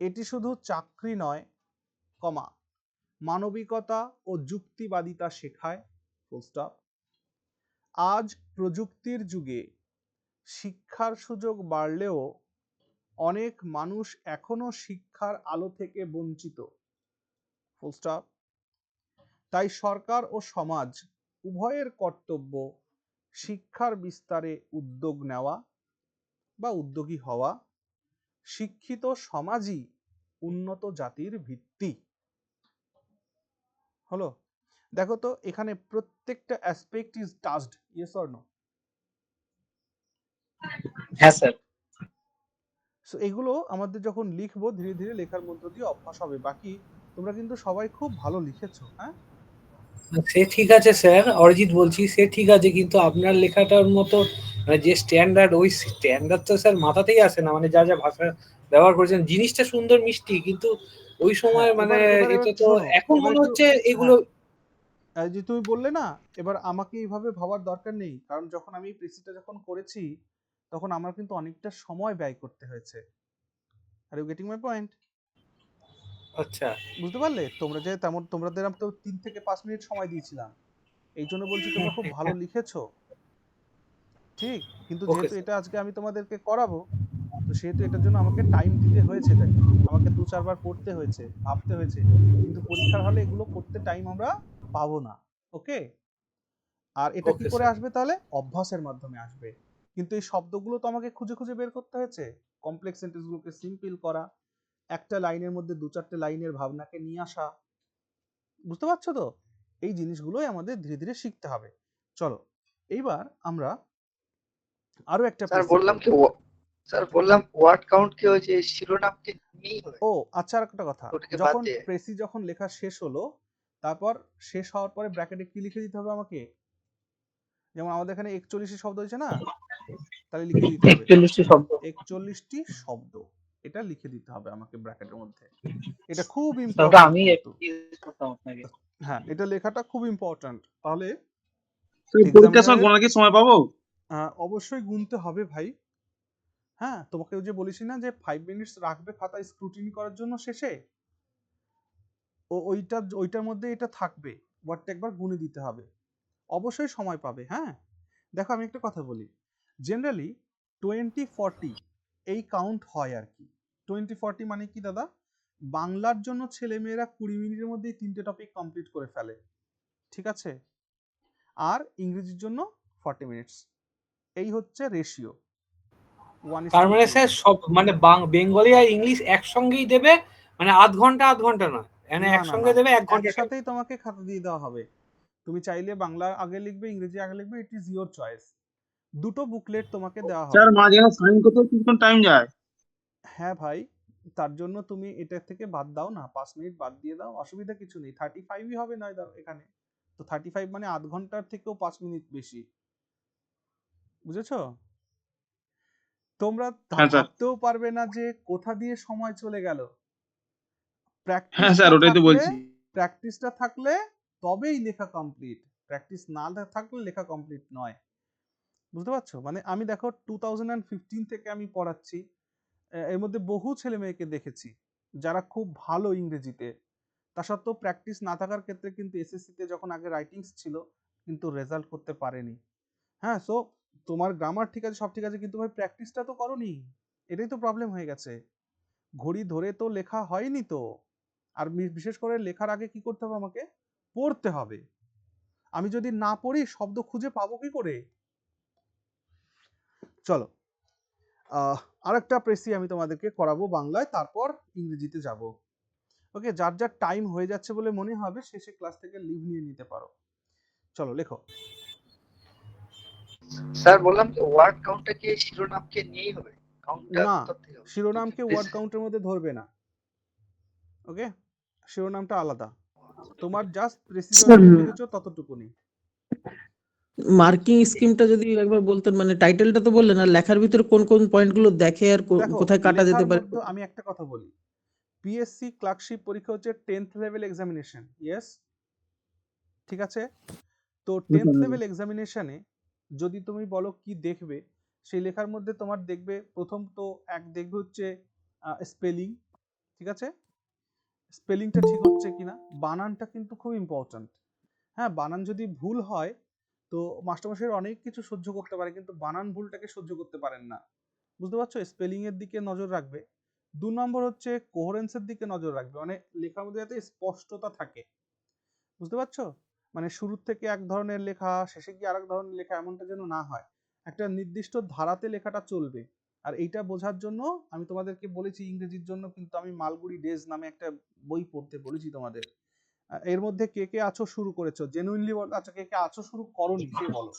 Speaker 1: এটি শুধু চাকরি নয়, কমা, মানবিকতা ও যুক্তিবাদিতা শেখায়, ফুল স্টপ। আজ প্রযুক্তির যুগে শিক্ষার সুযোগ বাড়লেও অনেক মানুষ এখনো শিক্ষার আলো থেকে বঞ্চিত, ফুল স্টপ। তাই সরকার ও সমাজ উভয়ের কর্তব্য শিক্ষার বিস্তারে উদ্যোগ নেওয়া বা উদ্যোগী হওয়া। শিক্ষিত সমাজই উন্নত জাতির ভিত্তি। হলো? দেখো তো এখানে প্রত্যেকটা aspect is touched, yes or no?
Speaker 3: হ্যাঁ স্যার।
Speaker 1: সো এগুলো আমাদের যখন লিখবো ধীরে ধীরে লেখার মধ্য দিয়ে অভ্যাস হবে। বাকি তোমরা কিন্তু সবাই খুব ভালো লিখেছো। হ্যাঁ,
Speaker 3: সে ঠিক আছে স্যার, অরিজিৎ বলছি, সে ঠিক আছে, কিন্তু আপনার লেখাটার মতো যে স্ট্যান্ডার্ড, ওই স্ট্যান্ডার্ড তো স্যার মাথাতেই আসে না। মানে যা যা ভাষা ব্যবহার করেছেন, জিনিসটা সুন্দর মিষ্টি, কিন্তু ওই সময় মানে এটা তো এখন মনে হচ্ছে এগুলো।
Speaker 1: যে তুমি বললে না, এবার আমাকে এইভাবে ভাবার দরকার নেই, কারণ যখন আমি প্রেসিটা যখন করেছি তখন আমার কিন্তু অনেকটা সময় ব্যয় করতে হয়েছে। Are you getting my point?
Speaker 3: আচ্ছা,
Speaker 1: বুঝতে পারলে? তোমরা যে তেমন তোমাদের তো 3 থেকে 5 মিনিট সময় দিয়েছিলাম, এই জন্য বলছি তোমরা খুব ভালো লিখেছো, ঠিক? কিন্তু যেহেতু এটা আজকে আমি তোমাদেরকে করাবো, তো সেহেতু এটার জন্য আমাকে টাইম দিতে হয়েছে, এটাকে আমাকে 2-4 বার পড়তে হয়েছে, ভাবতে হয়েছে, কিন্তু পরীক্ষার হলে এগুলো করতে টাইম আমরা পাবো না। ওকে? আর এটা কি করে আসবে তাহলে? অভ্যাসের মাধ্যমে আসবে। কিন্তু এই শব্দগুলো তো আমাকে খুঁজে খুঁজে বের করতে হয়েছে। কমপ্লেক্স সেন্টেন্সগুলোকে সিম্পল করা, একটা লাইনের মধ্যে 2-4টে লাইনের ভাবনাকে নিয়ে আসা। বুঝতে পারছো তো? এই জিনিসগুলোই আমাদের ধীরে ধীরে শিখতে হবে। চলো এইবার আমরা আরো একটা
Speaker 21: স্যার বললাম ওয়ার্ড কাউন্ট কি হয়েছে শিরোনামকে নিয়েই হয়।
Speaker 1: ও আচ্ছা, আর একটা কথা, যখন প্রেসি যখন লেখা শেষ হলো, তারপর শেষ হওয়ার পরে ব্র্যাকেটে কি লিখে দিতে হবে আমাকে? যেমন আমাদের এখানে 41টি শব্দ হয়েছে না, তাহলে লিখে দিতে হবে 41টি শব্দ। এটা লিখে দিতে হবে আমাকে ব্র্যাকেটের মধ্যে। এটা খুব ইম্পর্টেন্ট। হ্যাঁ, এটা লেখাটা খুব ইম্পর্টেন্ট। তাহলে
Speaker 20: পরীক্ষার সময় গোনা কি সময় পাবো?
Speaker 1: অবশ্যই গুনতে হবে ভাই। হ্যাঁ, তোমাকে যে বলেছি না যে 5 মিনিটস রাখবে খাতায় স্ক্রুটিনি করার জন্য শেষে, ওইটার মধ্যে এটা থাকবে, ওয়ার্ডটা একবার গুনে দিতে হবে। অবশ্যই সময় পাবে। হ্যাঁ, দেখো আমি একটা কথা বলি, জেনারেলি 20-40 এই কাউন্ট হয় আর কি। 20-40 মানে কি দাদা? বাংলার জন্য ছেলেমেয়েরা 20 মিনিটের মধ্যে 3টে টপিক কমপ্লিট করে ফেলে, ঠিক আছে? আর ইংরেজির জন্য 40 মিনিটস। এই হচ্ছে রেশিও।
Speaker 3: তার মানে স্যার সব মানে বেঙ্গলি আর ইংলিশ একসঙ্গেই দেবে, মানে আধ ঘন্টা নয়, মানে একসঙ্গে দেবে 1 ঘন্টা।
Speaker 1: একসাথেই তোমাকে খাতা দিয়ে দেওয়া হবে। তুমি চাইলে বাংলা আগে লিখবে, ইংরেজি আগে লিখবে, ইট ইজ ইওর চয়েস। দুটো বুকলেট তোমাকে দেওয়া হবে।
Speaker 20: স্যার মাঝখানে সাইন করতে কিছুক্ষণ টাইম যায়।
Speaker 1: হ্যাঁ ভাই, তার জন্য তুমি এটা থেকে বাদ দাও না, 5 মিনিট বাদ দিয়ে দাও, অসুবিধা কিছু নেই। 35ই হবে নয় এখানে তো। 35 মানে আধ ঘন্টার থেকেও 5 মিনিট বেশি। বুঝেছো? তোমরা ভাবতেও পারবে না যে কোথা দিয়ে সময় চলে গেল। প্র্যাকটিসটা থাকলে তবেই লেখা কমপ্লিট, প্র্যাকটিস না থাকলে লেখা কমপ্লিট নয়। বুঝতে পারছো? মানে আমি দেখো 2015 থেকে আমি পড়াচ্ছি, এর মধ্যে বহু ছেলে মেয়েকে দেখেছি যারা খুব ভালো ইংরেজিতে, তা সত্ত্বেও প্র্যাকটিস না থাকার ক্ষেত্রে কিন্তু এসএসসিতে যখন আগে রাইটিংস ছিল কিন্তু রেজাল্ট করতে পারেনি। হ্যাঁ, সো তোমার গ্রামার ঠিক আছে, সব ঠিক আছে, কিন্তু ভাই প্র্যাকটিসটা তো করোনি, এটাই তো প্রবলেম হয়ে গেছে। ঘড়ি ধরে তো লেখা হয়নি তো। আর বিশেষ করে লেখার আগে কি করতে হবে? আমাকে পড়তে হবে। আমি যদি না পড়ি শব্দ খুঁজে পাবো কি করে? চলো আরেকটা প্রেসি আমি তোমাদেরকে করাবো বাংলায়, তারপর ইংরেজিতে যাব। ওকে, যার যার টাইম হয়ে যাচ্ছে বলে মনে হবে শেষে ক্লাস থেকে লিভ নিয়ে নিতে পারো। চলো লেখো।
Speaker 21: স্যার বললাম যে ওয়ার্ড কাউন্টটা কি শিরোনামকে নিয়েই হবে?
Speaker 1: না, শিরোনামকে ওয়ার্ড কাউন্টের মধ্যে ধরবে না। ওকে, শিরোনামটা আলাদা, তোমার জাস্ট প্রেসিস যতটুকু লিখেছো ততটুকুনি।
Speaker 4: মার্কিং স্কিমটা যদি একবার বলতেন, মানে টাইটেলটা তো বললেন, আর লেখার ভিতরে কোন কোন পয়েন্টগুলো দেখে আর
Speaker 1: দেখো
Speaker 4: কোথায় কাটা
Speaker 1: লেখার
Speaker 4: যেতে পারে?
Speaker 1: মধ্যে আমি একটা কথা বলি, পিএসসি ক্লার্কশিপ পরীক্ষা হচ্ছে 10th লেভেল এক্সামিনেশন, ইয়েস, ঠিক আছে? তো 10th লেভেল এক্সামিনেশনে যদি তুমি বলো কি দেখবে, সেই লেখার মধ্যে তোমার দেখবে প্রথম তো দেখবে হচ্ছে স্পেলিং, ঠিক আছে? স্পেলিংটা ঠিক হচ্ছে কিনা, বানানটা কিন্তু খুব ইম্পর্ট্যান্ট। হ্যাঁ, বানান যদি ভুল হয় তো মাস্টারমশাইয়ের অনেক কিছু সহ্য করতে পারে, কিন্তু বানান ভুলটাকে সহ্য করতে পারেন না, বুঝতে পারছো? স্পেলিং এর দিকে নজর রাখবে। 2 নম্বর হচ্ছে কোহেরেন্সের দিকে নজর রাখবে, মানে লেখার মধ্যে যাতে স্পষ্টতা থাকে, বুঝতে পারছো? মানে শুরু থেকে এক ধরনের লেখা, শেষে গিয়ে আরেক ধরনের লেখা, এমনটা যেন না হয়, একটা নির্দিষ্ট ধারাতে লেখাটা চলবে। আর এইটা বোঝার জন্য আমি তোমাদেরকে বলেছি, ইংরেজির জন্য কিন্তু আমি মালগুড়ি ডেজ নামে একটা বই পড়তে বলেছি তোমাদের। এর মধ্যে কে কে আছো শুরু করেছো, জেনুইনলি বলো, আচ্ছা কে কে আছো শুরু করনি সে বলো,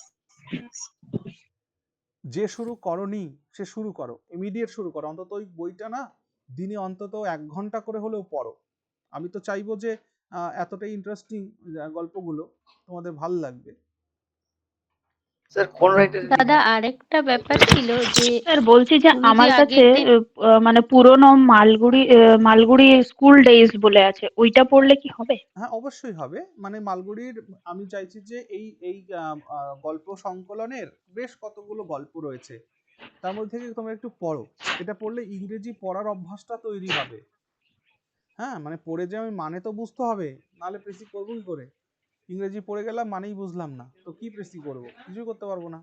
Speaker 1: যে শুরু করনি সে শুরু করো, ইমিডিয়েট শুরু করো, অন্তত ওই বইটা না দিনে অন্তত 1 ঘন্টা করে হলেও পড়ো। আমি তো চাইবো যে এতটাই ইন্টারেস্টিং গল্পগুলো তোমাদের ভালো লাগবে।
Speaker 21: স্যার কোন রাইটার?
Speaker 11: দাদা আরেকটা ব্যাপার ছিল যে
Speaker 13: স্যার বলছি যে
Speaker 11: তুমি যে
Speaker 13: আমার কাছে
Speaker 11: আগের দিন
Speaker 13: মানে পুরনো মালগুড়ি স্কুল ডেইজ বলে আছে, ওইটা পড়লে কি হবে?
Speaker 1: হ্যাঁ অবশ্যই হবে, মানে মালগুড়ির আমি চাইছি যে এই এই গল্প সংকলনের বেশ কতগুলো গল্প রয়েছে, তার মধ্যে থেকে তোমরা একটু পড়ো। এটা পড়লে ইংরেজি পড়ার অভ্যাসটা তৈরি হবে। হ্যাঁ, মানে পড়ে যে আমি মানে তো বুঝতে হবে, নাহলে প্রেসি করবো কি করে? ইংরেজি পড়ে গেলাম মানেই বুঝলাম না, তো কি প্রেসি করবো? কিছুই করতে পারবো না,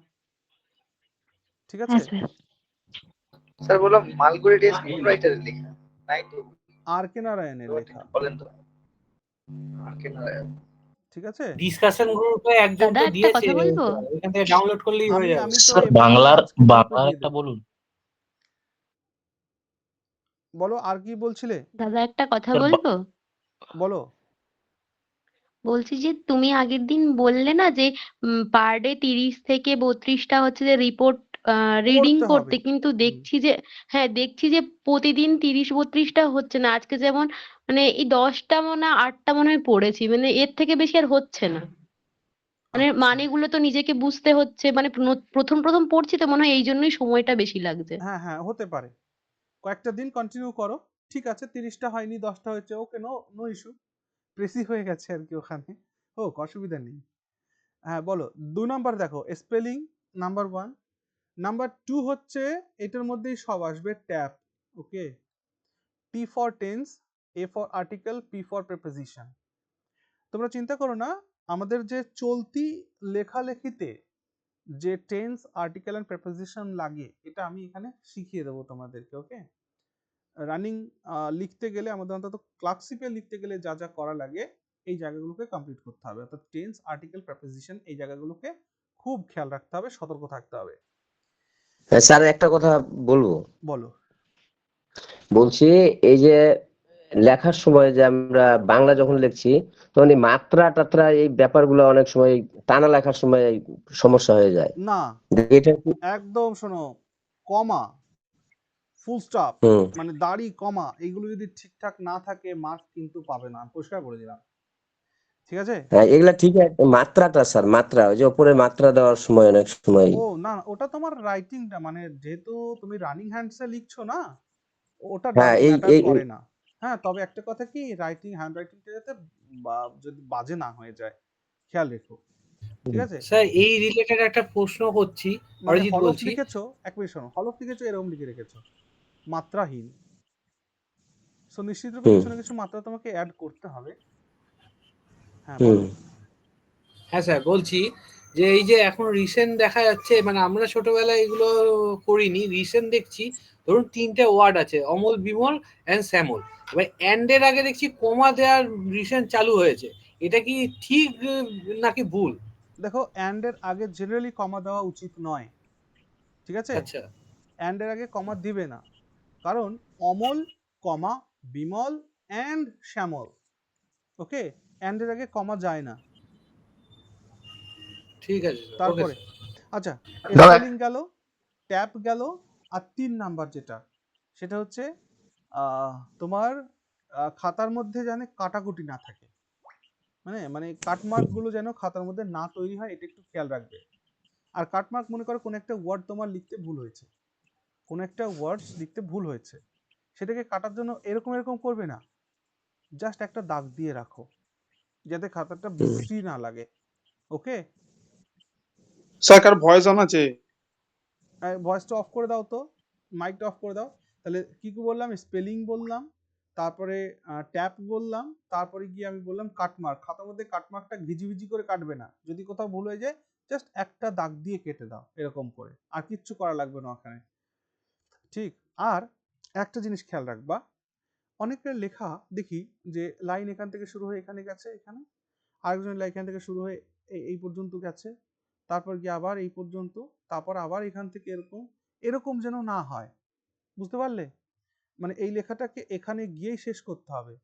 Speaker 1: ঠিক আছে?
Speaker 21: স্যার বললাম মালগুড়ি ডেজ কোন রাইটারের লেখা? নাই তো।
Speaker 1: আর কে নারায়ণের লেখা,
Speaker 21: বলেন তো। আর কে নারায়ণ,
Speaker 1: ঠিক আছে?
Speaker 3: ডিসকাশন গ্রুপে একজন
Speaker 11: দাদা
Speaker 3: তো
Speaker 11: একটা
Speaker 3: দিয়েছে,
Speaker 11: কথা বলবো?
Speaker 3: এখান থেকে ডাউনলোড করলেই হয়ে যাবে।
Speaker 1: আমি তো
Speaker 16: স্যার
Speaker 1: এমনি
Speaker 16: বাংলার
Speaker 1: আজকের গ্রুপে
Speaker 16: বাংলার
Speaker 1: দিয়ে
Speaker 16: একটা
Speaker 1: দেবো।
Speaker 16: বলুন।
Speaker 1: বলো আর কি বলছিলে?
Speaker 11: দাদা একটা কথা
Speaker 16: স্যার
Speaker 11: বলবো?
Speaker 1: বলো।
Speaker 11: বলছি যে তুমি আগের দিন বললে না যে পার ডে 30 থেকে 32টা হচ্ছে যে রিপোর্ট রিডিং
Speaker 1: পড়তে
Speaker 11: করতে,
Speaker 1: হবে।
Speaker 11: কিন্তু দেখছি যে দেখছি যে প্রতিদিন 30-32টা হচ্ছে না। আজকে যেমন মানে এই 10টা মনে হয় 8টা মনে হয় পড়েছি, মানে এর থেকে বেশি আর হচ্ছে না। মানে
Speaker 1: আচ্ছা,
Speaker 11: মানেগুলো তো নিজেকে বুঝতে হচ্ছে, মানে প্রথম প্রথম পড়ছি তো মনে হয় এই জন্যই সময়টা বেশি লাগছে।
Speaker 1: হ্যাঁ হ্যাঁ হতে পারে, কয়েকটা দিন কন্টিনিউ করো, ঠিক আছে? 30টা হয়নি, 10টা হয়েছে, ওকে, নো নো ইস্যু, প্রেসি হয়ে গেছে আর কি ওখানে, হোক, অসুবিধা নেই। হ্যাঁ বলো। 2 নাম্বার দেখো স্পেলিং, নাম্বার 1। নাম্বার 2 হচ্ছে এটার মধ্যেই সব আসবে, tap, okay? T for tense, A for article, P for preposition. তোমরা চিন্তা করো না, আমাদের যে চলতি লেখালেখিতে যে টেন্স, আর্টিকেল এন্ড প্রিপোজিশন লাগে, এটা আমি এখানে শিখিয়ে দেবো তোমাদেরকে, ওকে? রানিং লিখতে গেলে আমাদের অন্তত ক্লার্কশিপে লিখতে গেলে যা যা করা লাগে এই জায়গাগুলোকে কমপ্লিট করতে হবে, অর্থাৎ টেন্স, আর্টিকেল, প্রিপোজিশন এই জায়গাগুলোকে খুব খেয়াল রাখতে হবে, সতর্ক থাকতে হবে।
Speaker 9: স্যার একটা কথা বলবো।
Speaker 1: বলো।
Speaker 9: বলছি এই যে লেখার সময় যে আমরা বাংলা যখন লিখছি, তখন এই মাত্রা টাত্রা এই ব্যাপারগুলো অনেক সময় টানা লেখার সময় সমস্যা হয়ে যায়।
Speaker 1: না,
Speaker 9: এটা
Speaker 1: একদম শোনো, কমা, ফুল স্টপ, মানে দাড়ি, কমা, এইগুলো যদি ঠিকঠাক না থাকে মার্কস কিন্তু পাবে না, পরিষ্কার করে দিলাম, ঠিক আছে?
Speaker 9: হ্যাঁ এগুলা ঠিক আছে, মাত্রাটা স্যার, মাত্রা ওই যে উপরে মাত্রা দেওয়ার সময় অনেক সময়।
Speaker 1: ও না, ওটা তোমার রাইটিংটা, মানে যেহেতু তুমি রানিং হ্যান্ডসে লিখছো না, ওটা
Speaker 9: হ্যাঁ
Speaker 1: ম্যাটার
Speaker 9: এই
Speaker 1: করে না। হ্যাঁ, তবে একটা কথা কি, রাইটিং, হ্যান্ড রাইটিংটা যাতে যদি বাজে না হয়ে যায় খেয়াল রেখো, ঠিক আছে?
Speaker 3: স্যার এই রিলেটেড একটা প্রশ্ন করছি,
Speaker 1: মানে
Speaker 3: অরিজিৎ
Speaker 1: হলফ
Speaker 3: বলছি।
Speaker 1: লিখেছো, এক মিনিট শোনো, হলফ লিখেছো এরকম লিখে রেখেছো, মাত্রাহীন, সো নিশ্চিতরূপে কিছু না কিছু মাত্রা তোমাকে অ্যাড করতে হবে। হ্যাঁ বলো।
Speaker 3: হ্যাঁ স্যার বলছি যে এই যে এখন রিসেন্ট দেখা যাচ্ছে, মানে আমরা ছোটবেলায় এগুলো করিনি, রিসেন্ট দেখছি, ধরুন 3টে ওয়ার্ড আছে, অমল, বিমল এন্ড শ্যামল, এবার এন্ড এর আগে দেখছি কমা দেওয়ার রিসেন্ট চালু হয়েছে, এটা কি ঠিক নাকি ভুল?
Speaker 1: দেখো, অ্যান্ড এর আগে জেনারেলি কমা দেওয়া উচিত নয়, ঠিক আছে?
Speaker 3: আচ্ছা,
Speaker 1: অ্যান্ড এর আগে কমা দিবে না, কারণ Amal, comma, Bimal and Shyamal, okay? And এর আগে কমা যায় না,
Speaker 3: ঠিক আছে।
Speaker 1: তারপরে আচ্ছা, স্পেলিং গেল, ট্যাপ গেল, আর 3 নাম্বার যেটা, সেটা হচ্ছে তোমার খাতার মধ্যে যেন কাটাকুটি না থাকে, মানে কাটমার্ক গুলো যেন খাতার মধ্যে না তৈরি হয়, এটা একটু খেয়াল রাখবে। আর কাটমার্ক মনে করো কোনো একটা ওয়ার্ড তোমার লিখতে ভুল হয়েছে, কোনো একটা ওয়ার্ডস লিখতে ভুল হয়েছে, সেটাকে কাটার জন্য এরকম এরকম করবে না, জাস্ট একটা দাগ দিয়ে রাখো যাতে খাতাটা বিশ্রী না লাগে। Okay
Speaker 20: sir car voice on আছে?
Speaker 1: ভয়েসটা অফ করে দাও তো, মাইকটা অফ করে দাও। তাহলে কি কি বললাম? স্পেলিং বললাম, তারপরে ট্যাপ বললাম, তারপরে গিয়ে আমি বললাম কাটমার্ক। খাতার মধ্যে কাটমার্কটা ভিজি করে কাটবে না, যদি কোথাও ভুল হয়ে যায় জাস্ট একটা দাগ দিয়ে কেটে দাও এরকম করে, আর কিচ্ছু করা লাগবে না ওখানে, ঠিক? আর একটা জিনিস খেয়াল রাখবা, অনেকের লেখা দেখি যে লাইন এখান থেকে শুরু হয়ে এখানে গেছে, এখানে আরেকজন লাইন এখান থেকে শুরু হয়ে এই পর্যন্ত গেছে, তারপর গিয়ে আবার এই পর্যন্ত, তারপর আবার এখান থেকে এরকম এরকম যেন না হয়, বুঝতে পারলে? মানে এই লেখাটাকে এখানে গিয়েই শেষ করতে হবে,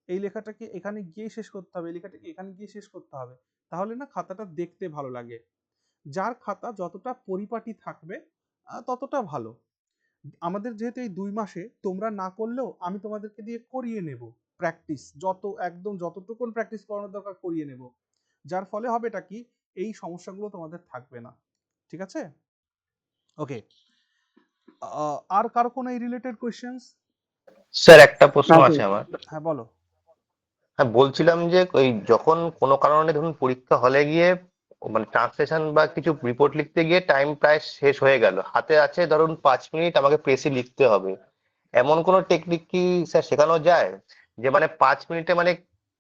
Speaker 1: এই লেখাটাকে এখানে গিয়ে শেষ করতে হবে, এই লেখাটাকে এখানে গিয়ে শেষ করতে হবে, তাহলে না খাতাটা দেখতে ভালো লাগে। যার খাতা যতটা পরিপাটি থাকবে ততটা ভালো। আমাদের যেহেতু এই 2 মাসে তোমরা না করলেও আমি তোমাদেরকে দিয়ে করিয়ে নেব প্র্যাকটিস, একদম যতটুকুন প্র্যাকটিস করানোর দরকার করিয়ে নেব, যার ফলে হবেটা কি, এই সমস্যাগুলো তোমাদের থাকবে না, ঠিক আছে? ওকে, আর কারো কোনো এই রিলেটেড কোয়েশ্চেনস?
Speaker 2: স্যার একটা প্রশ্ন আছে আমার।
Speaker 1: হ্যাঁ বলো।
Speaker 2: হ্যাঁ বলছিলাম যে ওই যখন কোনো কারণে ধরুন পরীক্ষা হলে গিয়ে মানে ট্রান্সলেশন বা কিছু রিপোর্ট লিখতে গিয়ে টাইম প্রায় শেষ হয়ে গেল, হাতে আছে ধরুন 5 মিনিট আমাকে প্রেসে লিখতে হবে, এমন কোনো টেকনিক কি স্যার শেখানো যায় যে মানে 5 মিনিটে মানে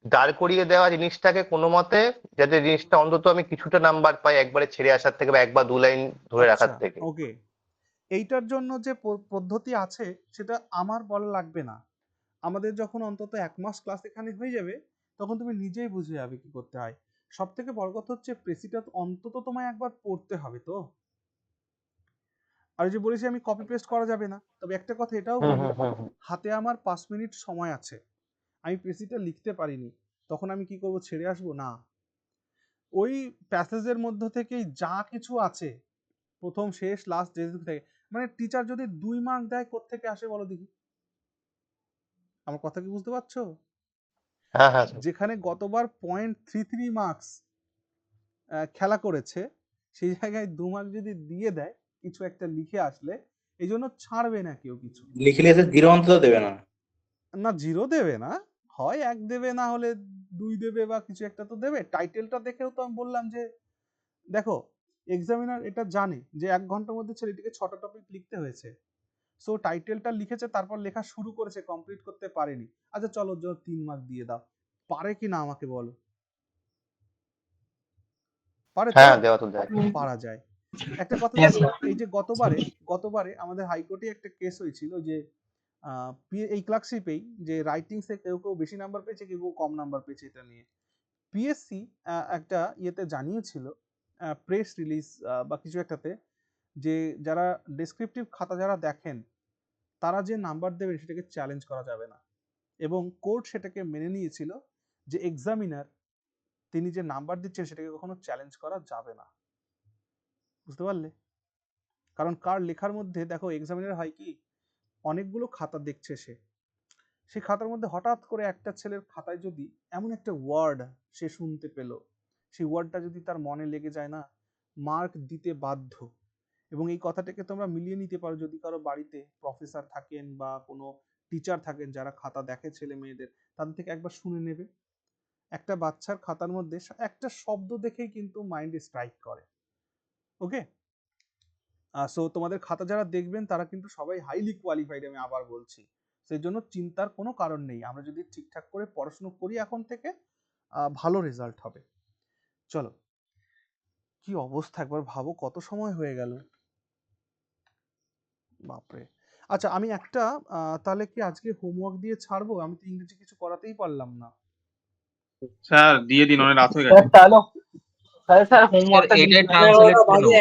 Speaker 2: দাঁড় করিয়ে দেওয়া জিনিসটাকে কোনো মতে, যাতে জিনিসটা অন্তত আমি কিছুটা নাম্বার পাই একবারে ছেড়ে আসার থেকে বা 1 বা 2 লাইন ধরে রাখার থেকে?
Speaker 1: ওকে, এইটার জন্য যে পদ্ধতি আছে সেটা আমার বলা লাগবে না, আমাদের যখন অন্তত 1 মাস ক্লাস এখানে হয়ে যাবে তখন তুমি নিজেই বুঝে যাবে কি করতে হয়। সব থেকে বড় কথা হচ্ছে প্রেসিটা অন্তত তোমায় একবার পড়তে হবে তো। আর যে বলেছি আমি কপি পেস্ট করা যাবে না, তবে একটা কথা এটাও বলি, হাতে আমার 5 মিনিট সময় আছে, আমি প্রেসিটা লিখতে পারিনি, তখন আমি কি করব, ছেড়ে আসবো? না, ওই প্যাসেজের মধ্য থেকেই যা কিছু আছে প্রথম শেষ লাস্ট যেদিক থেকে, মানে টিচার যদি 2 মার্ক দেয় কোত্থেকে আসে বলো দেখি? আমার কথা কি বুঝতে পারছো?
Speaker 2: হ্যাঁ
Speaker 1: যেখানে গতবার 0.33 মার্কস খেলা করেছে, সেই জায়গায় 2 মার্ক যদি দিয়ে দেয় কিছু একটা লিখে আসলে, এই জন্য ছাড়বে না কেউ কিছু।
Speaker 16: লিখলে এসে 0 অন্তত দেবে না।
Speaker 1: না 0 দেবে না, হয় 1 দেবে, না হলে 2 দেবে, বা কিছু একটা তো দেবে। টাইটেলটা দেখেও তো আমি বললাম যে দেখো এক্সামিনার এটা জানে যে 1 ঘন্টার মধ্যে ছেলেটিকে 6টা টপিক লিখতে হয়েছে, সো টাইটেলটা লিখেছে, তারপর লেখা শুরু করেছে, কমপ্লিট করতে পারেনি, আচ্ছা চলো 3 মার্ক দিয়ে দাও, পারে কি না আমাকে বলো? পারে তো?
Speaker 2: হ্যাঁ দেওয়া তো যায়।
Speaker 1: পারা যায়। একটা কথা, এই যে গতবারে আমাদের হাইকোর্টে একটা কেস হয়েছিল যে এই ক্লার্কশিপেই যে রাইটিংসে কেউ বেশি নাম্বার পেয়েছে, কেউ কম নাম্বার পেয়েছে, এটা নিয়ে পিএসসি একটা ইয়েতে জানিয়েছিল, প্রেস রিলিজ বা কিছু একটাতে, যে যারা ডেসক্রিপটিভ খাতা যারা দেখেন তারা যে নাম্বার দেবেন সেটাকে চ্যালেঞ্জ করা যাবে না, এবং কোর্ট সেটাকে মেনে নিয়েছিল যে এক্সামিনার তিনি যে নাম্বার দিচ্ছেন সেটাকে কখনো চ্যালেঞ্জ করা যাবে না, বুঝতে পারলে? কারণ কার লেখার মধ্যে দেখো, এক্সামিনার হয় কি, অনেকগুলো খাতা দেখছে সে, সেই খাতার মধ্যে হঠাৎ করে একটা ছেলের খাতায় যদি এমন একটা ওয়ার্ড সে শুনতে পেল, সেই ওয়ার্ডটা যদি তার মনে লেগে যায় না, মার্ক দিতে বাধ্য। এবং এই কথাটাকে তোমরা মিলিয়ে নিতে পারো, যদি কারো বাড়িতে প্রফেসর থাকেন বা কোনো টিচার থাকেন যারা খাতা দেখে ছেলে মেয়েদের, তাদের থেকে একবার শুনে নেবে, একটা বাচ্চার খাতার মধ্যে একটা শব্দ দেখেই কিন্তু মাইন্ডে স্ট্রাইক করে। ওকে, সো তোমাদের খাতা যারা দেখবেন তারা কিন্তু সবাই হাইলি কোয়ালিফাইড, আমি আবার বলছি, সেই জন্য চিন্তার কোনো কারণ নেই, আমরা যদি ঠিকঠাক করে পড়াশোনা করি এখন থেকে ভালো রেজাল্ট হবে। চলো, কি অবস্থা একবার ভাবো, কত সময় হয়ে গেল, বাপরে। আচ্ছা আমি একটা তাহলে কি আজকে হোমওয়ার্ক দিয়ে ছাড়বো, আমি তো ইংরেজি কিছু করাতেই পারলাম না।
Speaker 20: স্যার দিয়ে দিন, অনেক রাত হয়ে গেছে।
Speaker 5: স্যার হোমওয়ার্কটা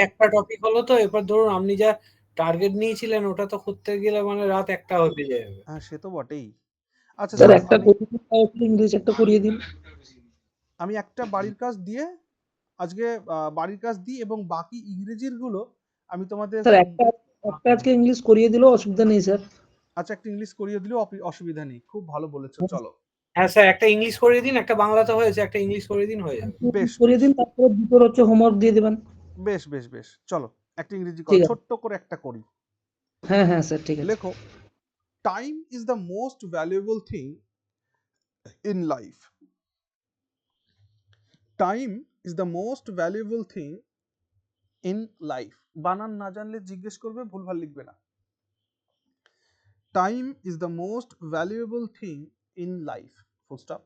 Speaker 3: একটা টপিক হলো তো, এবার ধরুন আপনি যা টার্গেট নিয়েছিলেন ওটা তো করতে গেলে মানে রাত 1টা হতে যাবে।
Speaker 1: হ্যাঁ সে তো বটেই। আচ্ছা
Speaker 4: স্যার একটা ইংলিশ একটা করিয়ে দিন।
Speaker 1: আমি একটা বাড়ির কাজ দিয়ে আজকে বাড়ির কাজ দিই, এবং বাকি ইংরেজির গুলো আমি তোমাদের
Speaker 4: স্যার একটা আজকে ইংলিশ করিয়ে দিলেও অসুবিধা নেই স্যার।
Speaker 1: আচ্ছা একটা ইংলিশ করিয়ে দিলেও অসুবিধা নেই, খুব ভালো বলেছো, চলো।
Speaker 3: হ্যাঁ স্যার, একটা ইংলিশ করিয়ে দিন, একটা বাংলাতে হয়েছে, একটা ইংলিশ করিয়ে দিন, হয়ে যাবে।
Speaker 1: বেশ
Speaker 4: করিয়ে দিন, তারপরে দুটোর হচ্ছে হোমওয়ার্ক দিয়ে দেবেন।
Speaker 1: বেশ বেশ বেশ, চলো একটা ইংরেজি করো,
Speaker 4: ঠিক আছে।
Speaker 1: ছোট্ট করে একটা করি।
Speaker 4: হ্যাঁ হ্যাঁ স্যার, ঠিক আছে।
Speaker 1: লেখো, time is the most valuable thing in life. Time is the most valuable thing in life. বানান না জানলে জিজ্ঞেস করবে, ভুলভাল লিখবে না। Time is the most valuable thing in life, full stop.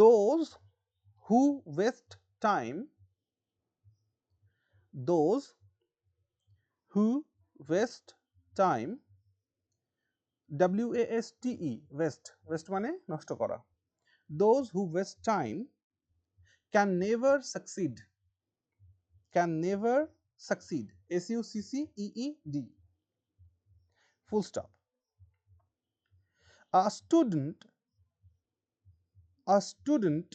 Speaker 1: Those who waste time, those who waste time, W-A-S-T-E, waste, waste মানে নষ্ট করা। Those who waste time can never succeed, can never succeed, S-U-C-C-E-E-D, full stop. A student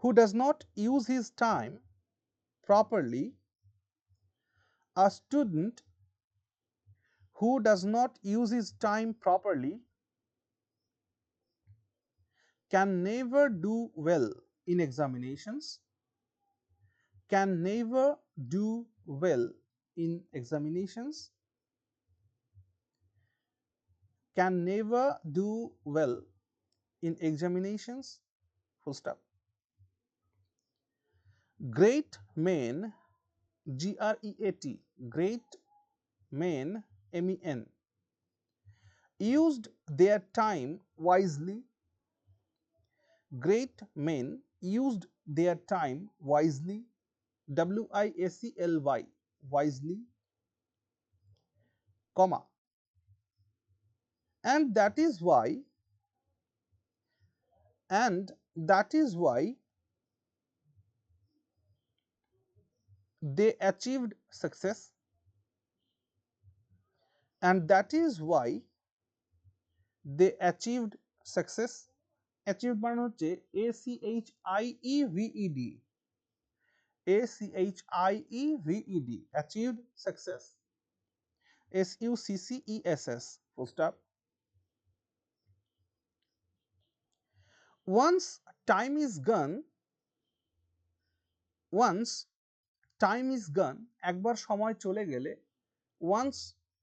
Speaker 1: who does not use his time properly, a student who does not use his time properly can never do well in examinations, can never do well in examinations, can never do well in examinations, full stop. Great men, G-R-E-A-T, great men, M-E-N, used their time wisely. Great men used their time wisely, W-I-S-E-L-Y, wisely, comma, and that is why they achieved success, and that is why they achieved success. Achieved মানে হচ্ছে A-C-H-I-E-V-E-D, A-C-H-I-E-V-E-D, achieved success, S-U-C-C-E-S-S, full stop. Once time is gone, একবার সময় চলে গেলে, once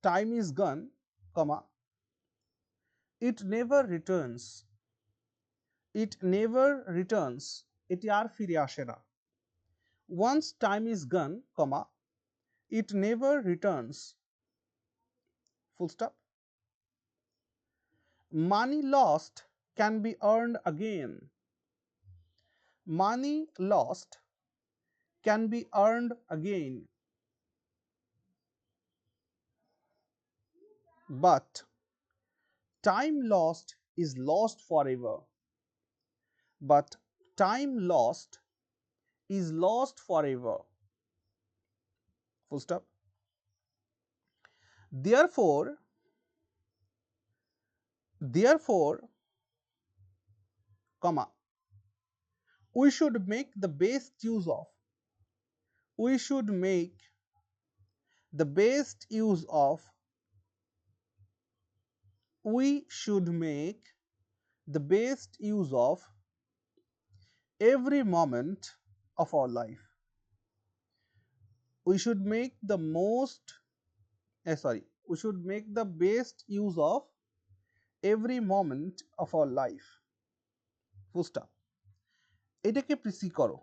Speaker 1: time is gone, comma, it never returns, এটি আর ফিরে আসে না। Once time is gone, comma, it never returns, full stop. Money lost can be earned again, money lost can be earned again, but time lost is lost forever, but time lost is lost forever, full stop. Therefore, comma, we should make the best use of, we should make the best use of, we should make the best use of every moment of our life. We should make the we should make the best use of every moment of our life, full stop. এটাকে প্রিসি করো।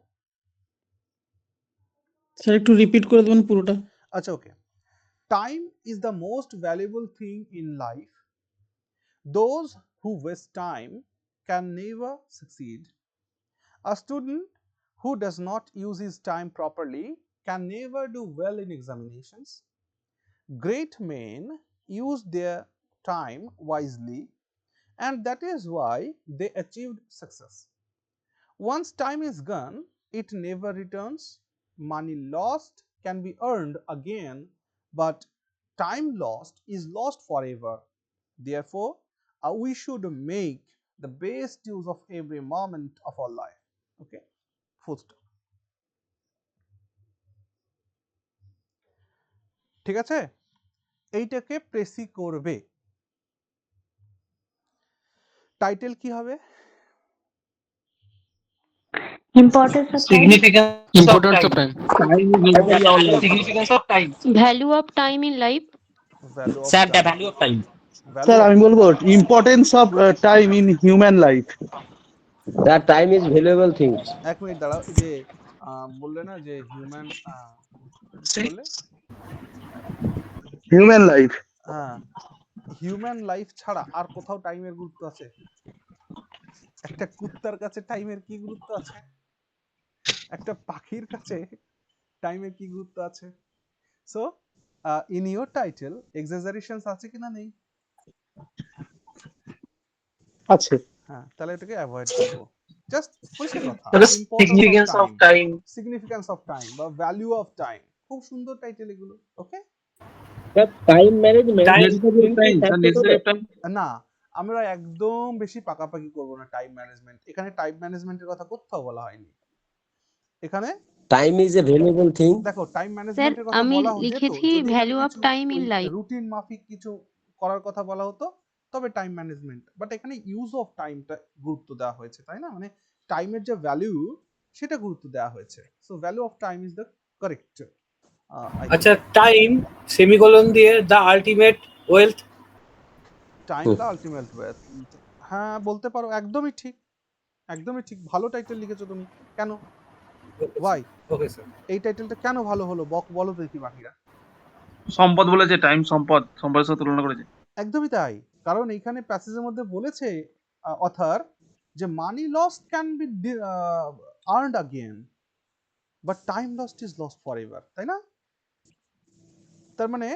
Speaker 4: স্যার একটু রিপিট করে দেবেন পুরোটা।
Speaker 1: আচ্ছা ওকে। Time is the most valuable thing in life. Those who waste time can never succeed. A student who does not use his time properly can never do well in examinations. Great men use their time wisely, and that is why they achieved success. Once time is gone, it never returns. Money lost can be earned again, but time lost is lost forever. Therefore, we should make the best use of every moment of our life. Okay, full stop. ঠিক আছে, এইটাকে প্রেসি করবে। টাইটেল কি হবে?
Speaker 13: Importance of time.
Speaker 5: Significance of time. Time is necessary our life. Significance of time.
Speaker 11: Value of time in life.
Speaker 1: Value of
Speaker 5: Sir, the
Speaker 1: time.
Speaker 5: value of time.
Speaker 1: Value
Speaker 12: sir
Speaker 1: of
Speaker 12: আমি বলবো importance of time in human life.
Speaker 9: That time is valuable thing.
Speaker 1: এক মিনিট দাঁড়াও, এই যে বললে না যে হিউম্যান কি বললে?
Speaker 12: Human life.
Speaker 1: হ্যাঁ, হিউম্যান লাইফ ছাড়া আর কোথাও টাইমের গুরুত্ব আছে? একটা কুত্তার কাছে টাইমের কি গুরুত্ব আছে? একটা পাখির কাছে টাইমের কি গুরুত্ব আছে? সো ইন ইওর টাইটেল এক্সাজারেশনস আছে কিনা নেই?
Speaker 12: আছে।
Speaker 1: হ্যাঁ, তাহলে এটাকে অ্যাভয়েড করব। জাস্ট পরিষ্কার কথা,
Speaker 5: Significance of time.
Speaker 1: Significance of time বা ভ্যালু অফ টাইম, খুব সুন্দর টাইটেল এগুলো। ওকে,
Speaker 9: Time management.
Speaker 1: না আমরা একদম বেশি পাকাপাকি করব না টাইম ম্যানেজমেন্ট। এখানে টাইম ম্যানেজমেন্টের কথা কোথাও বলা হয়নি। এখানে
Speaker 9: Time is a valuable thing.
Speaker 1: দেখো টাইম
Speaker 11: স্যার
Speaker 1: ম্যানেজমেন্টের কথা
Speaker 11: আমি
Speaker 1: বলা যেত
Speaker 11: লিখেছি
Speaker 1: যদি এখানে
Speaker 11: ভ্যালু অফ
Speaker 1: কিছু
Speaker 11: টাইম ইন লাইফ।
Speaker 1: রুটিন মাফিক কিছু করার কথা বলা হতো, তবে টাইম ম্যানেজমেন্ট। বাট এখানে ইউজ অফ টাইমটা গুরুত্ব দেওয়া হয়েছে, তাই না? মানে টাইমের যে ভ্যালু সেটা গুরুত্ব দেওয়া হয়েছে। So value of time is the correct.
Speaker 3: আচ্ছা, টাইম সেমিকোলন দিয়ে the ultimate wealth.
Speaker 1: Time the ultimate wealth, হ্যাঁ বলতে পারো, একদমই ঠিক, একদমই ঠিক। ভালো টাইটেল লিখেছো তুমি। কেন? ওয়াই?
Speaker 3: Okay sir.
Speaker 1: এই টাইটেলটা কেন ভালো হলো বলো দেখি বাকিরা।
Speaker 20: সম্পদ বলেছে, টাইম সম্পদের সাথে তুলনা করেছে।
Speaker 1: একদমই তাই, কারণ এইখানে প্যাসেজের মধ্যে বলেছে অথর যে money lost can be earned again but time lost is lost forever, তাই না? তার মানে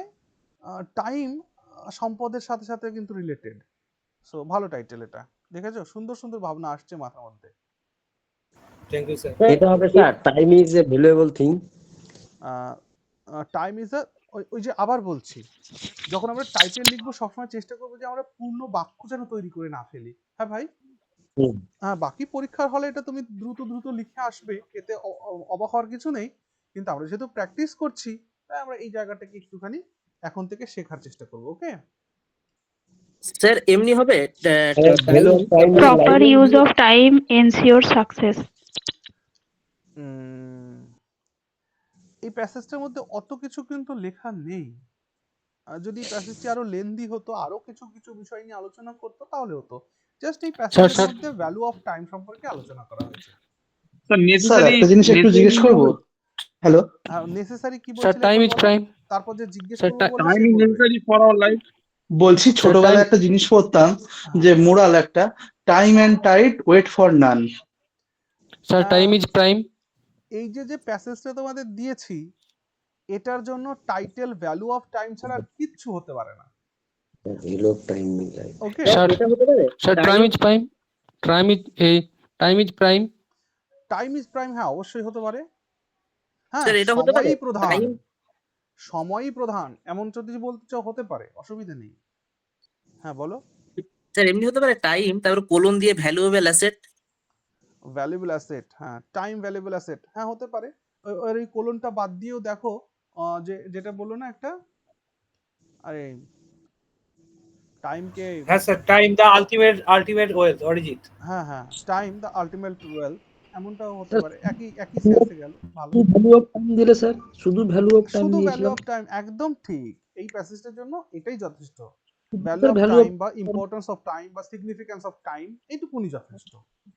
Speaker 1: টাইম সম্পদের সাথে সাথে কিন্তু রিলেটেড। সো ভালো টাইটেল এটা, দেখেছো? সুন্দর সুন্দর ভাবনা আসছে মাথার মধ্যে।
Speaker 3: Thank you sir.
Speaker 9: এটা হবে sir, time is a valuable thing.
Speaker 1: Time is a, ওই যে আবার বলছি, যখন আমরা টাইটেল লিখবো সবসময় চেষ্টা করবো যে আমরা পূর্ণ বাক্য যেন তৈরি করে না ফেলি। হ্যাঁ ভাই, হ্যাঁ, বাকি পরীক্ষার হলে এটা তুমি দ্রুত দ্রুত লিখে আসবে, এতে অবাক হওয়ার কিছু নেই। কিন্তু আমরা যেহেতু প্র্যাকটিস করছি, তাই আমরা এই জায়গাটাকে একটুখানি এখন থেকে শেখার চেষ্টা করবো। ওকে
Speaker 22: স্যার, এমনি হবে
Speaker 13: Proper use of time ensures success.
Speaker 1: এই প্যাসেজটার মধ্যে অত কিছু কিন্তু লেখা নেই। যদি প্যাসেজটি আরো লেন্দি হতো, আরো কিছু কিছু বিষয় নিয়ে আলোচনা করতো, তাহলে হতো। জাস্ট এই প্যাসেজের মধ্যে ভ্যালু অফ টাইম সম্পর্কে আলোচনা করা হয়েছে।
Speaker 12: স্যার একটা জিনিস একটু জিজ্ঞেস করব। হ্যালো,
Speaker 1: নেসেসারি কি
Speaker 19: স্যার,
Speaker 1: বলছিলেন?
Speaker 19: Time is prime.
Speaker 1: তারপর যে জিজ্ঞেস
Speaker 19: স্যার,
Speaker 1: করব বলে
Speaker 20: time is necessary for our life.
Speaker 12: বলছি ছোটবেলায় একটা জিনিস পড়তাম যে মোরাল একটা, time and tide wait for none.
Speaker 19: Sir, time is prime.
Speaker 1: এই যে প্যাসেজটা তোমাদের দিয়েছি, এটার জন্য টাইটেল ভ্যালু অফ টাইম ছাড়া কিচ্ছু হতে পারে না।
Speaker 9: Value of time is life.
Speaker 1: Okay
Speaker 19: sir, sir time is prime. Time is prime.
Speaker 1: Time is prime, হ্যাঁ অবশ্যই হতে পারে। হ্যাঁ,
Speaker 22: স্যার, এটা হতে পারে
Speaker 1: সময়ই প্রধান,
Speaker 22: টাইম।
Speaker 1: সময়ই প্রধান এমন যদি বলতে চাও হতে পারে, অসুবিধা নেই। হ্যাঁ বলো।
Speaker 22: স্যার, এমনি হতে পারে টাইম তারপর কোলন দিয়ে ভ্যালুয়েবল অ্যাসেট।
Speaker 1: ভ্যালুয়েবল অ্যাসেট, হ্যাঁ টাইম ভ্যালুয়েবল অ্যাসেট, হ্যাঁ হতে পারে। ওই কোলনটা বাদ দিয়েও দেখো, যেটা বললো না একটা, আরে টাইমকে,
Speaker 3: হ্যাঁ sir, time the ultimate wealth, Arijit.
Speaker 1: হ্যাঁ হ্যাঁ, টাইম দ্য আলটিমেট ওয়েলথ, এমনটাও হতে পারে। একই সেন্সে গেল। ভালো,
Speaker 8: ভ্যালু অফ টাইম দিলে স্যার, শুধু ভ্যালু অফ টাইম
Speaker 1: শুধু ভ্যালু
Speaker 8: দিয়েছিলাম।
Speaker 1: অফ টাইম, একদম ঠিক। এই প্যাসেজটার জন্য এটাই যথেষ্ট। Value
Speaker 8: sir,
Speaker 1: of
Speaker 8: value
Speaker 1: time
Speaker 8: of
Speaker 1: বা ইম্পর্টেন্স অফ টাইম বা সিগনিফিকেন্স অফ টাইম, এইটুকুনি যথেষ্ট।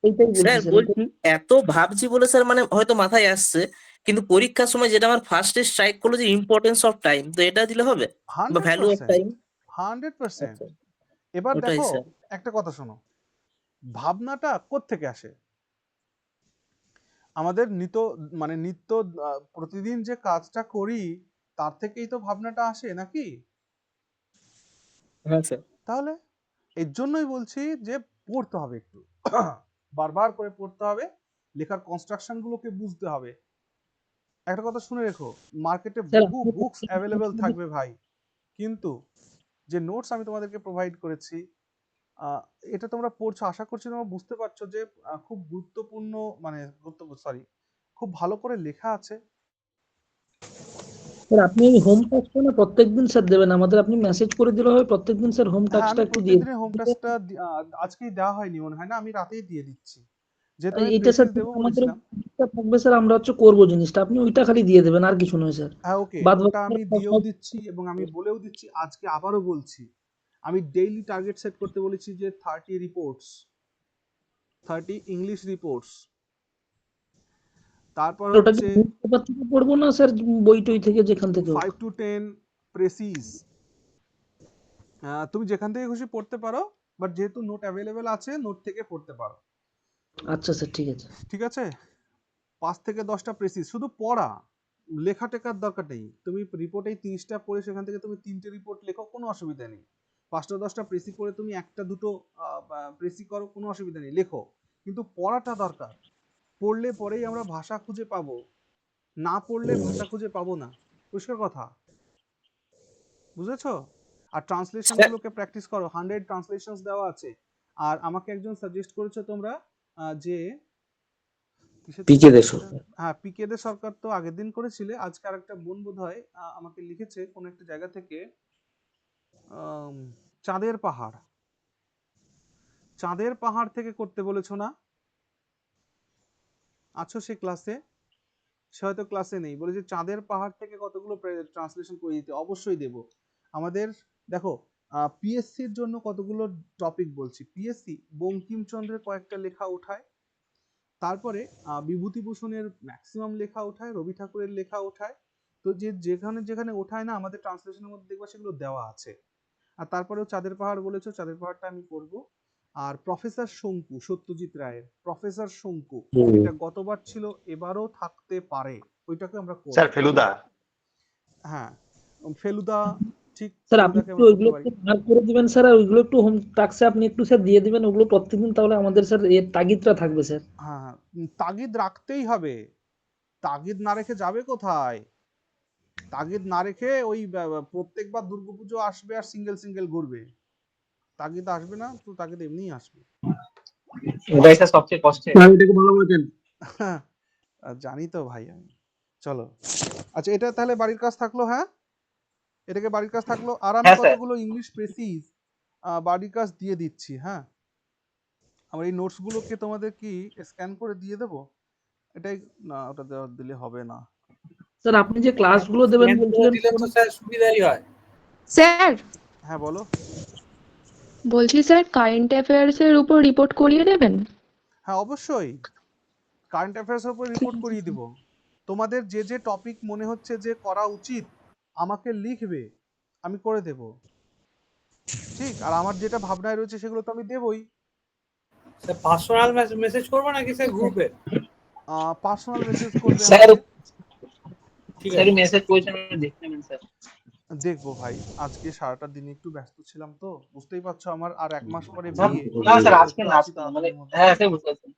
Speaker 8: এইটাই বলছি
Speaker 22: স্যার
Speaker 8: স্যার।
Speaker 22: বলছি, এত ভাবছি বলে স্যার মানে হয়তো মাথায় আসছে, কিন্তু পরীক্ষার সময় যেটা আমার ফার্স্টে স্ট্রাইক করলো যে ইম্পর্টেন্স অফ টাইম, তো এটা দিলে হবে বা ভ্যালু অফ
Speaker 1: 100%,
Speaker 22: টাইম।
Speaker 1: 100%। এবার
Speaker 22: ওটাই
Speaker 1: দেখো
Speaker 22: স্যার।
Speaker 1: একটা কথা শোনো, ভাবনাটা কোত্থেকে আসে? আমাদের নিত্য প্রতিদিন যে কাজটা করি, তার থেকেই তো ভাবনাটা আসে, নাকি?
Speaker 22: হ্যাঁ স্যার।
Speaker 1: তাহলে এর জন্যই বলছি যে পড়তে হবে, একটু বারবার করে পড়তে হবে, লেখার কনস্ট্রাকশন গুলোকে বুঝতে হবে। একটা কথা শুনে রেখো, মার্কেটে বহু বুকস অ্যাভেলেবেল থাকবে ভাই, কিন্তু যে নোটস আমি তোমাদেরকে প্রোভাইড করেছি, এটা তোমরা পড়ছো, আশা করছি তোমরা বুঝতে পারছো যে খুব খুব ভালো করে লেখা আছে।
Speaker 4: স্যার আপনি হোম টাস্কটা না প্রত্যেকদিন স্যার দেবেন আমাদের, আপনি মেসেজ করে দিলে হবে প্রত্যেকদিন স্যার হোম
Speaker 1: হ্যাঁ
Speaker 4: টাস্কটা
Speaker 1: আমি
Speaker 4: একটু দিয়ে
Speaker 1: প্রত্যেকদিনের হোম টাস্কটা আজকেই দেওয়া হয়নি মনে হয় না, আমি রাতেই দিয়ে দিচ্ছি, যেহেতু আমি
Speaker 4: এইটা স্যার
Speaker 1: প্রেসিস দেবো
Speaker 4: আমাদের
Speaker 1: বলেছিলাম।
Speaker 4: থাকবে স্যার, আমরা করবো জিনিসটা, আপনি ওইটা খালি দিয়ে দেবেন আর কিছু নয় স্যার।
Speaker 1: হ্যাঁ ওকে,
Speaker 4: বাদ
Speaker 1: ওটা
Speaker 4: বাকি
Speaker 1: আমি দিয়েও দিচ্ছি এবং আমি বলেও দিচ্ছি, আজকে আবারও বলছি, আমি ডেইলি টার্গেট সেট করতে বলেছি যে 30 রিপোর্টস, 30 ইংলিশ রিপোর্টস, তারপর
Speaker 4: ওটা কি
Speaker 1: হচ্ছে
Speaker 4: নিউজপেপার থেকে পড়বো না স্যার, বই টই থেকে যেখান থেকে হোক?
Speaker 1: 5 to 10 প্রেসিস, তুমি যেখান থেকে খুশি পড়তে পারো, বাট যেহেতু নোট অ্যাভেলেবেল আছে নোট থেকে পড়তে পারো।
Speaker 4: আচ্ছা স্যার ঠিক আছে।
Speaker 1: ঠিক আছে, 5 থেকে 10টা প্রেসিস, শুধু পড়া, লেখা টেকার দরকার নেই। তুমি রিপোর্টে 30টা পড়ে সেখান থেকে তুমি 3টে রিপোর্ট লেখো, কোনো অসুবিধা নেই। 5টা 10টা প্রেসি করে তুমি 1টা 2টো প্রেসি করো, কোনো অসুবিধা নেই, লেখো, কিন্তু পড়াটা দরকার। পড়লে পরেই আমরা ভাষা খুঁজে পাবো, না পড়লে ভাষা খুঁজে পাবো না, পরিষ্কার কথা, বুঝেছো? আর ট্রান্সলেশন গুলোকে প্র্যাকটিস করো, 100 ট্রান্সলেশনস দেওয়া আছে। আর আমাকে একজন সাজেস্ট করেছো তোমরা যে
Speaker 8: পিকে দে সরকার।
Speaker 1: হ্যাঁ পিকে দে সরকার তো আগের দিন করেছিলে, আজকে আরেকটা বোন বোধহয় আমাকে লিখেছে কোন একটা জায়গা থেকে, চাঁদের পাহাড়, চাঁদের পাহাড় থেকে করতে বলেছো না? আছো সে ক্লাসে? সে হয়তো ক্লাসে নেই, বলেছে চাঁদের পাহাড় থেকে কতগুলো ট্রান্সলেশন করে দিতে, অবশ্যই দেব। আমাদের দেখো পিএসসির জন্য কতগুলো টপিক বলছি, পিএসসি বঙ্কিমচন্দ্রের কয়েকটা লেখা উঠায়, তারপরে বিভূতিভূষণের ম্যাক্সিমাম লেখা ওঠায়, রবি ঠাকুরের লেখা ওঠায়, তো যেখানে যেখানে ওঠায় না আমাদের ট্রান্সলেশনের মধ্যে দেখবা সেগুলো দেওয়া আছে। আর তারপরেও চাঁদের পাহাড় বলেছো, চাঁদের পাহাড়টা আমি করব। আর প্রফেসর শঙ্কু, সত্যজিৎ রায়ের প্রফেসর শঙ্কু, এটা গতবার ছিল, এবারও থাকতে পারে, ওইটাকে আমরা করব।
Speaker 2: স্যার ফেলুদা,
Speaker 1: হ্যাঁ ফেলুদা, ঠিক,
Speaker 4: স্যার আপনি
Speaker 1: ফেলুদাকে
Speaker 4: একটু
Speaker 1: আমরা করতে
Speaker 4: ওইগুলো
Speaker 1: পারি।
Speaker 4: একটু ভাগ করে দিবেন স্যার, আর ওইগুলো একটু হোম টাস্কে আপনি একটু স্যার দিয়ে দিবেন ওগুলো প্রত্যেকদিন, তাহলে আমাদের স্যার এর তাগিদটা থাকবে স্যার।
Speaker 1: হ্যাঁ হ্যাঁ, তাগিদ রাখতেই হবে, তাগিদ না রেখে যাবে কোথায়? তাগিদ না রেখে ওই প্রত্যেকবার দুর্গাপুজো আসবে আর সিঙ্গেল সিঙ্গেল ঘুরবে, তাগিদ আসবে না তো, তাগিদ এমনিই আসবে।
Speaker 5: এটাই স্যার সবচেয়ে কষ্টের।
Speaker 20: এটাকে ভালো বলেছেন।
Speaker 1: জানি তো ভাই আমি। চলো আচ্ছা, এটা তাহলে বাড়ির কাজ থাকলো। হ্যাঁ এটাকে বাড়ির কাজ থাকলো। আর আমি
Speaker 5: হ্যাঁ স্যার।
Speaker 1: কতগুলো ইংলিশ প্রেসিস বাড়ির কাজ দিয়ে দিচ্ছি। হ্যাঁ আমার এই নোটস গুলোকে তোমাদের কি স্ক্যান করে দিয়ে দেবো? এটাই না, ওটা দিলে হবে না।
Speaker 4: স্যার আপনি যে ক্লাসগুলো দেবেন বলছিলেন
Speaker 3: দিলে তো স্যার সুবিধাই হয়।
Speaker 17: স্যার
Speaker 1: হ্যাঁ বলো।
Speaker 17: বলছি স্যার কারেন্ট অ্যাফেয়ার্স এর উপর রিপোর্ট করিয়ে দেবেন?
Speaker 1: হ্যাঁ অবশ্যই, কারেন্ট অ্যাফেয়ার্সের উপর রিপোর্ট করিয়ে দিব। তোমাদের যে যে টপিক মনে হচ্ছে যে করা উচিত আমাকে লিখবে, আমি করে দেব, ঠিক? আর আমার যেটা ভাবনায় রয়েছে সেগুলো তো আমি দেবই।
Speaker 3: স্যার পার্সোনাল মেসেজ করবো নাকি স্যার গ্রুপে?
Speaker 1: পার্সোনাল মেসেজ করবে
Speaker 5: স্যার
Speaker 1: আমাকে।
Speaker 5: ঠিক আছে, মেসেজ করেছেন দেখতে নেবেন স্যার।
Speaker 1: দেখবো ভাই, আজকে সারাটা দিন একটু ব্যস্ত ছিলাম তো, বুঝতেই পারছো আমার আর 1 মাস পরে
Speaker 5: না
Speaker 1: বিয়ে।
Speaker 5: স্যার আজকে না, মানে হ্যাঁ স্যার বুঝতে পারছেন।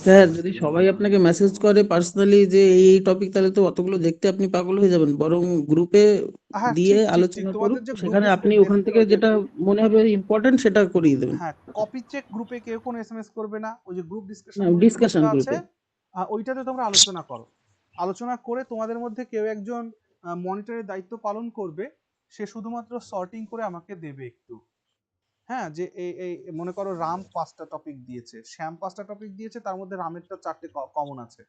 Speaker 4: স্যার যদি সবাই আপনাকে মেসেজ করে পার্সোনালি যে এই টপিক, তাহলে তো অতগুলো দেখতে আপনি পাগল হয়ে যাবেন, বরং গ্রুপে
Speaker 1: হ্যাঁ
Speaker 4: দিয়ে
Speaker 1: ঠিক ঠিক ঠিক,
Speaker 4: আলোচনা করুন,
Speaker 1: তোমাদের যে গ্রুপ
Speaker 4: সেখানে আপনি ওখান থেকে যেটা মনে হবে ইম্পর্টেন্ট সেটা করিয়ে দেবেন।
Speaker 1: হ্যাঁ কপি চেক গ্রুপে কেউ কোনো এসএমএস করবে না, ওই যে গ্রুপ ডিসকাশন
Speaker 4: ডিসকাশন
Speaker 1: আছে
Speaker 4: গ্রুপে
Speaker 1: ওইটাতে তোমরা আলোচনা করো। আলোচনা করে তোমাদের মধ্যে কেউ একজন মনিটরের দায়িত্ব পালন করবে, সে শুধুমাত্র সর্টিং করে আমাকে দেবে একটু। হ্যাঁ যে এই মনে করো রাম 5টা টপিক দিয়েছে, শ্যাম 5টা টপিক দিয়েছে, তার মধ্যে রামেরটা 4টে কমন আছে,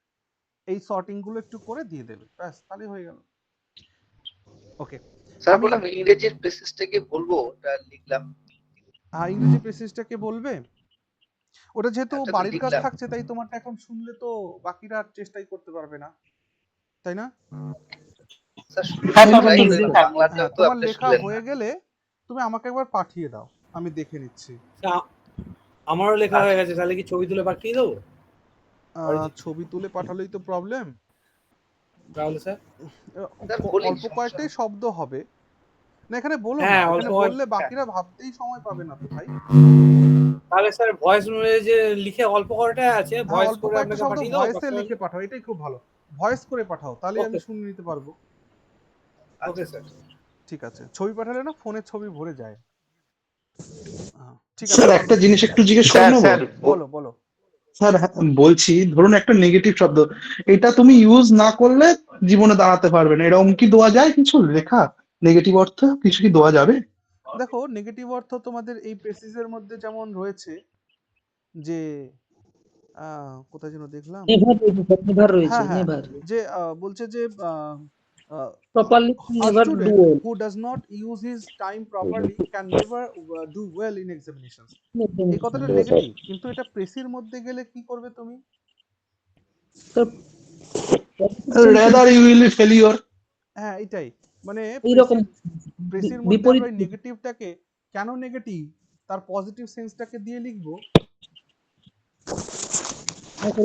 Speaker 1: এই সর্টিং গুলো একটু করে দিয়ে দেবে, ব্যাস তাহলেই হয়ে গেল। ওকে
Speaker 21: স্যার বললাম ইংরেজির প্রেসিসটাকে বলবো, ওটা লিখলাম।
Speaker 1: হ্যাঁ ইংরেজি প্রেসিসটাকে বলবে, ওটা যেহেতু
Speaker 21: একটা তো
Speaker 1: বাড়ির কাজ
Speaker 21: লিখলাম।
Speaker 1: থাকছে তাই তোমারটা এখন শুনলে তো বাকিরা আর চেষ্টাই করতে পারবে না, তাই না?
Speaker 21: স্যার
Speaker 5: হ্যাঁ
Speaker 21: শুনলাম
Speaker 5: স্যার
Speaker 21: ট্রাই
Speaker 5: লিখবেন
Speaker 21: করে,
Speaker 5: স্যার।
Speaker 21: বাংলাতেও তো
Speaker 1: তোমার
Speaker 21: আপনি
Speaker 1: লেখা
Speaker 21: শুনলেন
Speaker 1: হয়ে
Speaker 21: না।
Speaker 1: গেলে তুমি আমাকে একবার পাঠিয়ে দাও, আমি দেখে নিচ্ছি।
Speaker 3: আমারও লেখা হয়ে গেছে, তাহলে কি ছবি তুলে পাঠিয়ে দেবো?
Speaker 1: ছবি তুলে পাঠালেই তো প্রবলেম।
Speaker 3: তাহলে স্যার
Speaker 1: অল্প কয়েকটাই শব্দ হবে না, এখানে বলো না,
Speaker 3: হ্যাঁ,
Speaker 1: এখানে
Speaker 3: অল্প
Speaker 1: বললে বাকিরা ভাবতেই সময় পাবে না তো ভাই।
Speaker 3: তাহলে স্যার ভয়েস যে লিখে অল্প কয়টা আছে,
Speaker 1: হ্যাঁ
Speaker 3: ভয়েস
Speaker 1: অল্প
Speaker 3: করে
Speaker 1: কয়েকটা
Speaker 3: আপনাকে
Speaker 1: শব্দ
Speaker 3: পাঠিয়ে দেবো
Speaker 1: ভয়েসে
Speaker 3: personally?
Speaker 1: লিখে পাঠাও, এটাই খুব ভালো, ভয়েস করে পাঠাও, তাহলে আমি
Speaker 3: Okay.
Speaker 1: শুনে নিতে পারবো।
Speaker 3: Okay sir.
Speaker 1: ঠিক আছে, ছবি পাঠালে না ফোনের ছবি ভরে যায়। ঠিক আছে
Speaker 12: স্যার একটা জিনিস একটু জিজ্ঞেস করে
Speaker 2: স্যার
Speaker 12: নেবো?
Speaker 2: স্যার
Speaker 1: বলো বলো।
Speaker 12: স্যার বলছি ধরুন একটা নেগেটিভ শব্দ, এটা তুমি ইউজ না করলে জীবনে দাঁড়াতে পারবে না, এরকম কি দেওয়া যায় কিছু লেখা? নেগেটিভ অর্থ কিছু কি দেওয়া যাবে?
Speaker 1: দেখো নেগেটিভ অর্থ তোমাদের এই প্রেসিসের মধ্যে যেমন রয়েছে যে কোথায় যেন দেখলাম,
Speaker 4: নেভার রয়েছে স্যার, নেভার রয়েছে,
Speaker 1: হ্যাঁ হ্যাঁ,
Speaker 4: নেভার
Speaker 1: যে বলছে যে
Speaker 4: properly
Speaker 1: a
Speaker 4: never do
Speaker 1: student
Speaker 4: well.
Speaker 1: who does not use his time properly can never do well in examinations. এই কথাটা নেগেটিভ, কিন্তু এটা প্রেসির মধ্যে গেলে কি করবে তুমি?
Speaker 12: Rather you will be failure.
Speaker 1: হ্যাঁ এটাই, মানে
Speaker 4: এইরকম
Speaker 1: প্রেসির মধ্যে
Speaker 4: বিপরীত।
Speaker 1: আমরা নেগেটিভটাকে, কেন নেগেটিভ তার পজিটিভ সেন্সটাকে দিয়ে লিখবো।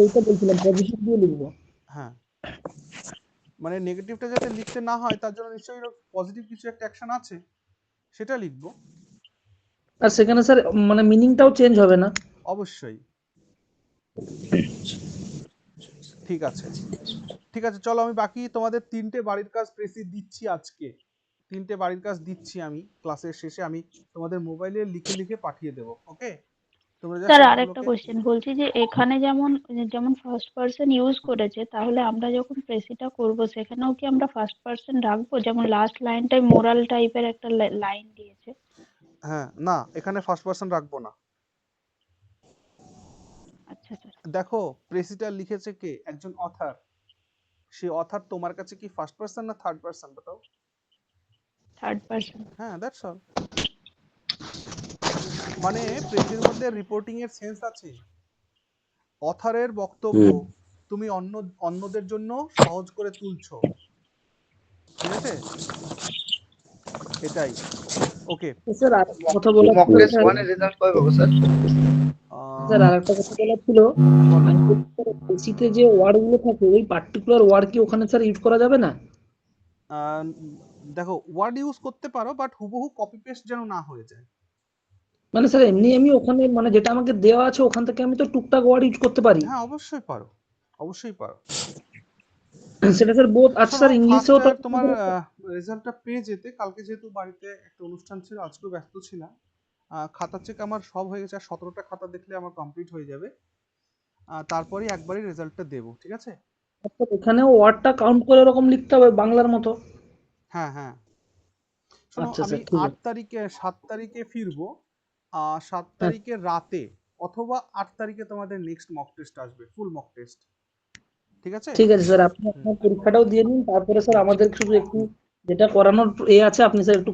Speaker 4: এইটা বলছিলাম পজিটিভ দিয়ে লিখবো।
Speaker 1: হ্যাঁ, মানে নেগেটিভটা যাতে লিখতে না হয় তার জন্য নিশ্চয়ই পজিটিভ কিছু একটা অ্যাকশন আছে, সেটা লিখবো।
Speaker 4: আর সেখানে স্যার মানে মিনিংটাও চেঞ্জ হবে না?
Speaker 1: অবশ্যই। ঠিক আছে, ঠিক আছে, চলো আমি বাকি তোমাদের 3টে বাড়ির কাজ প্রেসি দিচ্ছি আজকে। 3টে বাড়ির কাজ দিচ্ছি আমি ক্লাসের শেষে, আমি তোমাদের মোবাইলে লিখে লিখে পাঠিয়ে দেবো। ওকে, তোমরা
Speaker 13: স্যার
Speaker 1: জাস্ট
Speaker 13: আরেকটা কোশ্চেন বলছি যে এখানে যেমন যেমন ফার্স্ট পার্সন ইউজ করেছে, তাহলে আমরা যখন প্রেসিটা করব সেখানেও কি আমরা ফার্স্ট পার্সন রাখবো? যেমন লাস্ট লাইনটাই মোরাল টাইপের একটা লাইন দিয়েছে।
Speaker 1: হ্যাঁ, না এখানে ফার্স্ট পারসন রাখবো না।
Speaker 13: আচ্ছা স্যার।
Speaker 1: দেখো প্রেসিটা লিখেছে কে? একজন অথার। সেই অথার তোমার কাছে কি ফার্স্ট পারসন না থার্ড পারসন বলো?
Speaker 13: Third person.
Speaker 1: হ্যাঁ, দ্যাটস অল। মানে প্রেসির মধ্যে রিপোর্টিং এর সেন্স আছে। অথারের বক্তব্য তুমি অন্যদের জন্য সহজ করে তুলছো, ঠিক আছে? এটাই। ওকে
Speaker 4: স্যার আর কথা বলা
Speaker 21: মক টেস্ট 1 এর রেজাল্ট কবে পাবো স্যার?
Speaker 4: স্যার আরেকটা কথা বলা ছিল, প্রেসিতে যে ওয়ার্ড গুলো থাকে ওই পার্টিকুলার ওয়ার্ড কি ওখানে স্যার ইউজ করা যাবে না?
Speaker 1: দেখো ওয়ার্ড ইউজ করতে পারো, বাট হুবহু কপি পেস্ট যেন না হয়ে যায়।
Speaker 4: মানে স্যার এমনি আমি ওখানে মানে যেটা আমাকে দেওয়া আছে ওখান থেকে আমি তো টুকটাক ওয়ার্ড ইউজ করতে পারি।
Speaker 1: হ্যাঁ অবশ্যই পারো, অবশ্যই পারো।
Speaker 4: সেটা স্যার বোথ আচ্ছা স্যার ইংলিশেও তো
Speaker 1: তোমার রেজাল্টটা পেয়ে যেতে, কালকে যেহেতু বাড়িতে একটা অনুষ্ঠান ছিল, আজকেও ব্যস্ত ছিলাম। খাতা চেক আমার সব হয়ে গেছে, আর 17টা খাতা দেখলে আমার কমপ্লিট হয়ে যাবে। তারপরে একবারই রেজাল্টটা দেবো, ঠিক আছে?
Speaker 4: আচ্ছা এখানে ওয়ার্ডটা কাউন্ট করে এরকম লিখতে হবে বাংলার মতো?
Speaker 1: হ্যাঁ হ্যাঁ, শোনো
Speaker 4: আচ্ছা
Speaker 1: আমি
Speaker 4: স্যার ঠিক
Speaker 1: 8 তারিখে 7 তারিখে ফিরবো। 7 তারিখে রাতে অথবা 8 তারিখে তোমাদের নেক্সট মক টেস্ট আসবে, ফুল মক টেস্ট, ঠিক আছে?
Speaker 4: ঠিক আছে স্যার, আপনি আপনার পরীক্ষাটাও দিয়ে নিন, তারপরে স্যার আমাদের শুধু একটু যেটা করানোর আছে আপনি স্যার একটু